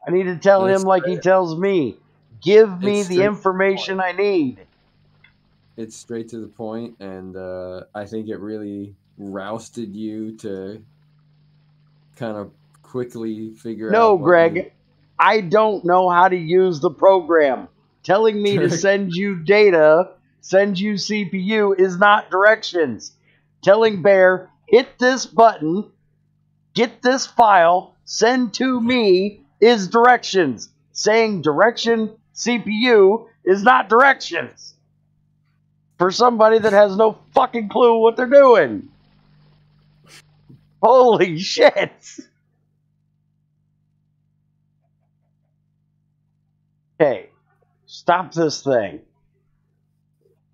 I need to tell him like he tells me. Give me the information I need. It's straight to the point, and I think it really rousted you to kind of quickly figure out. No, Greg, I don't know how to use the program. Telling me to send you data, send you CPU is not directions. Telling Bear, hit this button, get this file, send to me is directions. Saying direction CPU is not directions. For somebody that has no fucking clue what they're doing. Holy shit. Okay, stop this thing.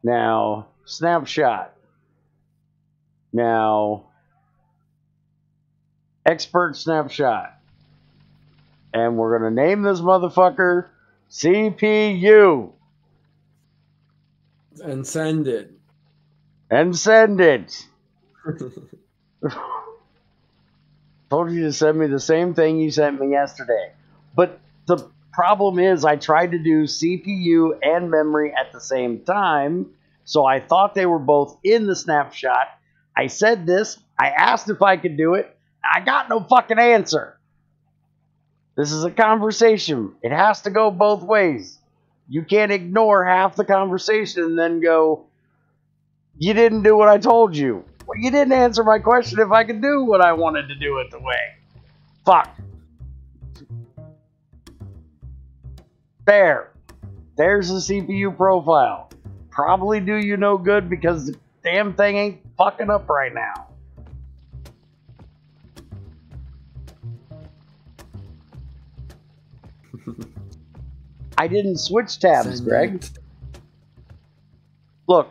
Now, snapshot. Now, expert snapshot. And we're going to name this motherfucker CPU. And send it. And send it. Told you to send me the same thing you sent me yesterday. But the problem is I tried to do CPU and memory at the same time, so I thought they were both in the snapshot. I said this, I asked if I could do it, I got no fucking answer. This is a conversation. It has to go both ways. You can't ignore half the conversation and then go, you didn't do what I told you. Well, you didn't answer my question if I could do what I wanted to do it the way. Fuck. There. There's the CPU profile. Probably do you no good because the damn thing ain't fucking up right now. I didn't switch tabs, Greg. Look,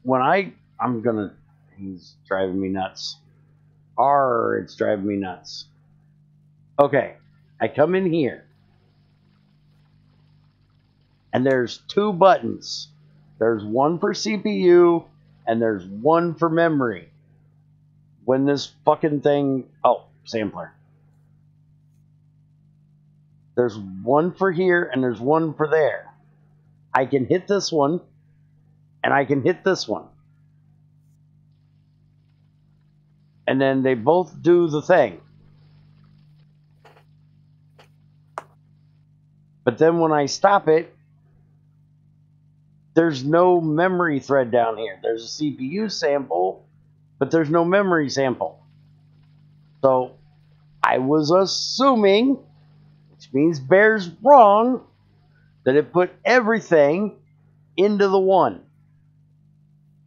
when I'm gonna... He's driving me nuts. It's driving me nuts. Okay, I come in here. And there's two buttons. There's one for CPU, and there's one for memory. When this fucking thing... Oh, sampler. There's one for here, and there's one for there. I can hit this one, and I can hit this one. And then they both do the thing. But then when I stop it, there's no memory thread down here. There's a CPU sample, but there's no memory sample. So I was assuming, which means Bear's wrong, that it put everything into the one.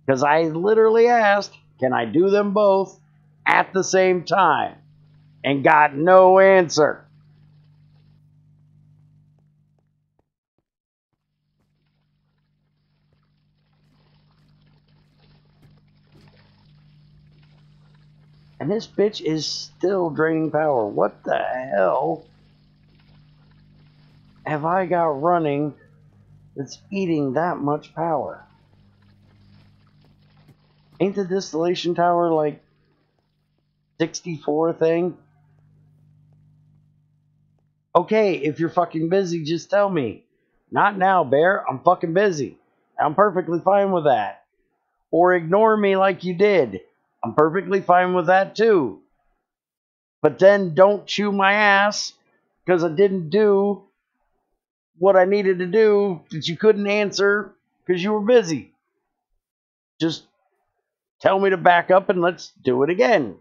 Because I literally asked, can I do them both at the same time? And got no answer. And this bitch is still draining power. What the hell? have I got running that's eating that much power? Ain't the distillation tower like 64 thing? Okay, if you're fucking busy, just tell me. Not now, Bear. I'm fucking busy. I'm perfectly fine with that. Or ignore me like you did. I'm perfectly fine with that too. But then don't chew my ass because I didn't do what I needed to do that you couldn't answer because you were busy. Just tell me to back up and let's do it again.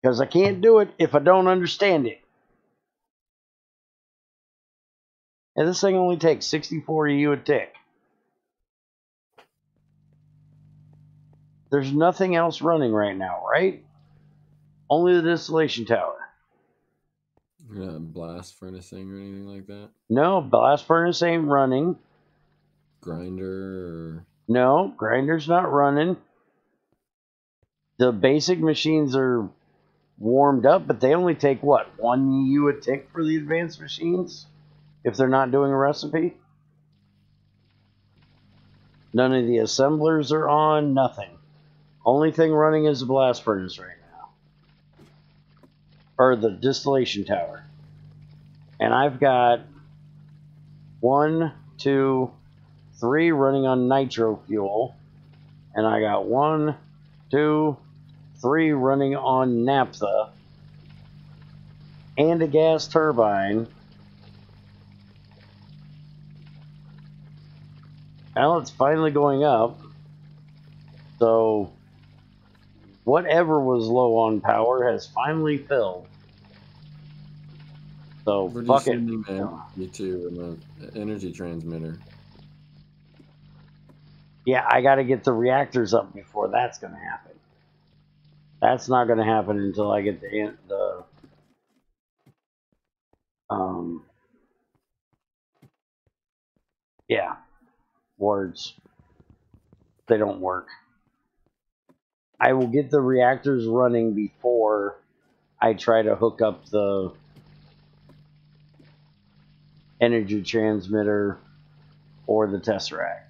Because I can't do it if I don't understand it. And this thing only takes 64 EU a tick. There's nothing else running right now, right? Only the distillation tower. Blast furnacing or anything like that? No, blast furnace ain't running. Grinder or... No, grinder's not running. The basic machines are warmed up, but they only take, what, 1 EU a tick for the advanced machines? If they're not doing a recipe? None of the assemblers are on, nothing. Only thing running is the blast furnace right now. Or the distillation tower. And I've got 1, 2, 3 running on nitro fuel. And I got 1, 2, 3 running on naphtha. And a gas turbine. Now it's finally going up. So whatever was low on power has finally filled. So fuck it. Me too, an energy transmitter. Yeah, I got to get the reactors up before that's going to happen. That's not going to happen until I get the yeah, words. They don't work. I will get the reactors running before I try to hook up the energy transmitter or the tesseract.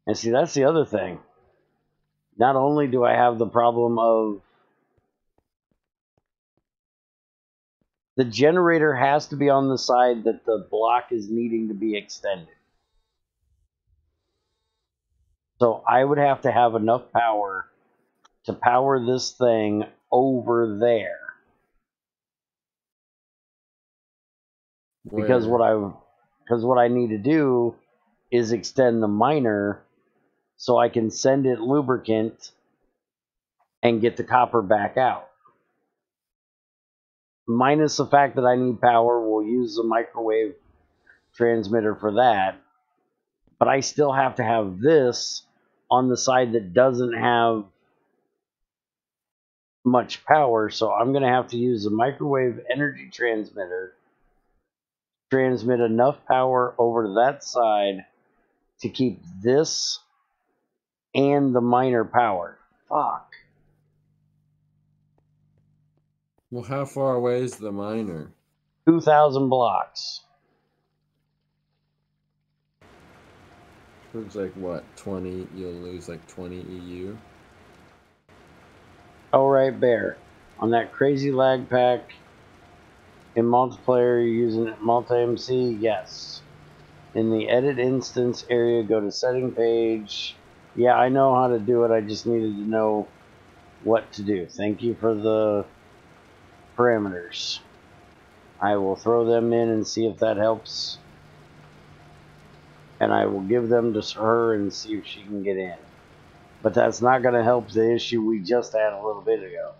And see, that's the other thing. Not only do I have the problem of the generator has to be on the side that the block is needing to be extended. So I would have to have enough power to power this thing over there. Where? Because what I need to do is extend the miner so I can send it lubricant and get the copper back out. Minus the fact that I need power, we'll use the microwave transmitter for that. But I still have to have this on the side that doesn't have much power, so I'm going to have to use the microwave energy transmitter, transmit enough power over to that side to keep this and the miner powered. Fuck. Well, how far away is the miner? 2,000 blocks. It's like what, 20? You'll lose like 20 EU. Alright, Bear. On that crazy lag pack in multiplayer, you're using multi-MC? Yes. In the edit instance area, go to setting page. Yeah, I know how to do it. I just needed to know what to do. Thank you for the parameters. I will throw them in and see if that helps. And I will give them to her and see if she can get in. But that's not going to help the issue we just had a little bit ago.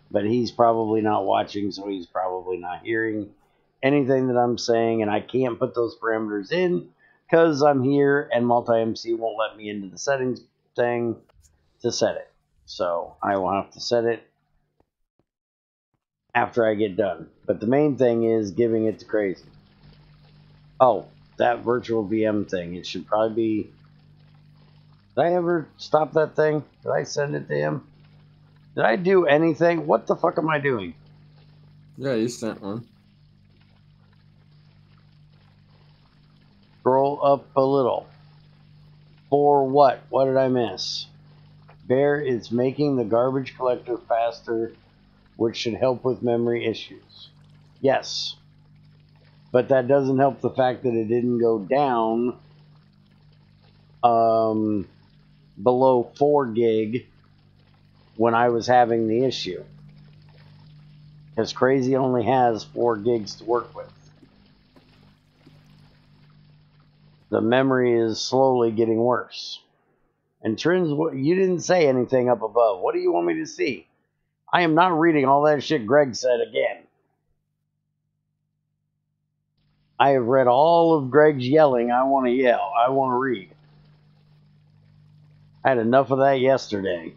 But he's probably not watching, so he's probably not hearing anything that I'm saying. And I can't put those parameters in because I'm here and multi-MC won't let me into the settings thing to set it. So I will have to set it after I get done. But the main thing is giving it to Crazy. Oh, that virtual VM thing. It should probably be Did I ever stop that thing? Did I send it to him? Did I do anything? What the fuck am I doing? Yeah, you sent one. Scroll up a little. For what? What did I miss? Bear is making the garbage collector faster, which should help with memory issues. Yes. But that doesn't help the fact that it didn't go down below 4 gig when I was having the issue. Because Crazy only has 4 gigs to work with. The memory is slowly getting worse. And Trins, you didn't say anything up above. What do you want me to see? I am not reading all that shit Greg said again. I have read all of Greg's yelling. I want to yell. I want to read. I had enough of that yesterday.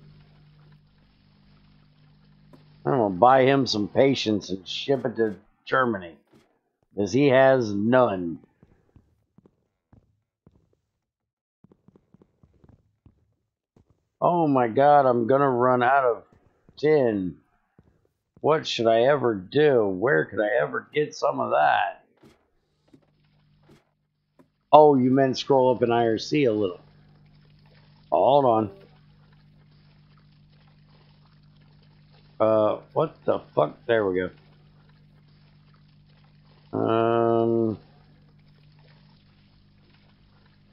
I'm going to buy him some patience and ship it to Germany. Because he has none. Oh my god, I'm going to run out of tin. What should I ever do? Where could I ever get some of that? Oh, you meant scroll up in IRC a little. Hold on. What the fuck? There we go.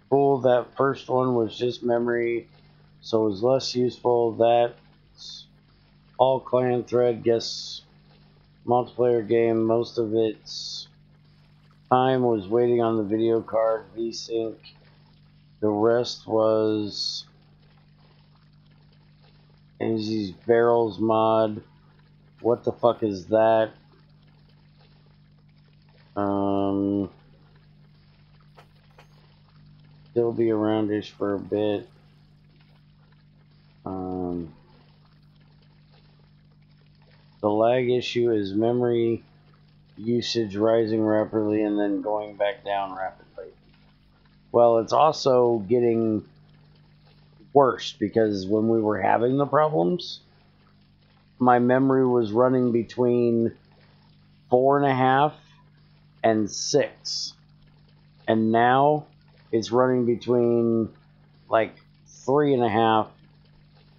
Cool, that first one was just memory, so it was less useful. That's all clan thread, guess multiplayer game. Most of its time was waiting on the video card, VSync. The rest was Angie's Barrels mod. What the fuck is that? Still be aroundish for a bit. The lag issue is memory usage rising rapidly and then going back down rapidly. Well, it's also getting worse because when we were having the problems, my memory was running between 4.5 and 6. And now it's running between like 3.5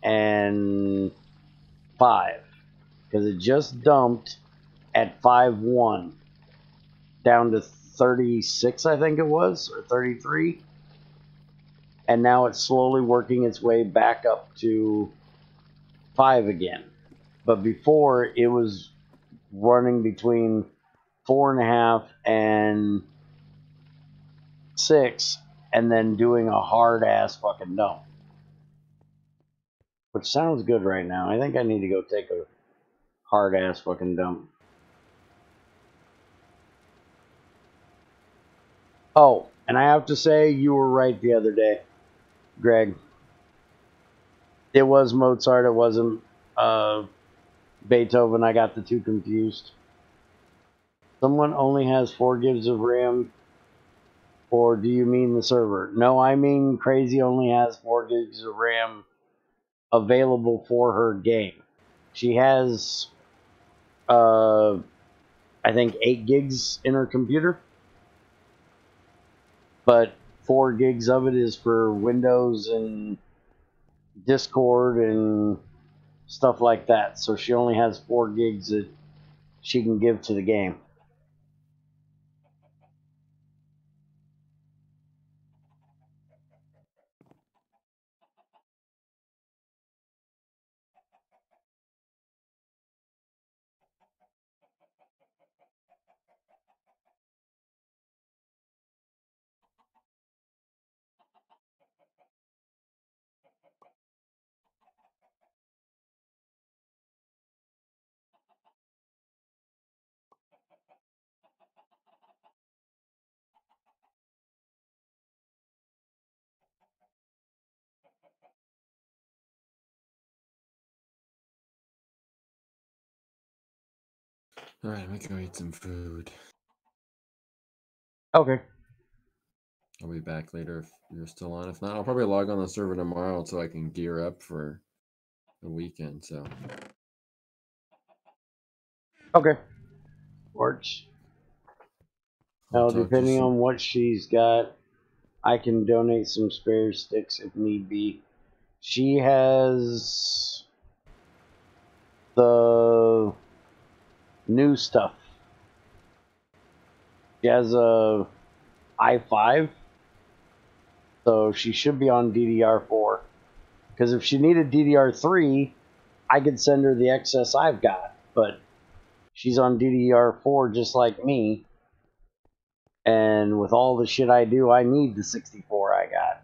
and 5. Because it just dumped at 5.1 down to 36, I think it was, or 33. And now it's slowly working its way back up to 5 again. But before, it was running between 4.5 and 6, and then doing a hard ass fucking dump. Which sounds good right now. I think I need to go take a hard ass fucking dump. Oh, and I have to say, you were right the other day, Greg. It was Mozart, it wasn't Beethoven. I got the two confused. Someone only has 4 gigs of RAM, or do you mean the server? No, I mean Crazy only has 4 gigs of RAM available for her game. She has, I think 8 gigs in her computer, but 4 gigs of it is for Windows and Discord and stuff like that. So she only has 4 gigs that she can give to the game. All right, I'm gonna go eat some food. Okay. I'll be back later if you're still on. If not, I'll probably log on the server tomorrow so I can gear up for the weekend. So. Okay. Works. Now, depending on what she's got, I can donate some spare sticks if need be. She has the new stuff. She has a i5, so she should be on DDR4. Because if she needed DDR3, I could send her the excess I've got, but she's on DDR4 just like me. And with all the shit I do, I need the 64 I got.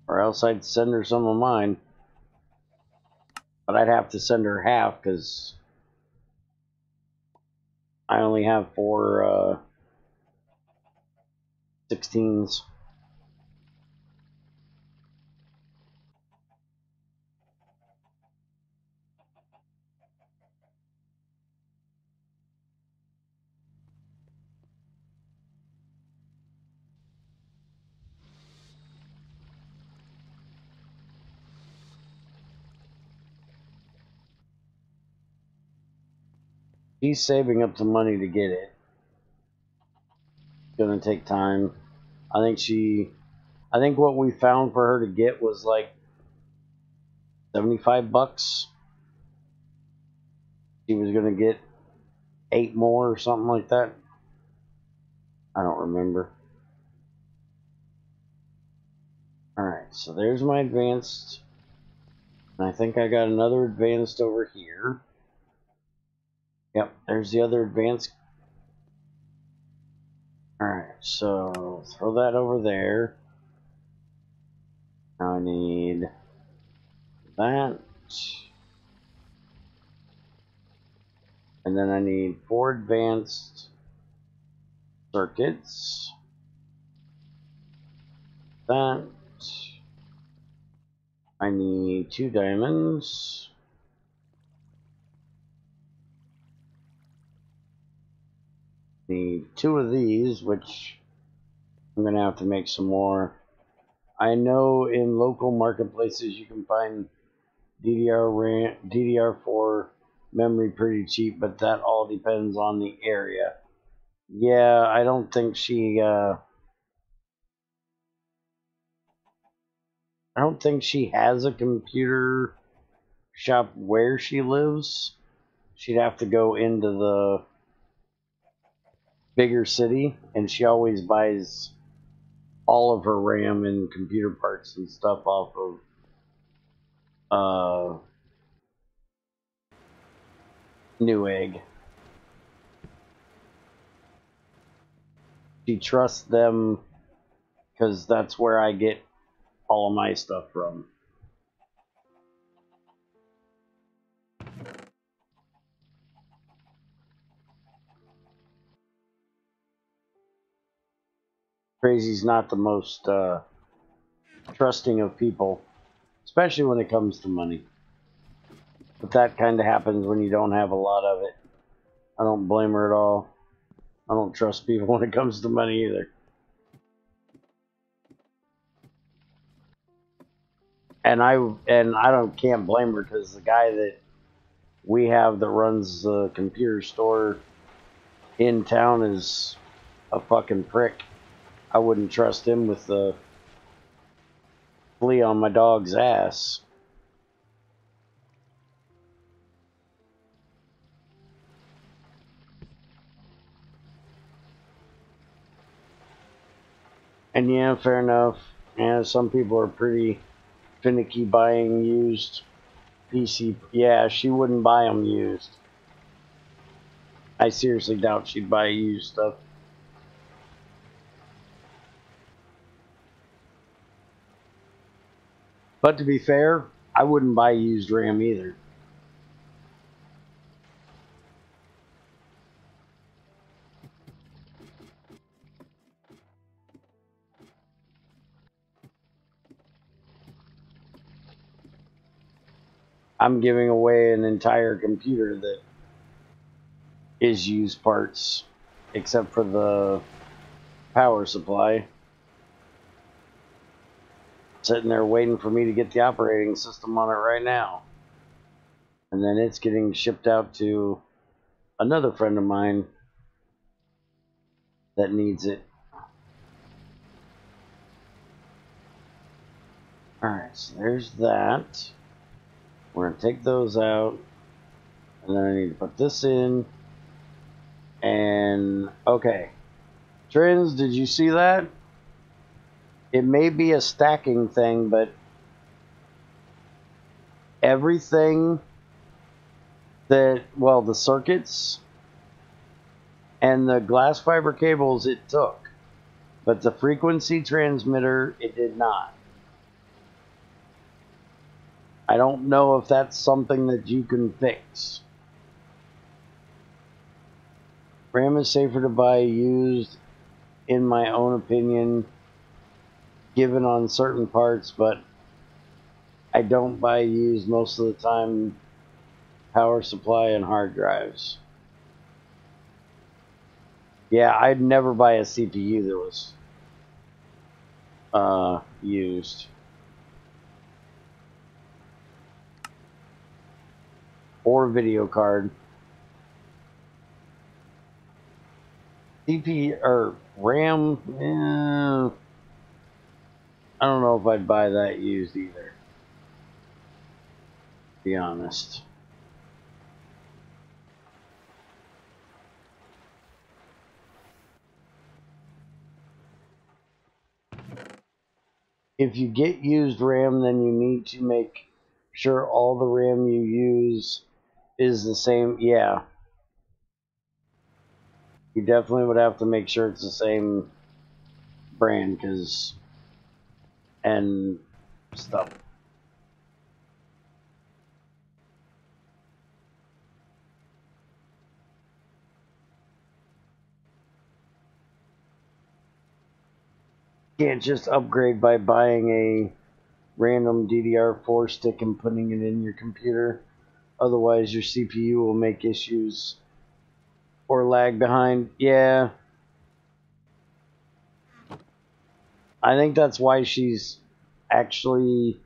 Or else I'd send her some of mine. But I'd have to send her half because I only have 4 16s. She's saving up some money to get it. It's gonna take time. I think what we found for her to get was like $75. She was gonna get 8 more or something like that. I don't remember. Alright, so there's my advanced. And I think I got another advanced over here. Yep, there's the other advanced. Alright, so throw that over there. Now I need that. And then I need 4 advanced circuits. That. I need 2 diamonds. Need 2 of these, which I'm gonna have to make some more. I know in local marketplaces you can find DDR4 memory pretty cheap, but that all depends on the area. Yeah, I don't think she has a computer shop where she lives. She'd have to go into the bigger city, and she always buys all of her RAM and computer parts and stuff off of Newegg. She trusts them because that's where I get all of my stuff from. Crazy's not the most trusting of people, especially when it comes to money. But that kind of happens when you don't have a lot of it. I don't blame her at all. I don't trust people when it comes to money either. And I can't blame her because the guy that we have that runs the computer store in town is a fucking prick. I wouldn't trust him with the flea on my dog's ass. And yeah, fair enough. Yeah, some people are pretty finicky buying used PC. Yeah, she wouldn't buy them used. I seriously doubt she'd buy used stuff. But to be fair, I wouldn't buy used RAM either. I'm giving away an entire computer that is used parts, except for the power supply. Sitting there waiting for me to get the operating system on it right now. And then it's getting shipped out to another friend of mine that needs it. Alright, so there's that. We're going to take those out. And then I need to put this in. And, okay. Trins, did you see that? It may be a stacking thing, but everything that, well, the circuits and the glass fiber cables it took, but the frequency transmitter it did not. I don't know if that's something that you can fix. RAM is safer to buy used, in my own opinion, given on certain parts, but I don't buy used most of the time. Power supply and hard drives. Yeah, I'd never buy a CPU that was used. Or video card. CPU or RAM, I don't know if I'd buy that used either, to be honest. If you get used RAM, then you need to make sure all the RAM you use is the same. Yeah. You definitely would have to make sure it's the same brand, and stuff. Can't just upgrade by buying a random DDR4 stick and putting it in your computer. Otherwise, your CPU will make issues or lag behind. Yeah. I think that's why she's actually...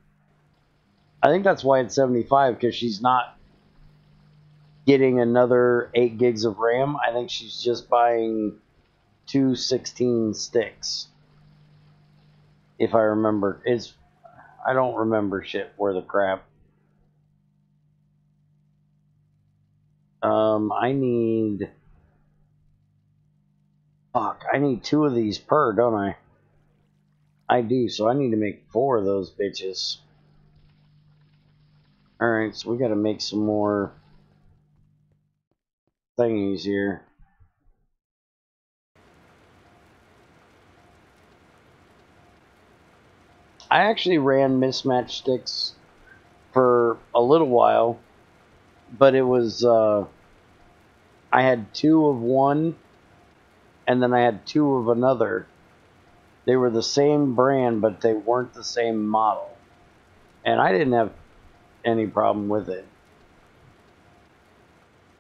I think that's why it's 75, because she's not getting another 8 gigs of RAM. I think she's just buying 2 16 sticks. If I remember. I don't remember shit worth of crap. I need... Fuck, I need 2 of these per, don't I? I do, so I need to make 4 of those bitches. Alright, so we gotta make some more thingies here. I actually ran mismatch sticks for a little while, but it was, I had 2 of one, and then I had 2 of another. They were the same brand, but they weren't the same model. And I didn't have any problem with it.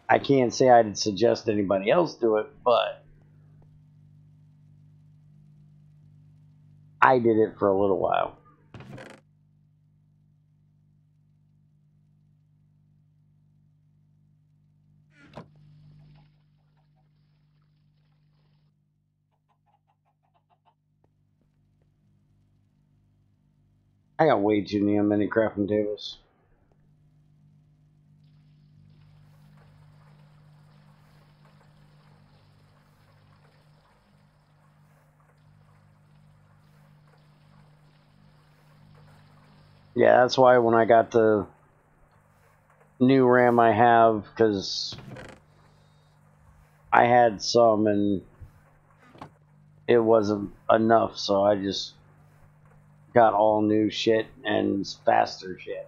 I can't say I'd suggest anybody else do it, but I did it for a little while. I got way too many crafting tables. Yeah, that's why when I got the new RAM I have, because I had some and it wasn't enough, so I just got all new shit and faster shit.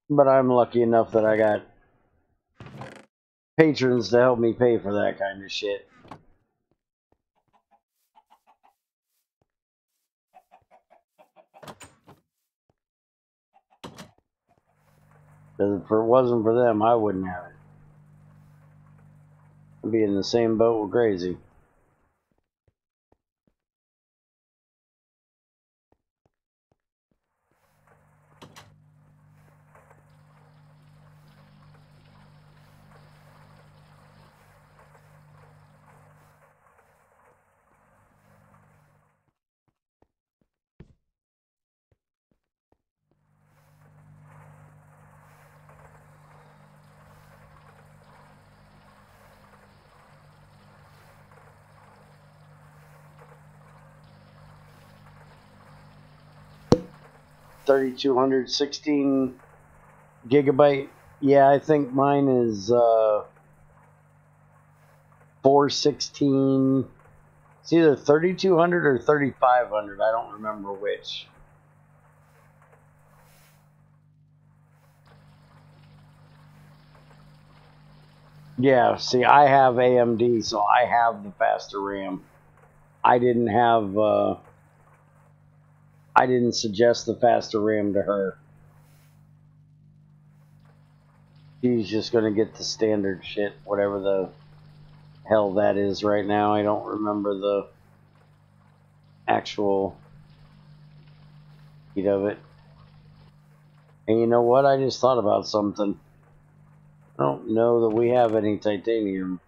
But I'm lucky enough that I got patrons to help me pay for that kind of shit. Because if it wasn't for them, I wouldn't have it. I'd be in the same boat with Crazy. $3,216 gigabyte. Yeah, I think mine is 416. It's either 3,200 or 3,500. I don't remember which. Yeah, see, I have AMD, so I have the faster RAM. I didn't have, I didn't suggest the faster RAM to her. She's just gonna get the standard shit, whatever the hell that is right now. I don't remember the actual heat of it. And you know what? I just thought about something. I don't know that we have any titanium.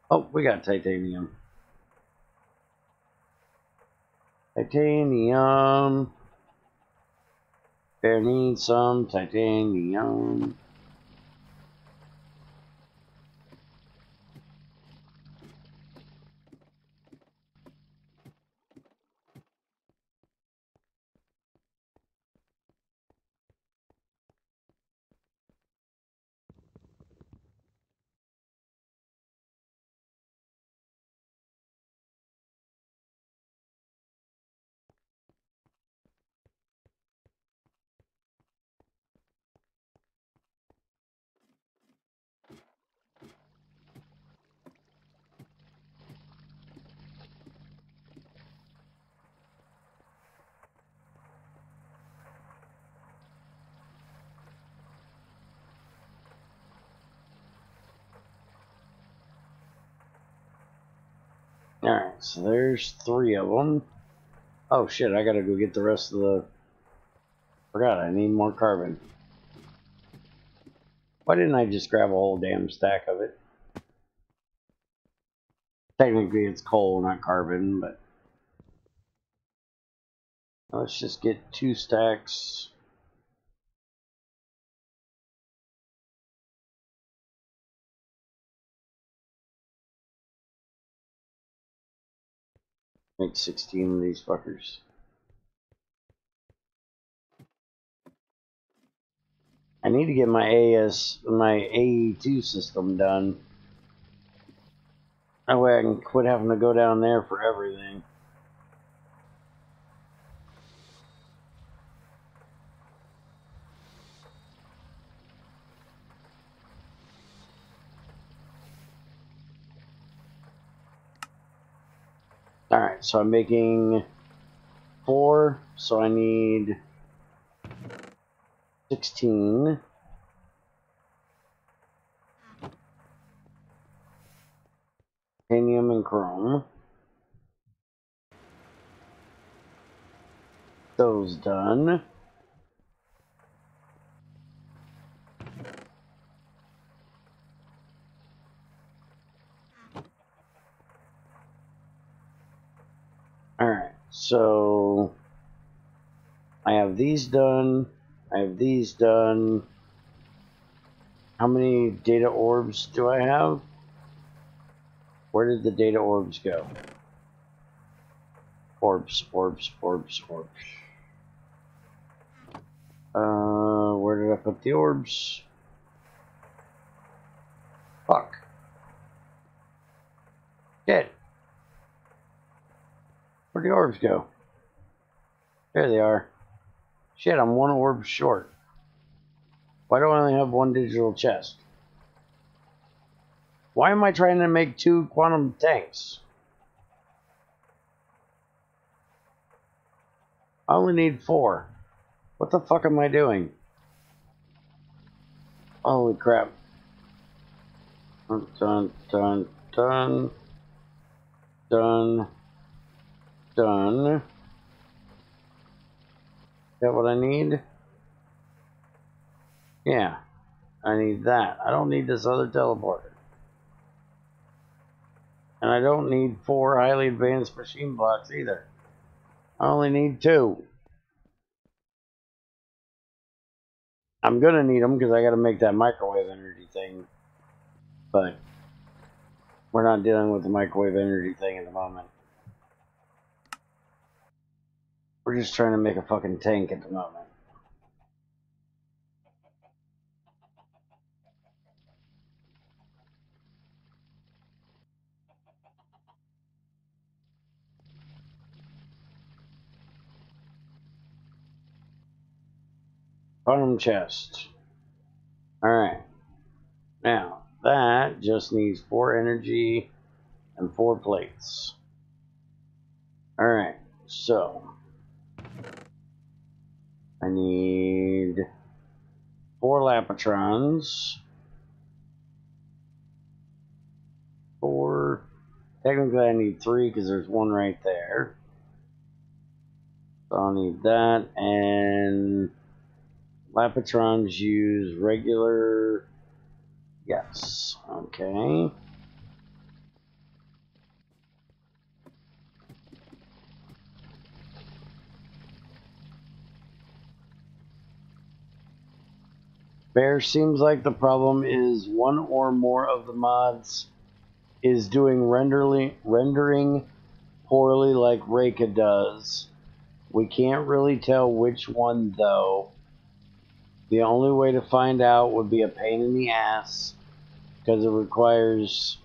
Oh, we got titanium. Titanium. There needs some titanium. Alright, so there's 3 of them. Oh shit, I gotta go get the rest of the... Forgot, I need more carbon. Why didn't I just grab a whole damn stack of it? Technically it's coal, not carbon, but... Let's just get 2 stacks. Make 16 of these fuckers. I need to get my AE2 system done. That way I can quit having to go down there for everything. Alright, so I'm making 4, so I need 16. Titanium and chrome. Those done. Alright, so I have these done. I have these done. How many data orbs do I have? Where did the data orbs go? Orbs, orbs, orbs, orbs. Where did I put the orbs? Fuck. Shit. Where'd the orbs go? There they are. Shit, I'm 1 orb short. Why do I only have 1 digital chest? Why am I trying to make 2 quantum tanks? I only need 4. What the fuck am I doing? Holy crap. Dun, dun, dun, done. Is that what I need? Yeah, I need that. I don't need this other teleporter. And I don't need 4 highly advanced machine blocks either. I only need 2. I'm gonna need them because I gotta make that microwave energy thing. But we're not dealing with the microwave energy thing at the moment. We're just trying to make a fucking tank at the moment. Farm chest. Alright. Now, that just needs 4 energy and 4 plates. Alright, so I need 4 Lapatrons. 4. Technically, I need 3 because there's 1 right there. So I'll need that. And Lapatrons use regular. Yes. Okay. Bear, seems like the problem is one or more of the mods is doing rendering poorly like Reka does. We can't really tell which one though. The only way to find out would be a pain in the ass because it requires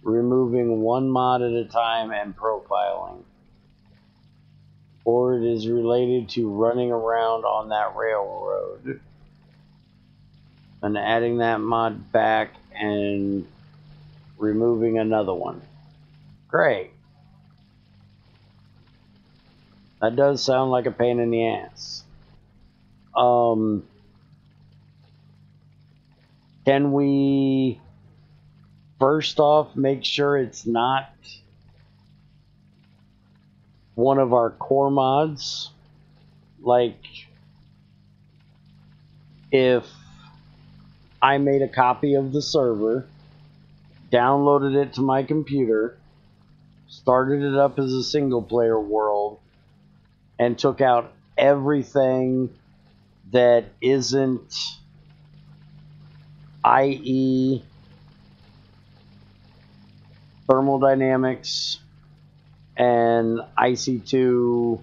removing one mod at a time and profiling. Or it is related to running around on that railroad and adding that mod back and removing another one. Great. That does sound like a pain in the ass. Can we first off make sure it's not one of our core mods? Like, if I made a copy of the server, downloaded it to my computer, started it up as a single player world, and took out everything that isn't, i.e., thermodynamics and IC2,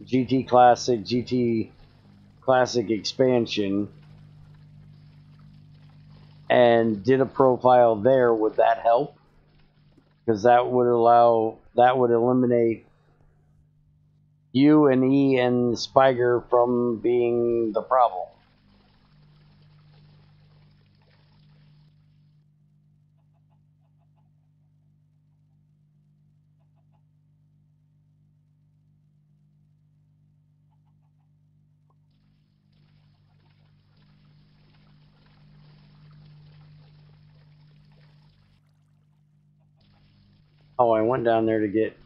GT Classic expansion, and did a profile there, would that help? Because that would eliminate you and E and Spiger from being the problem. Oh, I went down there to get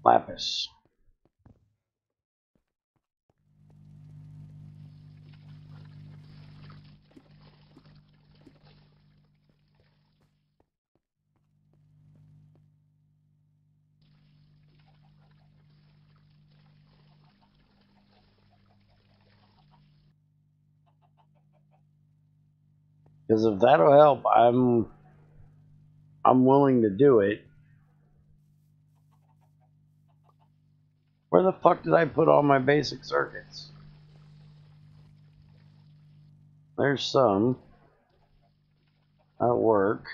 lapis. Because if that'll help, I'm willing to do it. Where the fuck did I put all my basic circuits? There's some at work.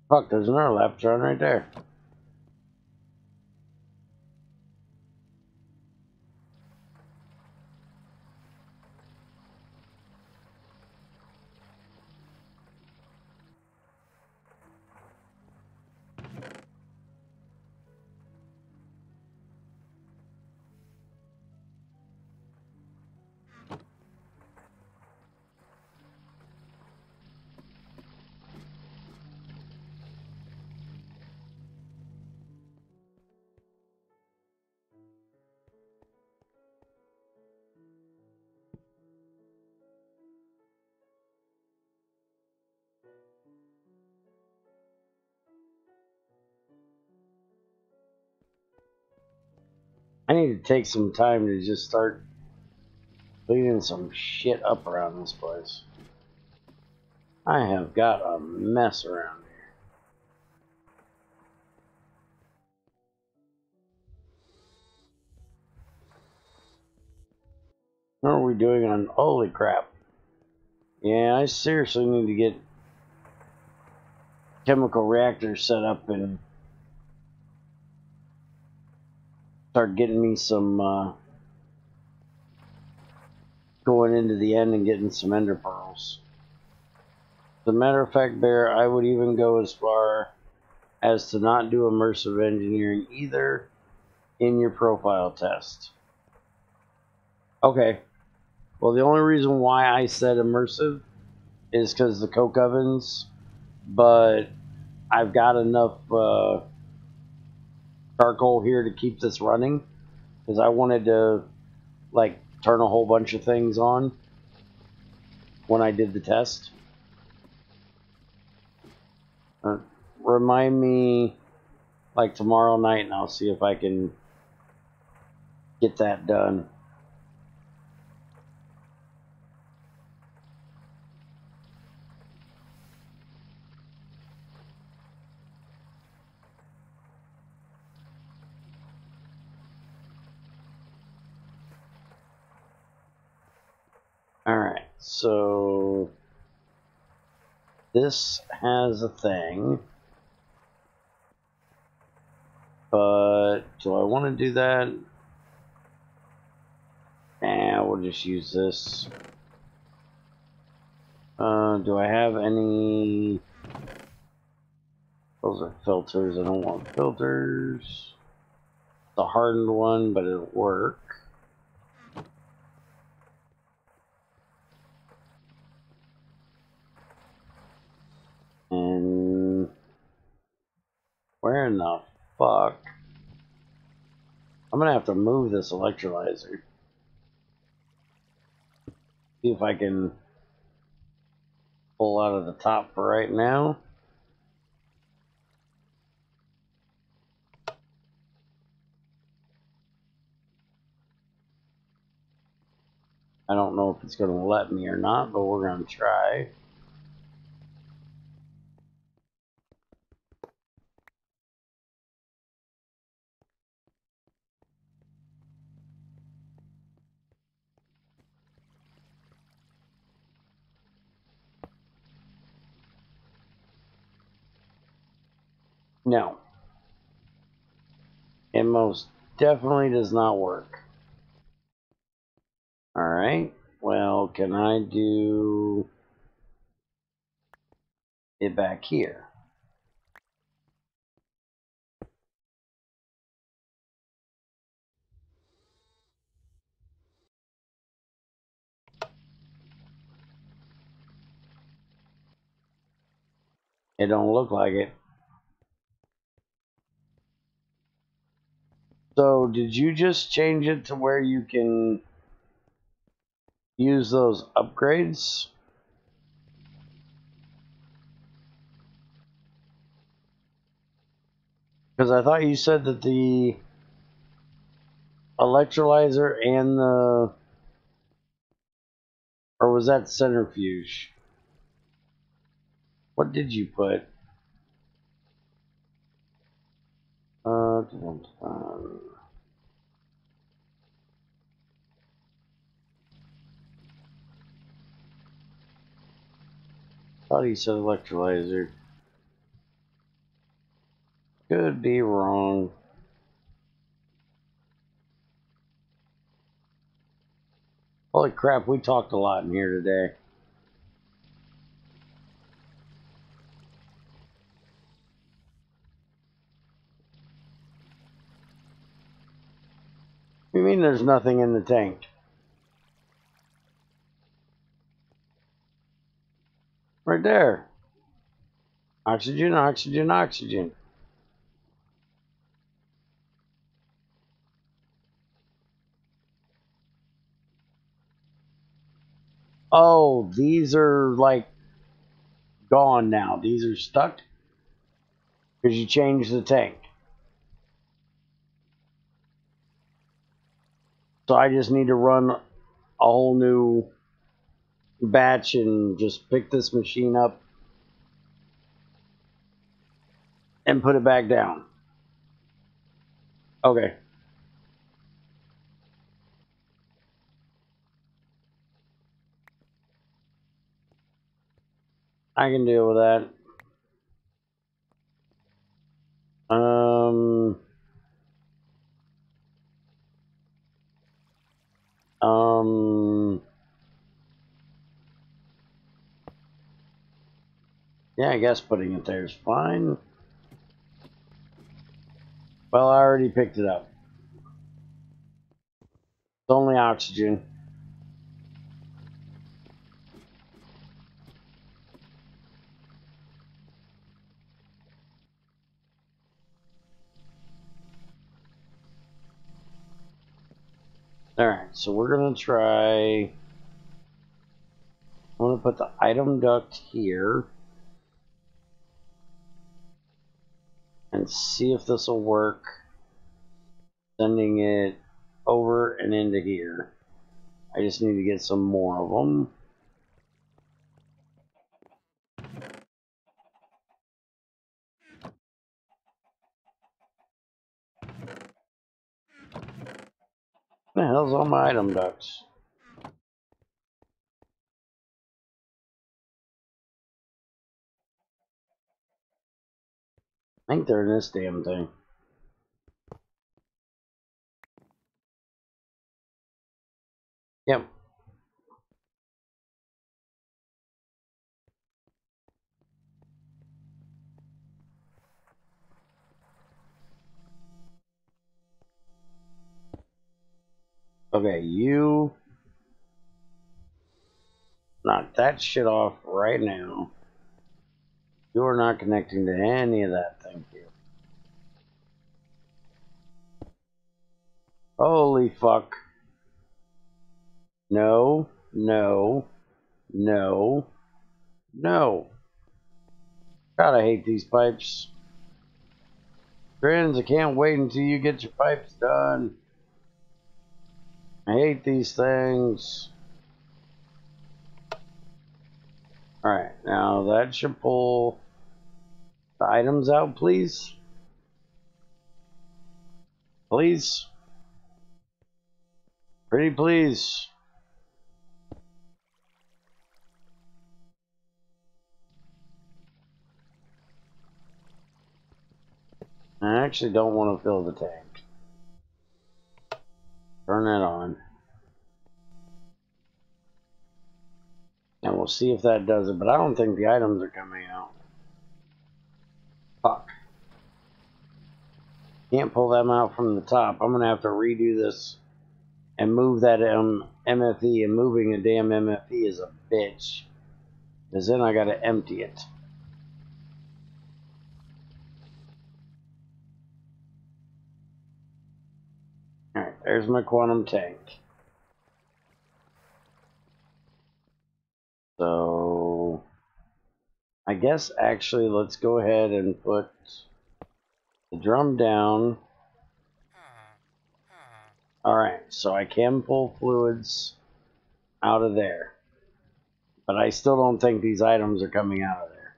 Fuck, there's another Laptron right there. I need to take some time to just start cleaning some shit up around this place. I have got a mess around here. What are we doing on... Holy crap. Yeah, I seriously need to get chemical reactors set up and start getting me some, going into the end and getting some ender pearls. As a matter of fact, Bear, I would even go as far as to not do immersive engineering either in your profile test. Okay. Well, the only reason why I said immersive is because the coke ovens, but I've got enough charcoal here to keep this running because I wanted to like turn a whole bunch of things on when I did the test. Remind me like tomorrow night and I'll see if I can get that done. Alright, so this has a thing, but do I want to do that? Nah, we'll just use this. Do I have any... Those are filters. I don't want filters. The hardened one, but it'll work. And where in the fuck? I'm gonna have to move this electrolyzer. See if I can pull out of the top for right now. I don't know if it's going to let me or not, but we're going to try. No. It most definitely does not work. Alright. Well, can I do it back here? It don't look like it. So, did you just change it to where you can use those upgrades? Because I thought you said that the electrolyzer and the... Or was that centrifuge? What did you put? Thought he said electrolyzer. Could be wrong. Holy crap, we talked a lot in here today. You mean there's nothing in the tank? Right there. Oxygen, oxygen, oxygen. Oh, these are like gone now. These are stuck because you changed the tank. So I just need to run a whole new batch and just pick this machine up and put it back down. Okay. I can deal with that. Yeah, I guess putting it there is fine. Well, I already picked it up. It's only oxygen. Alright, so we're gonna try. I'm gonna put the item duct here and see if this will work. Sending it over and into here. I just need to get some more of them. What the hell's on my item ducts? I think they're in this damn thing. Yep. Okay, you knock that shit off right now. You are not connecting to any of that, thank you. Holy fuck. No, no, no, no. God, I hate these pipes. Friends, I can't wait until you get your pipes done. I hate these things. Alright, now that should pull the items out, please. Please. Pretty please. I actually don't want to fill the tank. Turn that on. And we'll see if that does it, but I don't think the items are coming out. Fuck. Can't pull them out from the top. I'm gonna have to redo this and move that MFE, and moving a damn MFE is a bitch. Because then I gotta empty it. Alright, there's my quantum tank. So I guess actually let's go ahead and put the drum down. Alright, so I can pull fluids out of there. But I still don't think these items are coming out of there.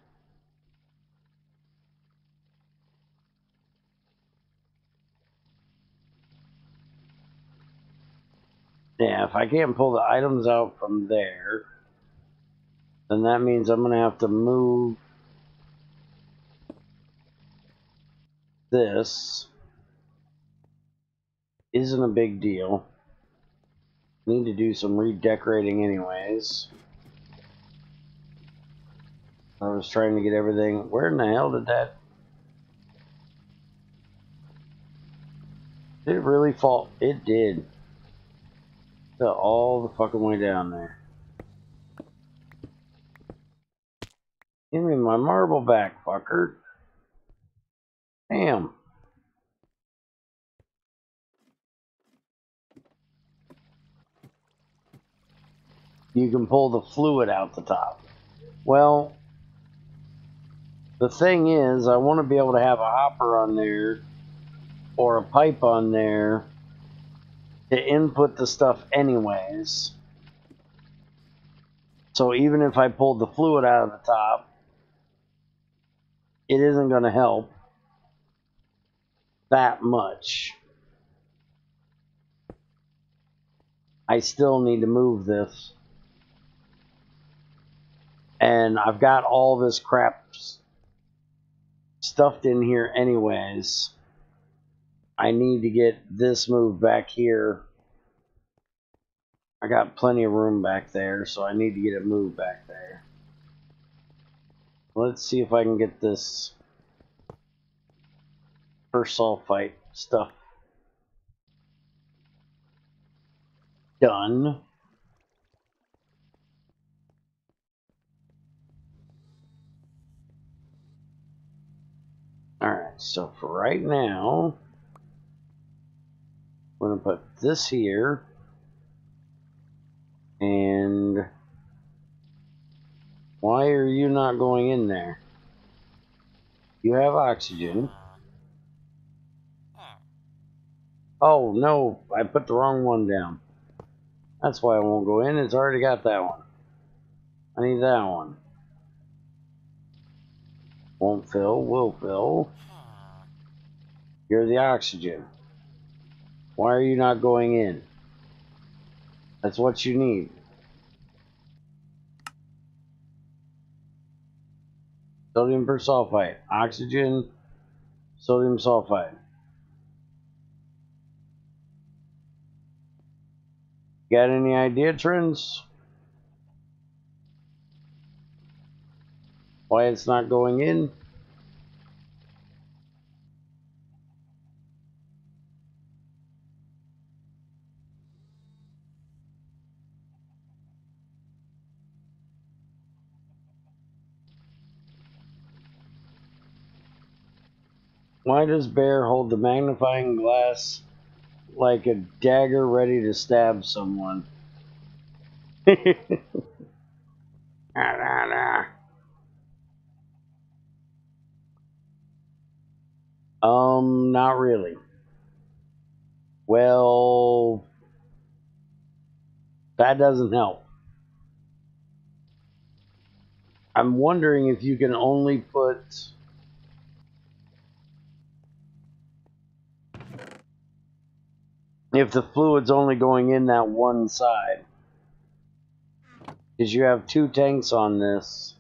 Yeah, if I can't pull the items out from there, then that means I'm going to have to move this. Isn't a big deal. Need to do some redecorating anyways. I was trying to get everything. Where in the hell did that... Did it really fall? It did. Fell all the fucking way down there. Give me my marble back, fucker. Damn. You can pull the fluid out the top. Well, the thing is, I want to be able to have a hopper on there or a pipe on there to input the stuff anyways. So even if I pulled the fluid out of the top, it isn't going to help that much. I still need to move this. And I've got all this crap stuffed in here anyways. I need to get this moved back here. I got plenty of room back there, so I need to get it moved back there. Let's see if I can get this persulfite stuff done. Alright, so for right now, I'm going to put this here. And why are you not going in there? You have oxygen. Oh no, I put the wrong one down. That's why I won't go in. It's already got that one. I need that one. Won't fill, will fill. You're the oxygen. Why are you not going in? That's what you need. Sodium persulfite. Oxygen, sodium sulfide. Got any idea, Trends? Why it's not going in? Why does Bear hold the magnifying glass like a dagger ready to stab someone? Not really. Well, that doesn't help. I'm wondering if you can only put... if the fluid's only going in that one side. Because you have 2 tanks on this.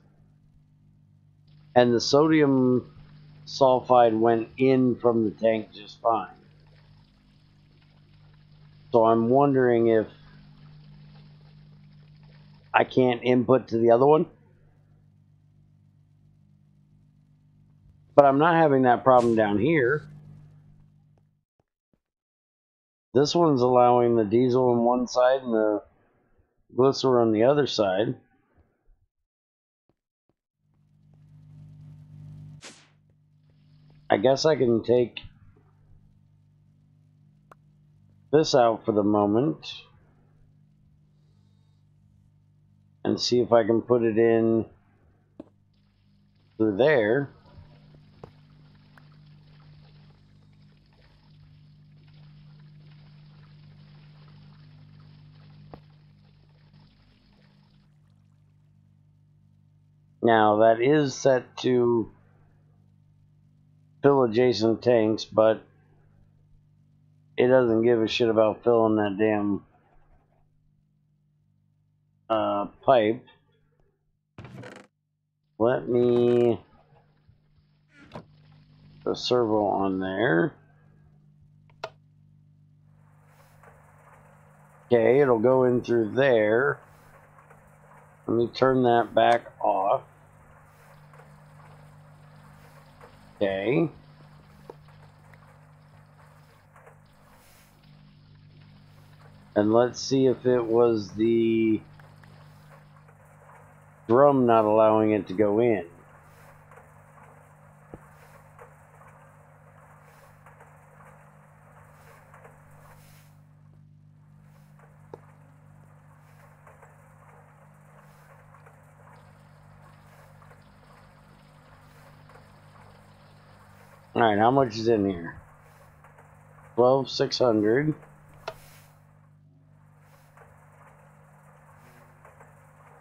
And the sodium sulfide went in from the tank just fine. So I'm wondering if I can't input to the other one. But I'm not having that problem down here. This one's allowing the diesel on one side and the glycerol on the other side. I guess I can take this out for the moment and see if I can put it in through there. Now that is set to fill adjacent tanks, but it doesn't give a shit about filling that damn pipe. Let me put a servo on there. Okay, it'll go in through there. Let me turn that back off. Okay. And let's see if it was the drum not allowing it to go in. Alright, how much is in here? 12,600.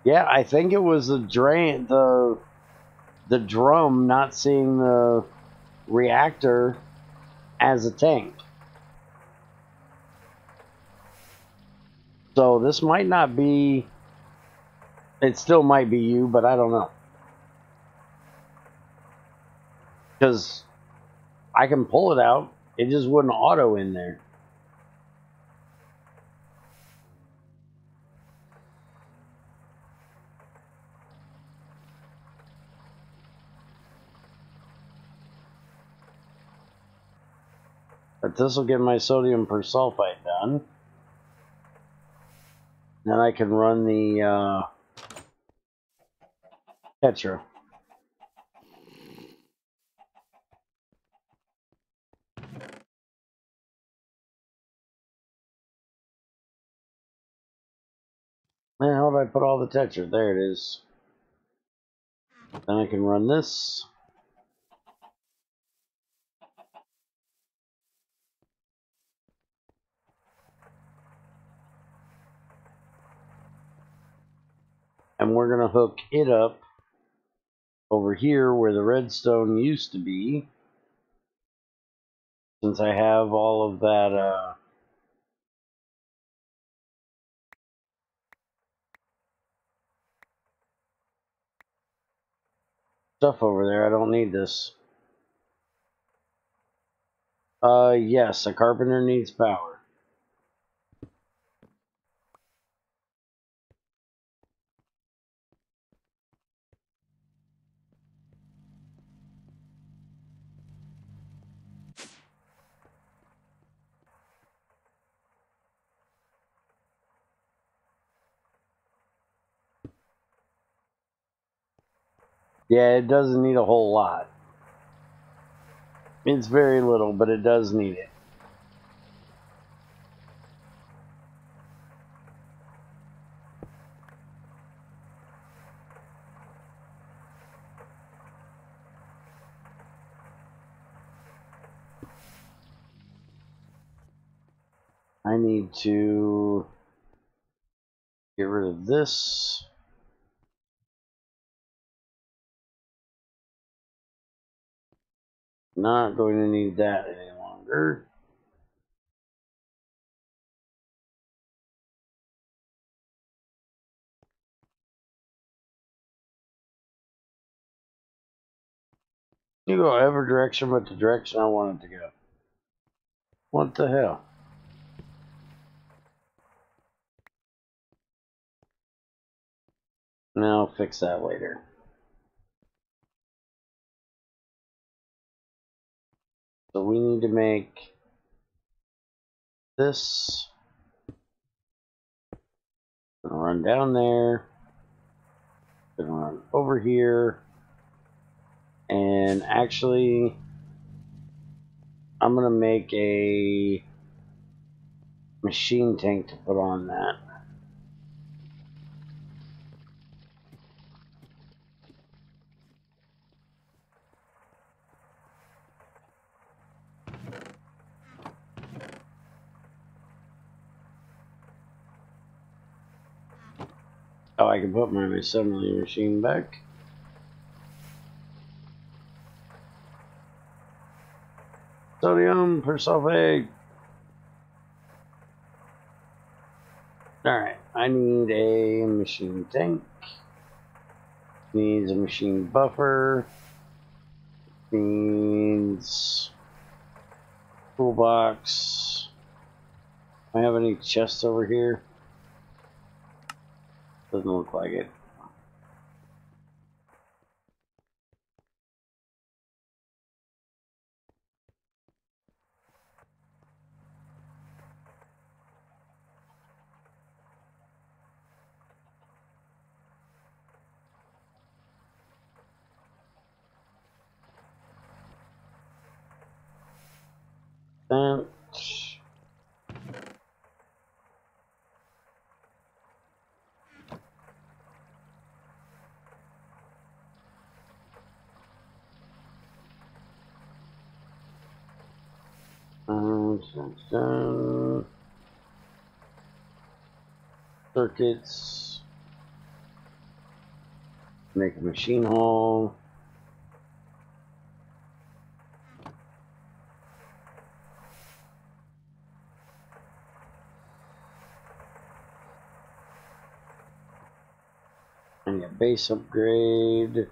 Yeah, I think it was the drain, the drum not seeing the reactor as a tank. So this might not be, it still might be you, but I don't know. Because I can pull it out, it just wouldn't auto in there. But this will get my sodium persulfate done. Then I can run the Tetra. Man, how did I put all the Tetra? There it is. Then I can run this. And we're going to hook it up over here where the redstone used to be. Since I have all of that stuff over there, I don't need this. Yes, a carpenter needs power. Yeah, it doesn't need a whole lot. It's very little, but it does need it. I need to get rid of this. Not going to need that any longer. You go every direction but the direction I want it to go. What the hell? Now I'll fix that later. So we need to make this. Gonna run down there. Gonna run over here. And actually, I'm gonna make a machine tank to put on that. Oh, I can put my assembly machine back. Sodium persulfate. Alright, I need a machine tank. Needs a machine buffer. Needs toolbox. Do I have any chests over here? Doesn't look like it. That. Circuits. Make a machine hall. And a base upgrade.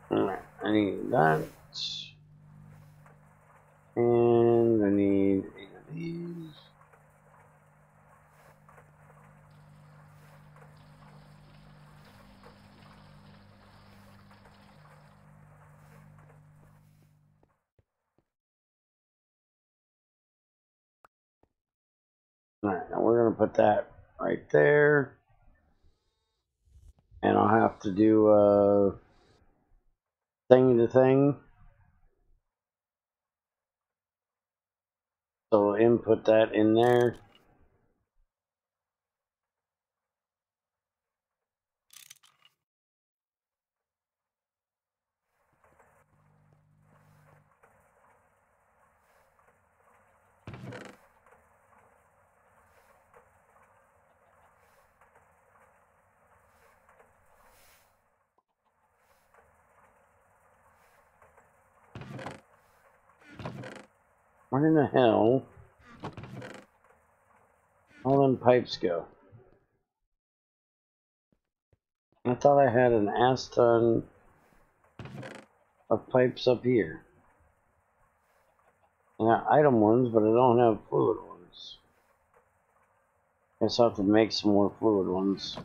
Alright, I need that. And I need 8 of these. Alright, now we're going to put that right there. And I'll have to do a thing to thing. So we'll input that in there. Where in the hell all them pipes go? I thought I had an ass ton of pipes up here. I got item ones, but I don't have fluid ones. Guess I'll have to make some more fluid ones.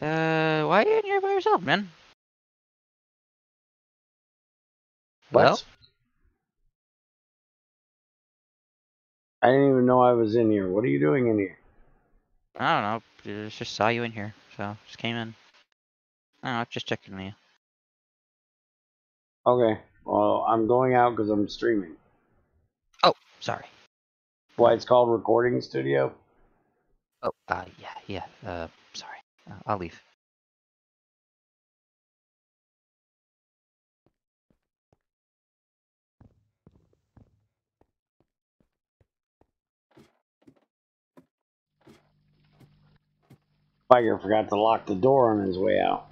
Why are you in here by yourself, man? Hello? What? I didn't even know I was in here. What are you doing in here? I don't know. Just saw you in here, so just came in. I don't know, just checking on you. Okay, well, I'm going out because I'm streaming. Oh, sorry. Why it's called Recording Studio? Oh, yeah. Sorry. I'll leave. Biker forgot to lock the door on his way out.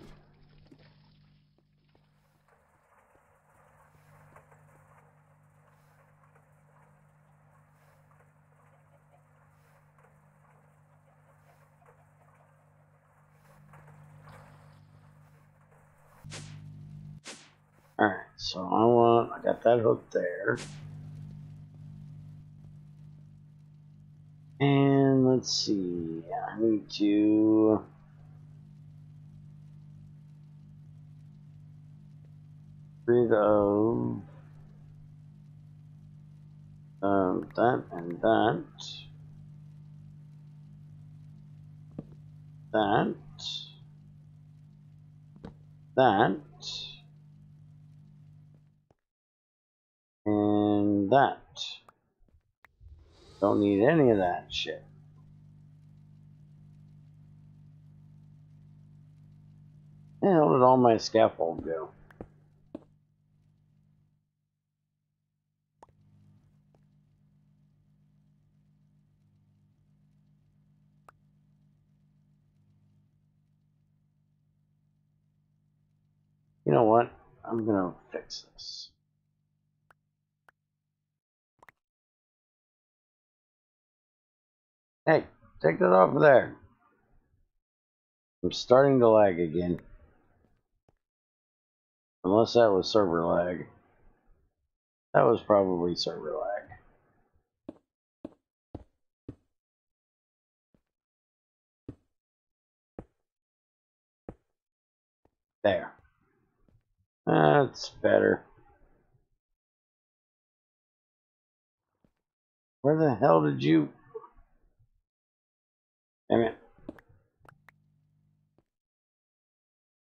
Alright, so I got that hook there. And let's see, I need to rid of that and that. That. That. And that. Don't need any of that shit. Yeah, how did all my scaffold go? You know what? I'm gonna fix this. Hey, take that off of there. I'm starting to lag again. Unless that was server lag. That was probably server lag. There. That's better. Where the hell did you... Damn it.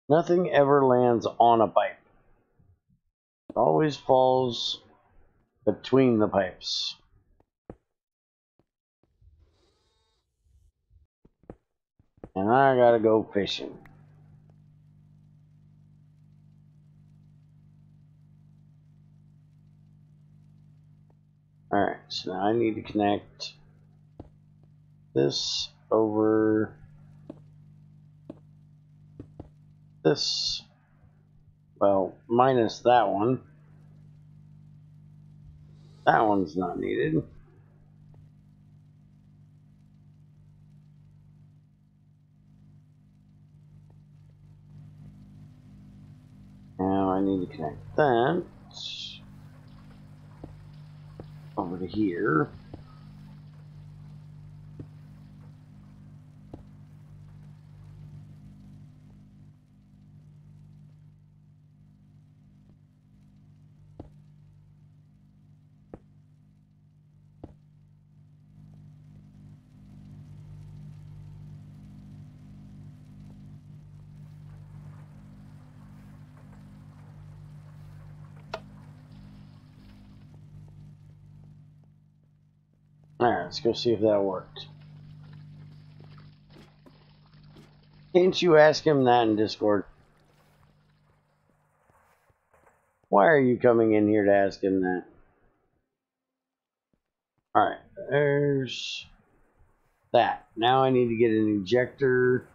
Nothing ever lands on a pipe. It always falls between the pipes. And I gotta go fishing. Alright, so now I need to connect this over this. Well, minus that one. That one's not needed. Now I need to connect that over to here. Alright, let's go see if that worked. Can't you ask him that in Discord? Why are you coming in here to ask him that? Alright, there's that. Now I need to get an injector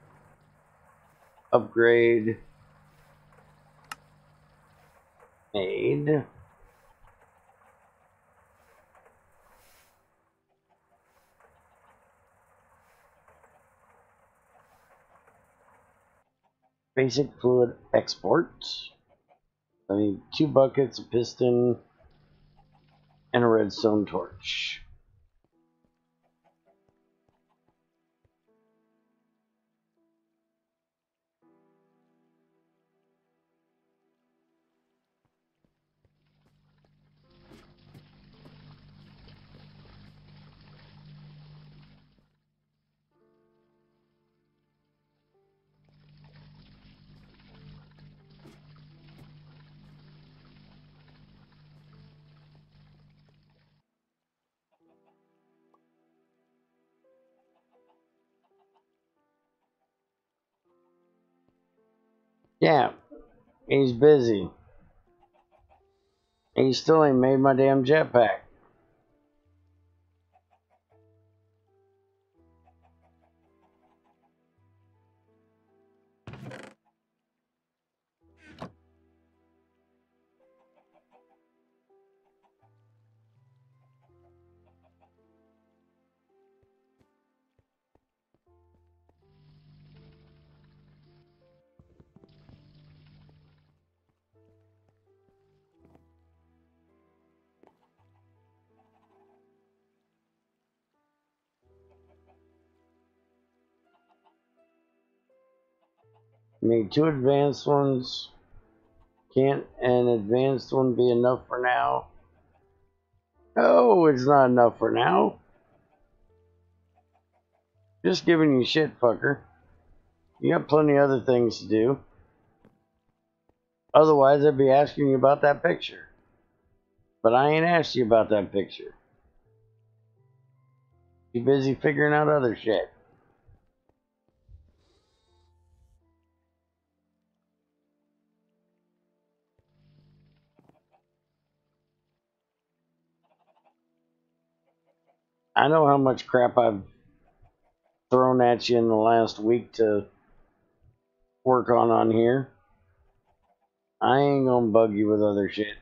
upgrade made. Basic fluid export. I need 2 buckets, a piston, and a redstone torch. Yeah, he's busy. He still ain't made my damn jetpack. Made 2 advanced ones. Can't an advanced one be enough for now? No, it's not enough for now. Just giving you shit, fucker. You got plenty of other things to do. Otherwise, I'd be asking you about that picture. But I ain't asked you about that picture. You're busy figuring out other shit. I know how much crap I've thrown at you in the last week to work on here. I ain't gonna bug you with other shit.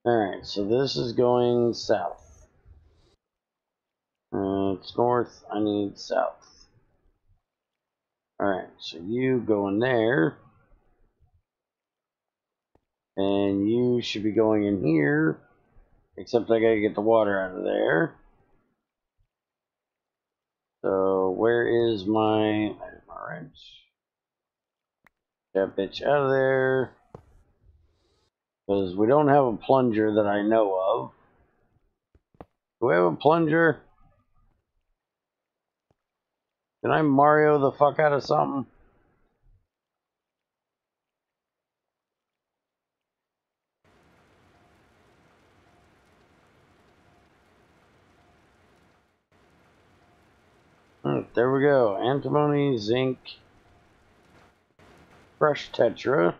Alright, so this is going south. It's north, I need south. Alright, so you go in there. And you should be going in here. Except I gotta get the water out of there. So where is my... There's my wrench. That bitch out of there. Because we don't have a plunger that I know of. Do we have a plunger? Can I Mario the fuck out of something? There we go. Antimony, zinc, fresh tetra,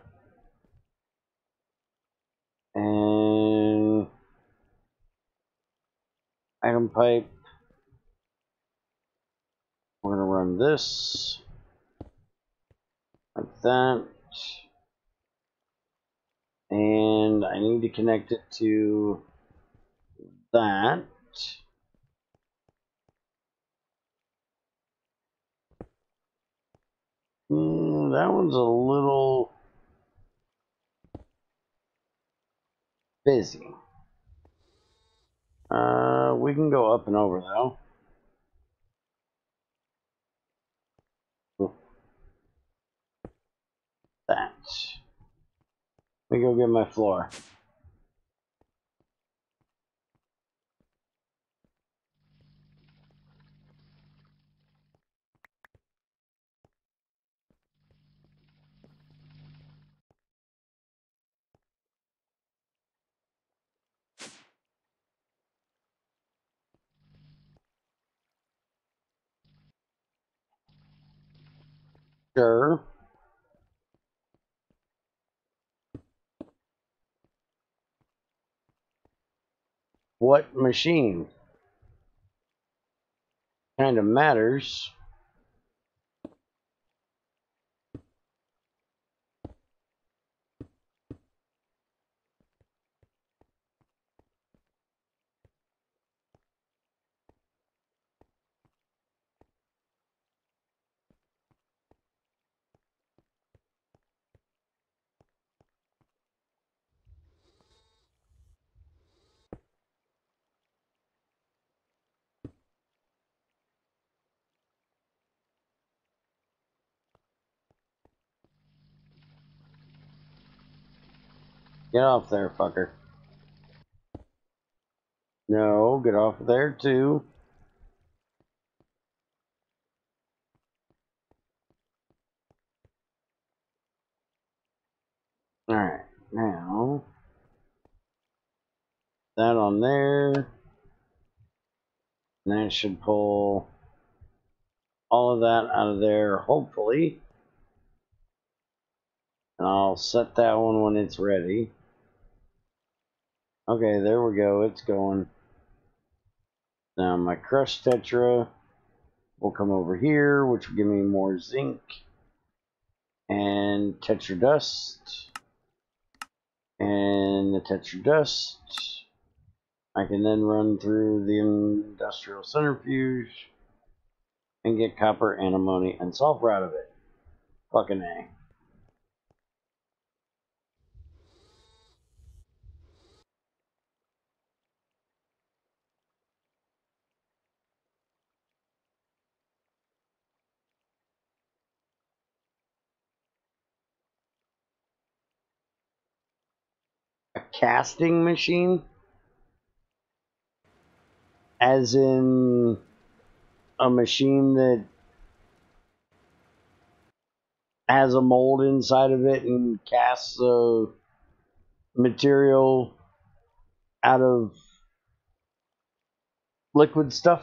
and item pipe. We're going to run this like that. And I need to connect it to that. That one's a little busy. We can go up and over though. That. Let me go get my floor. Sure. What machine? Kind of matters. Get off there, fucker. No, get off there too. Alright, now that on there. And that should pull all of that out of there, hopefully. And I'll set that one when it's ready. Okay, there we go, it's going. Now my crushed tetra will come over here, which will give me more zinc and tetra dust. And the tetra dust I can then run through the industrial centrifuge and get copper, antimony, and sulfur out of it. Fucking A. A casting machine? As in a machine that has a mold inside of it and casts a material out of liquid stuff?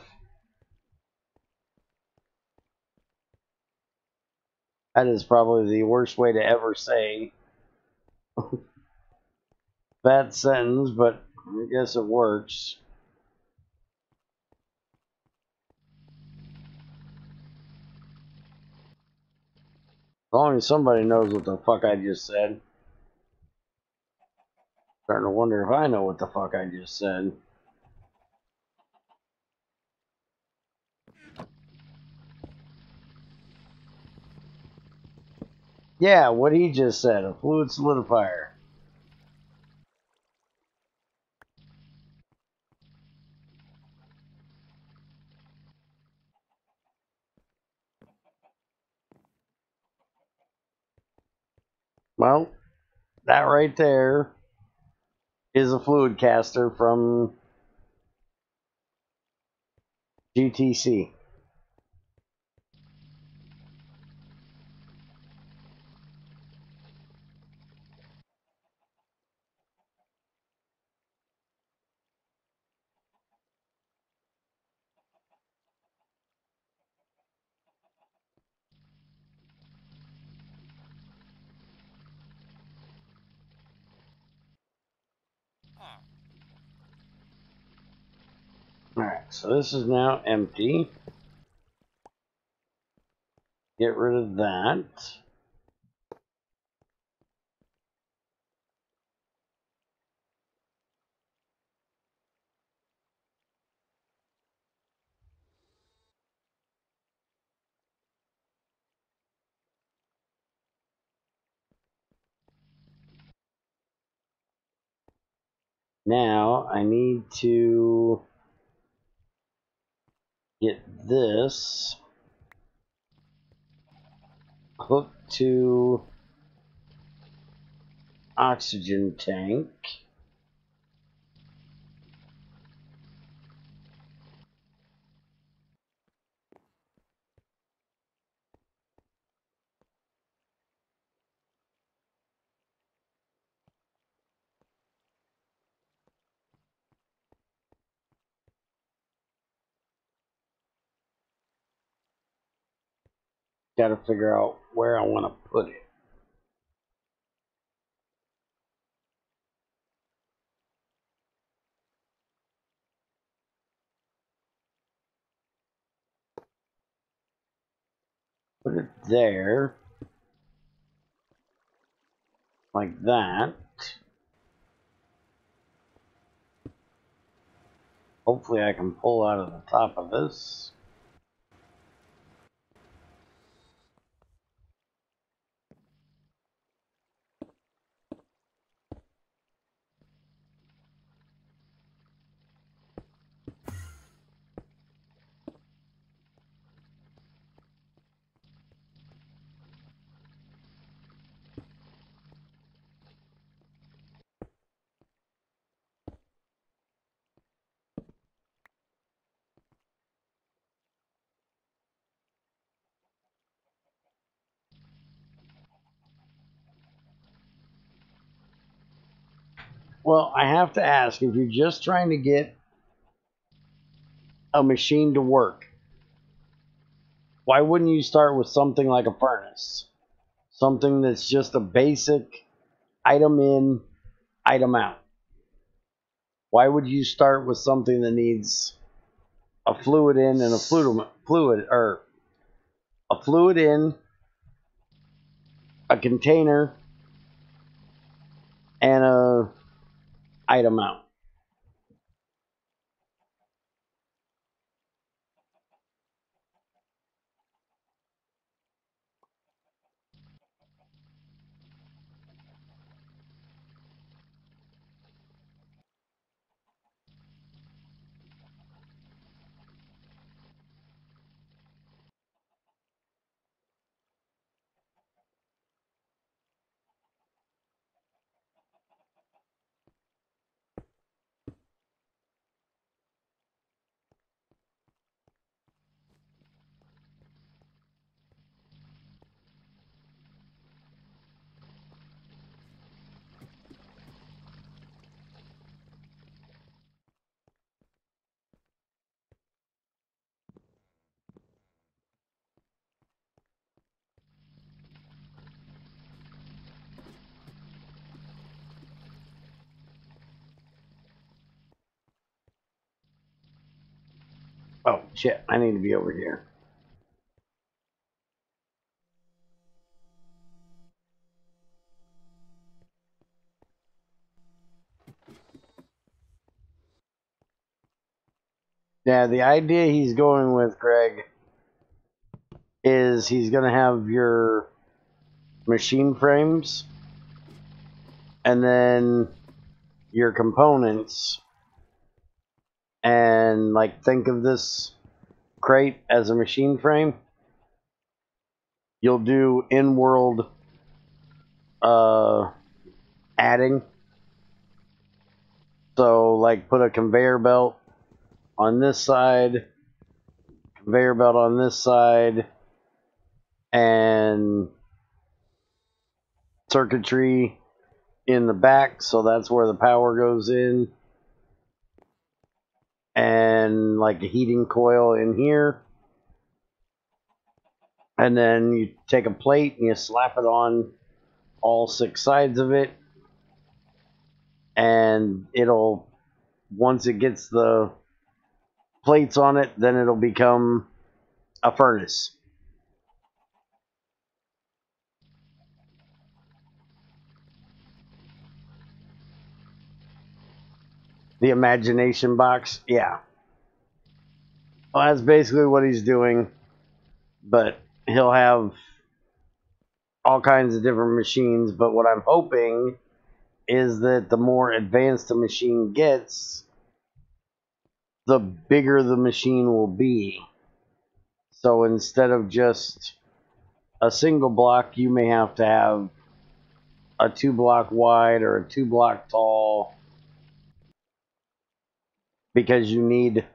That is probably the worst way to ever say that sentence, but I guess it works. As long as somebody knows what the fuck I just said. Starting to wonder if I know what the fuck I just said. Yeah, what he just said, a fluid solidifier. Well, that right there is a fluid caster from GTC. Alright, so this is now empty. Get rid of that. Now I need to get this hooked to oxygen tank. Got to figure out where I want to put it. Put it there, like that. Hopefully I can pull out of the top of this. Well, I have to ask, if you're just trying to get a machine to work, why wouldn't you start with something like a furnace? Something that's just a basic item in, item out. Why would you start with something that needs a fluid in and a fluid in, a container, and a item out? Oh, shit, I need to be over here. Yeah, the idea he's going with, Greg, is he's going to have your machine frames and then your components, and like think of this crate as a machine frame. You'll do in-world adding, like put a conveyor belt on this side, conveyor belt on this side, and circuitry in the back, so that's where the power goes in, and like a heating coil in here. And then you take a plate and you slap it on all 6 sides of it, and it'll, once it gets the plates on it, then it'll become a furnace. The imagination box, yeah. Well, that's basically what he's doing, but he'll have all kinds of different machines. But what I'm hoping is that the more advanced the machine gets, the bigger the machine will be. So instead of just a single block, you may have to have a 2 block wide or a 2 block tall, because you need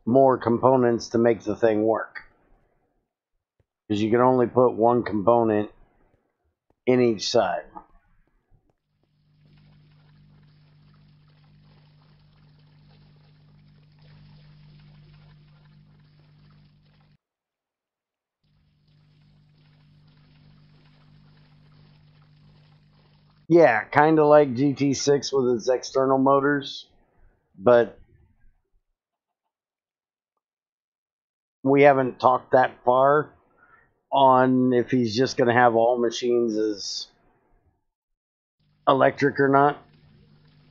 more components to make the thing work. Because you can only put 1 component in each side. Yeah, kind of like GT6 with its external motors, but we haven't talked that far on if he's just going to have all machines as electric or not.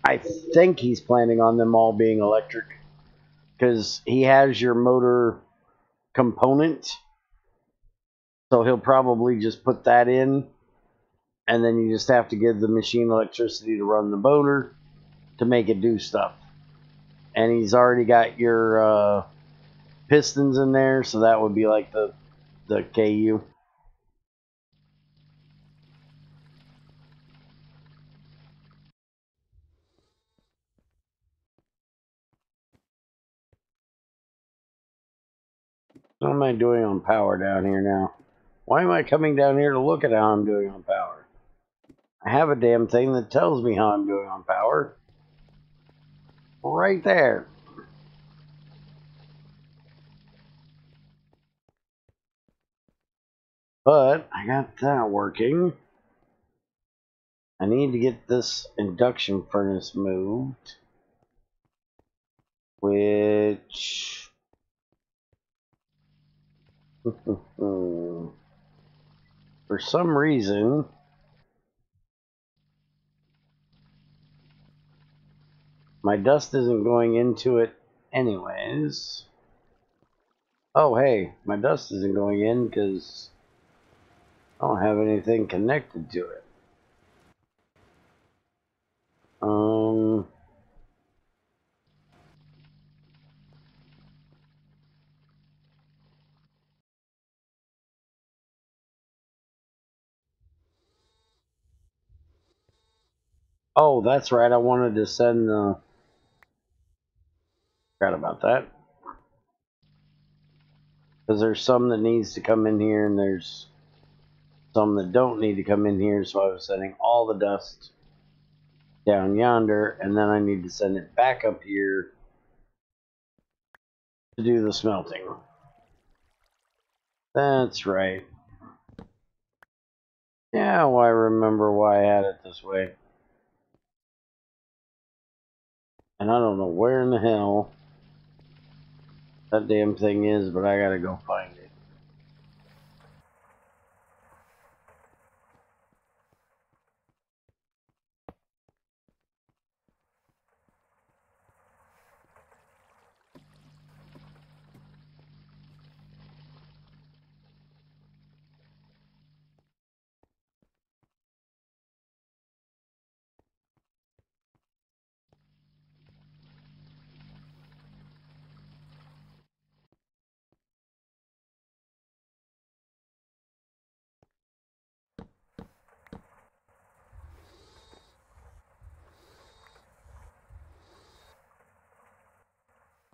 I think he's planning on them all being electric, because he has your motor component, so he'll probably just put that in, and then you just have to give the machine electricity to run the motor to make it do stuff. And he's already got your pistons in there, so that would be like the KU. What am I doing on power down here now? Why am I coming down here to look at how I'm doing on power? I have a damn thing that tells me how I'm doing on power. Right there. But I got that working. I need to get this induction furnace moved, which for some reason my dust isn't going into it anyways. Oh hey, my dust isn't going in because I don't have anything connected to it. Oh, that's right. I wanted to send the... Forgot about that. Because there's some that needs to come in here, and there's some that don't need to come in here, so I was sending all the dust down yonder, and then I need to send it back up here to do the smelting. That's right. Yeah, well, I remember why I had it this way. And I don't know where in the hell that damn thing is, but I gotta go find it.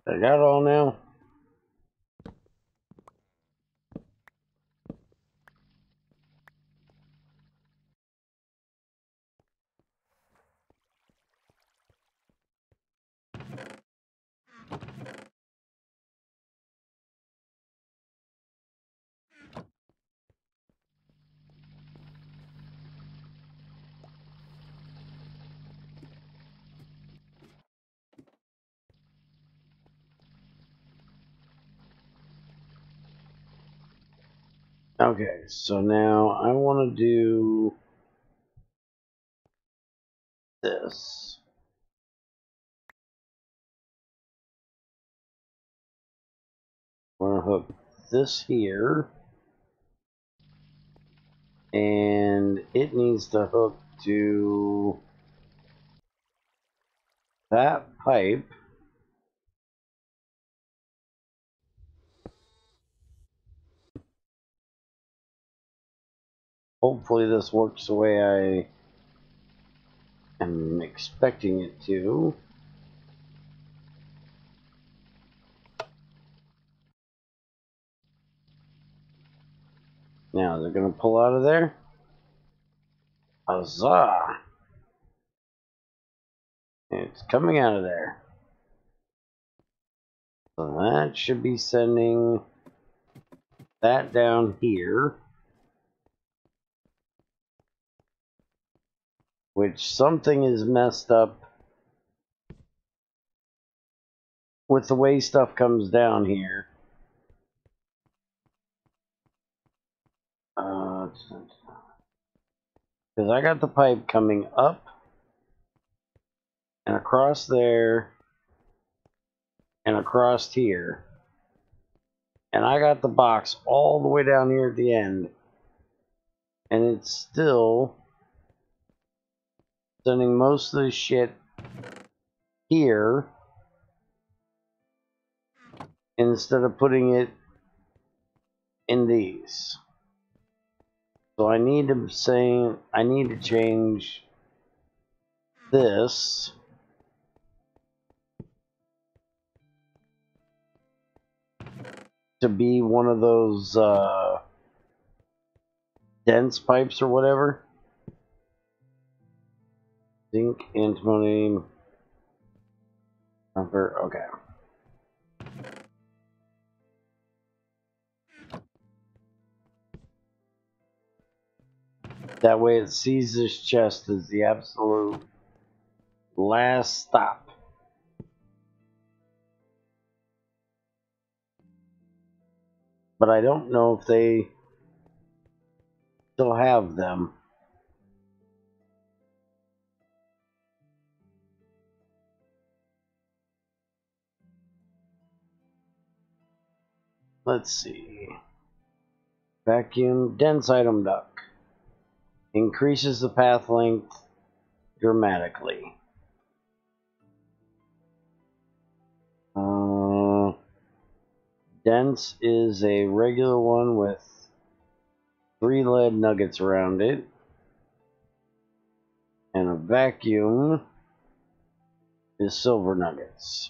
I got it all now. Okay, so now I want to do this. I'm going to hook this here, and it needs to hook to that pipe. Hopefully this works the way I am expecting it to. Now, they're going to pull out of there. Huzzah! It's coming out of there. So that should be sending that down here. Which something is messed up with the way stuff comes down here. Because I got the pipe coming up and across there and across here. And I got the box all the way down here at the end. And it's still sending most of the shit here instead of putting it in these. So I need to change this to be one of those dense pipes or whatever. Zinc, antimony, copper, okay. That way it sees this chest as the absolute last stop. But I don't know if they still have them. Let's see. Vacuum, dense item duct. Increases the path length dramatically. Dense is a regular one with 3 lead nuggets around it. And a vacuum is silver nuggets.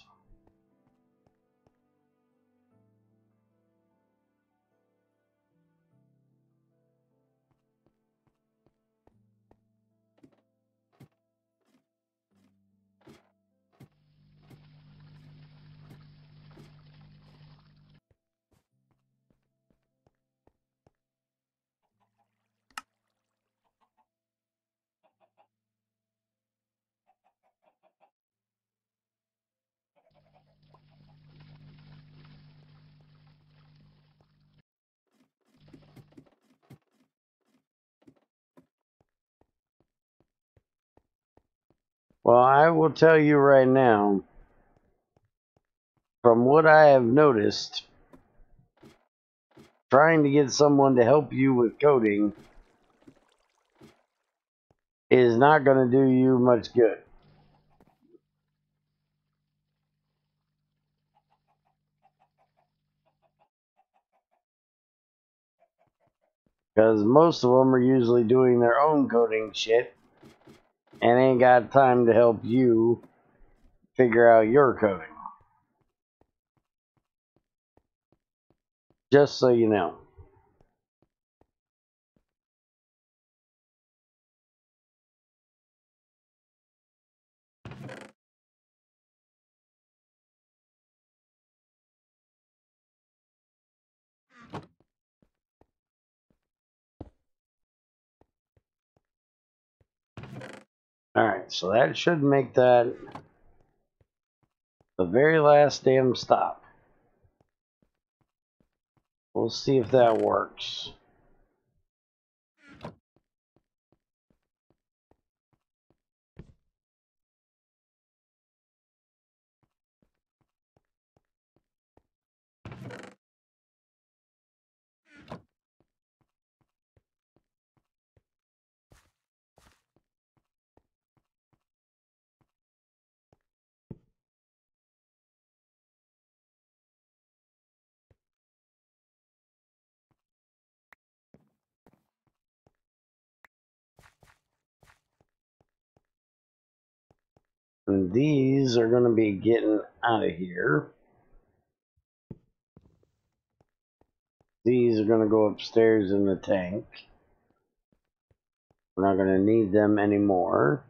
Well, I will tell you right now, from what I have noticed, trying to get someone to help you with coding is not going to do you much good. Because most of them are usually doing their own coding shit and ain't got time to help you figure out your coding. Just so you know. Alright, so that should make that the very last damn stop. We'll see if that works. And these are going to be getting out of here. These are going to go upstairs in the tank. We're not going to need them anymore.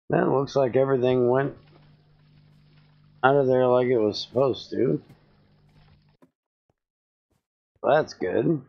That looks like everything went out of there like it was supposed to. That's good.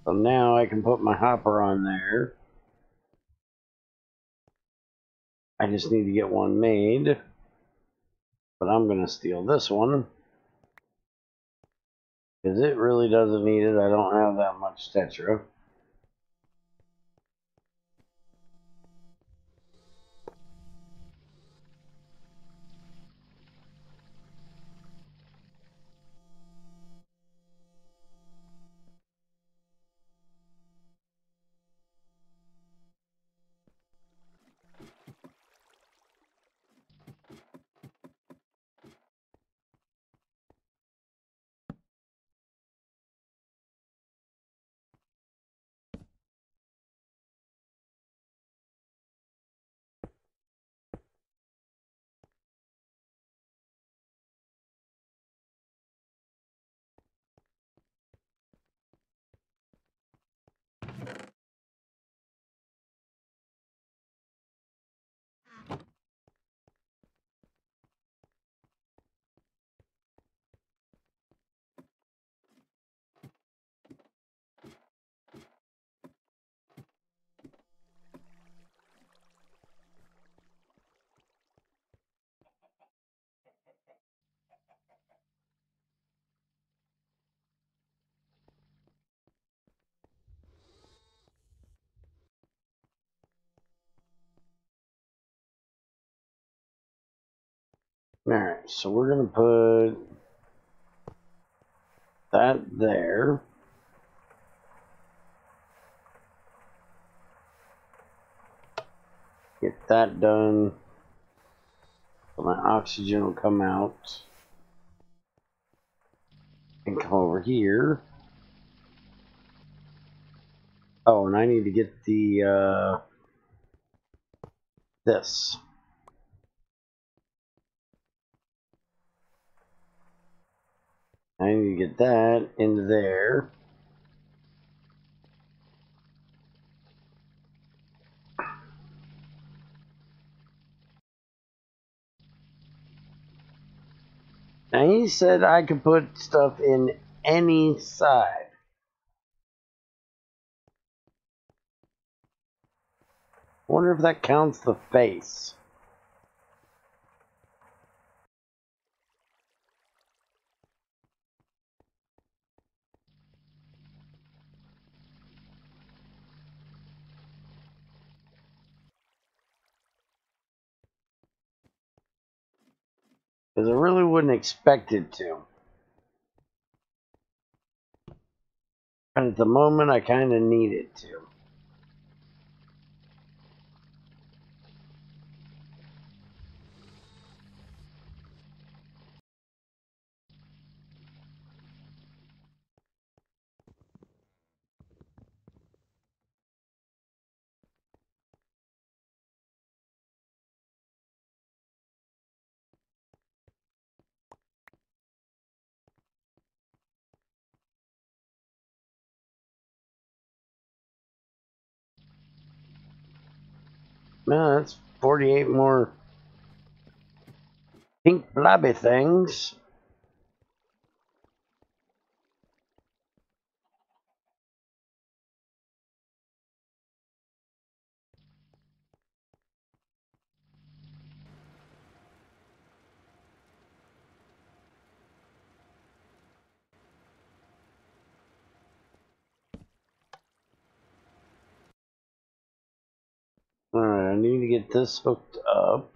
So now I can put my hopper on there. I just need to get one made. But I'm going to steal this one. Because it really doesn't need it. I don't have that much tetra. Alright, so we're going to put that there. Get that done. So my oxygen will come out. And come over here. Oh, and I need to get the, this. I need to get that into there. Now he said I could put stuff in any side. Wonder if that counts the face. Because I really wouldn't expect it to. And at the moment, I kind of need it to. No, that's 48 more pink blobby things. Alright, I need to get this hooked up.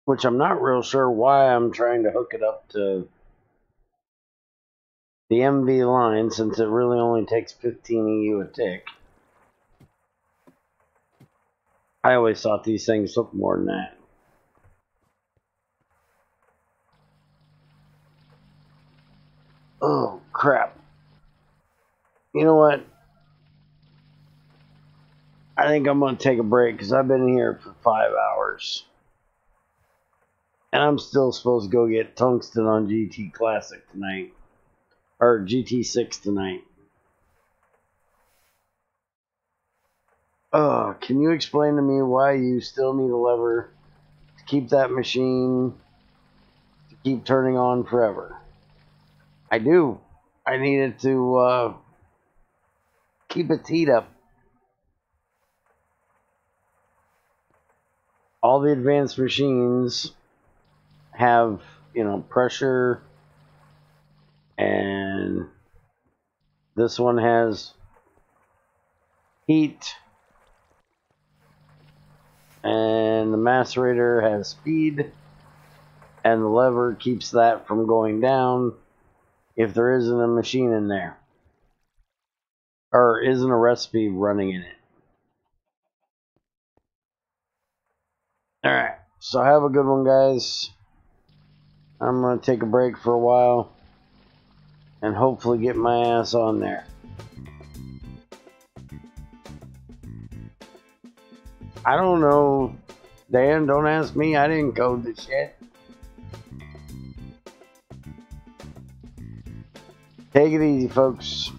Which I'm not real sure why I'm trying to hook it up to the MV line, since it really only takes 15 EU a tick. I always thought these things took more than that. Oh, crap. You know what? I think I'm going to take a break because I've been here for 5 hours. And I'm still supposed to go get tungsten on GT Classic tonight. Or GT6 tonight. Oh, can you explain to me why you still need a lever to keep that machine to keep turning on forever? I do. I need it to keep its heat up. All the advanced machines have, you know, pressure, and this one has heat, and the macerator has speed, and the lever keeps that from going down if there isn't a machine in there, or isn't a recipe running in it. Alright, so have a good one, guys. I'm going to take a break for a while and hopefully get my ass on there. I don't know, Dan, don't ask me, I didn't code this shit. Take it easy, folks.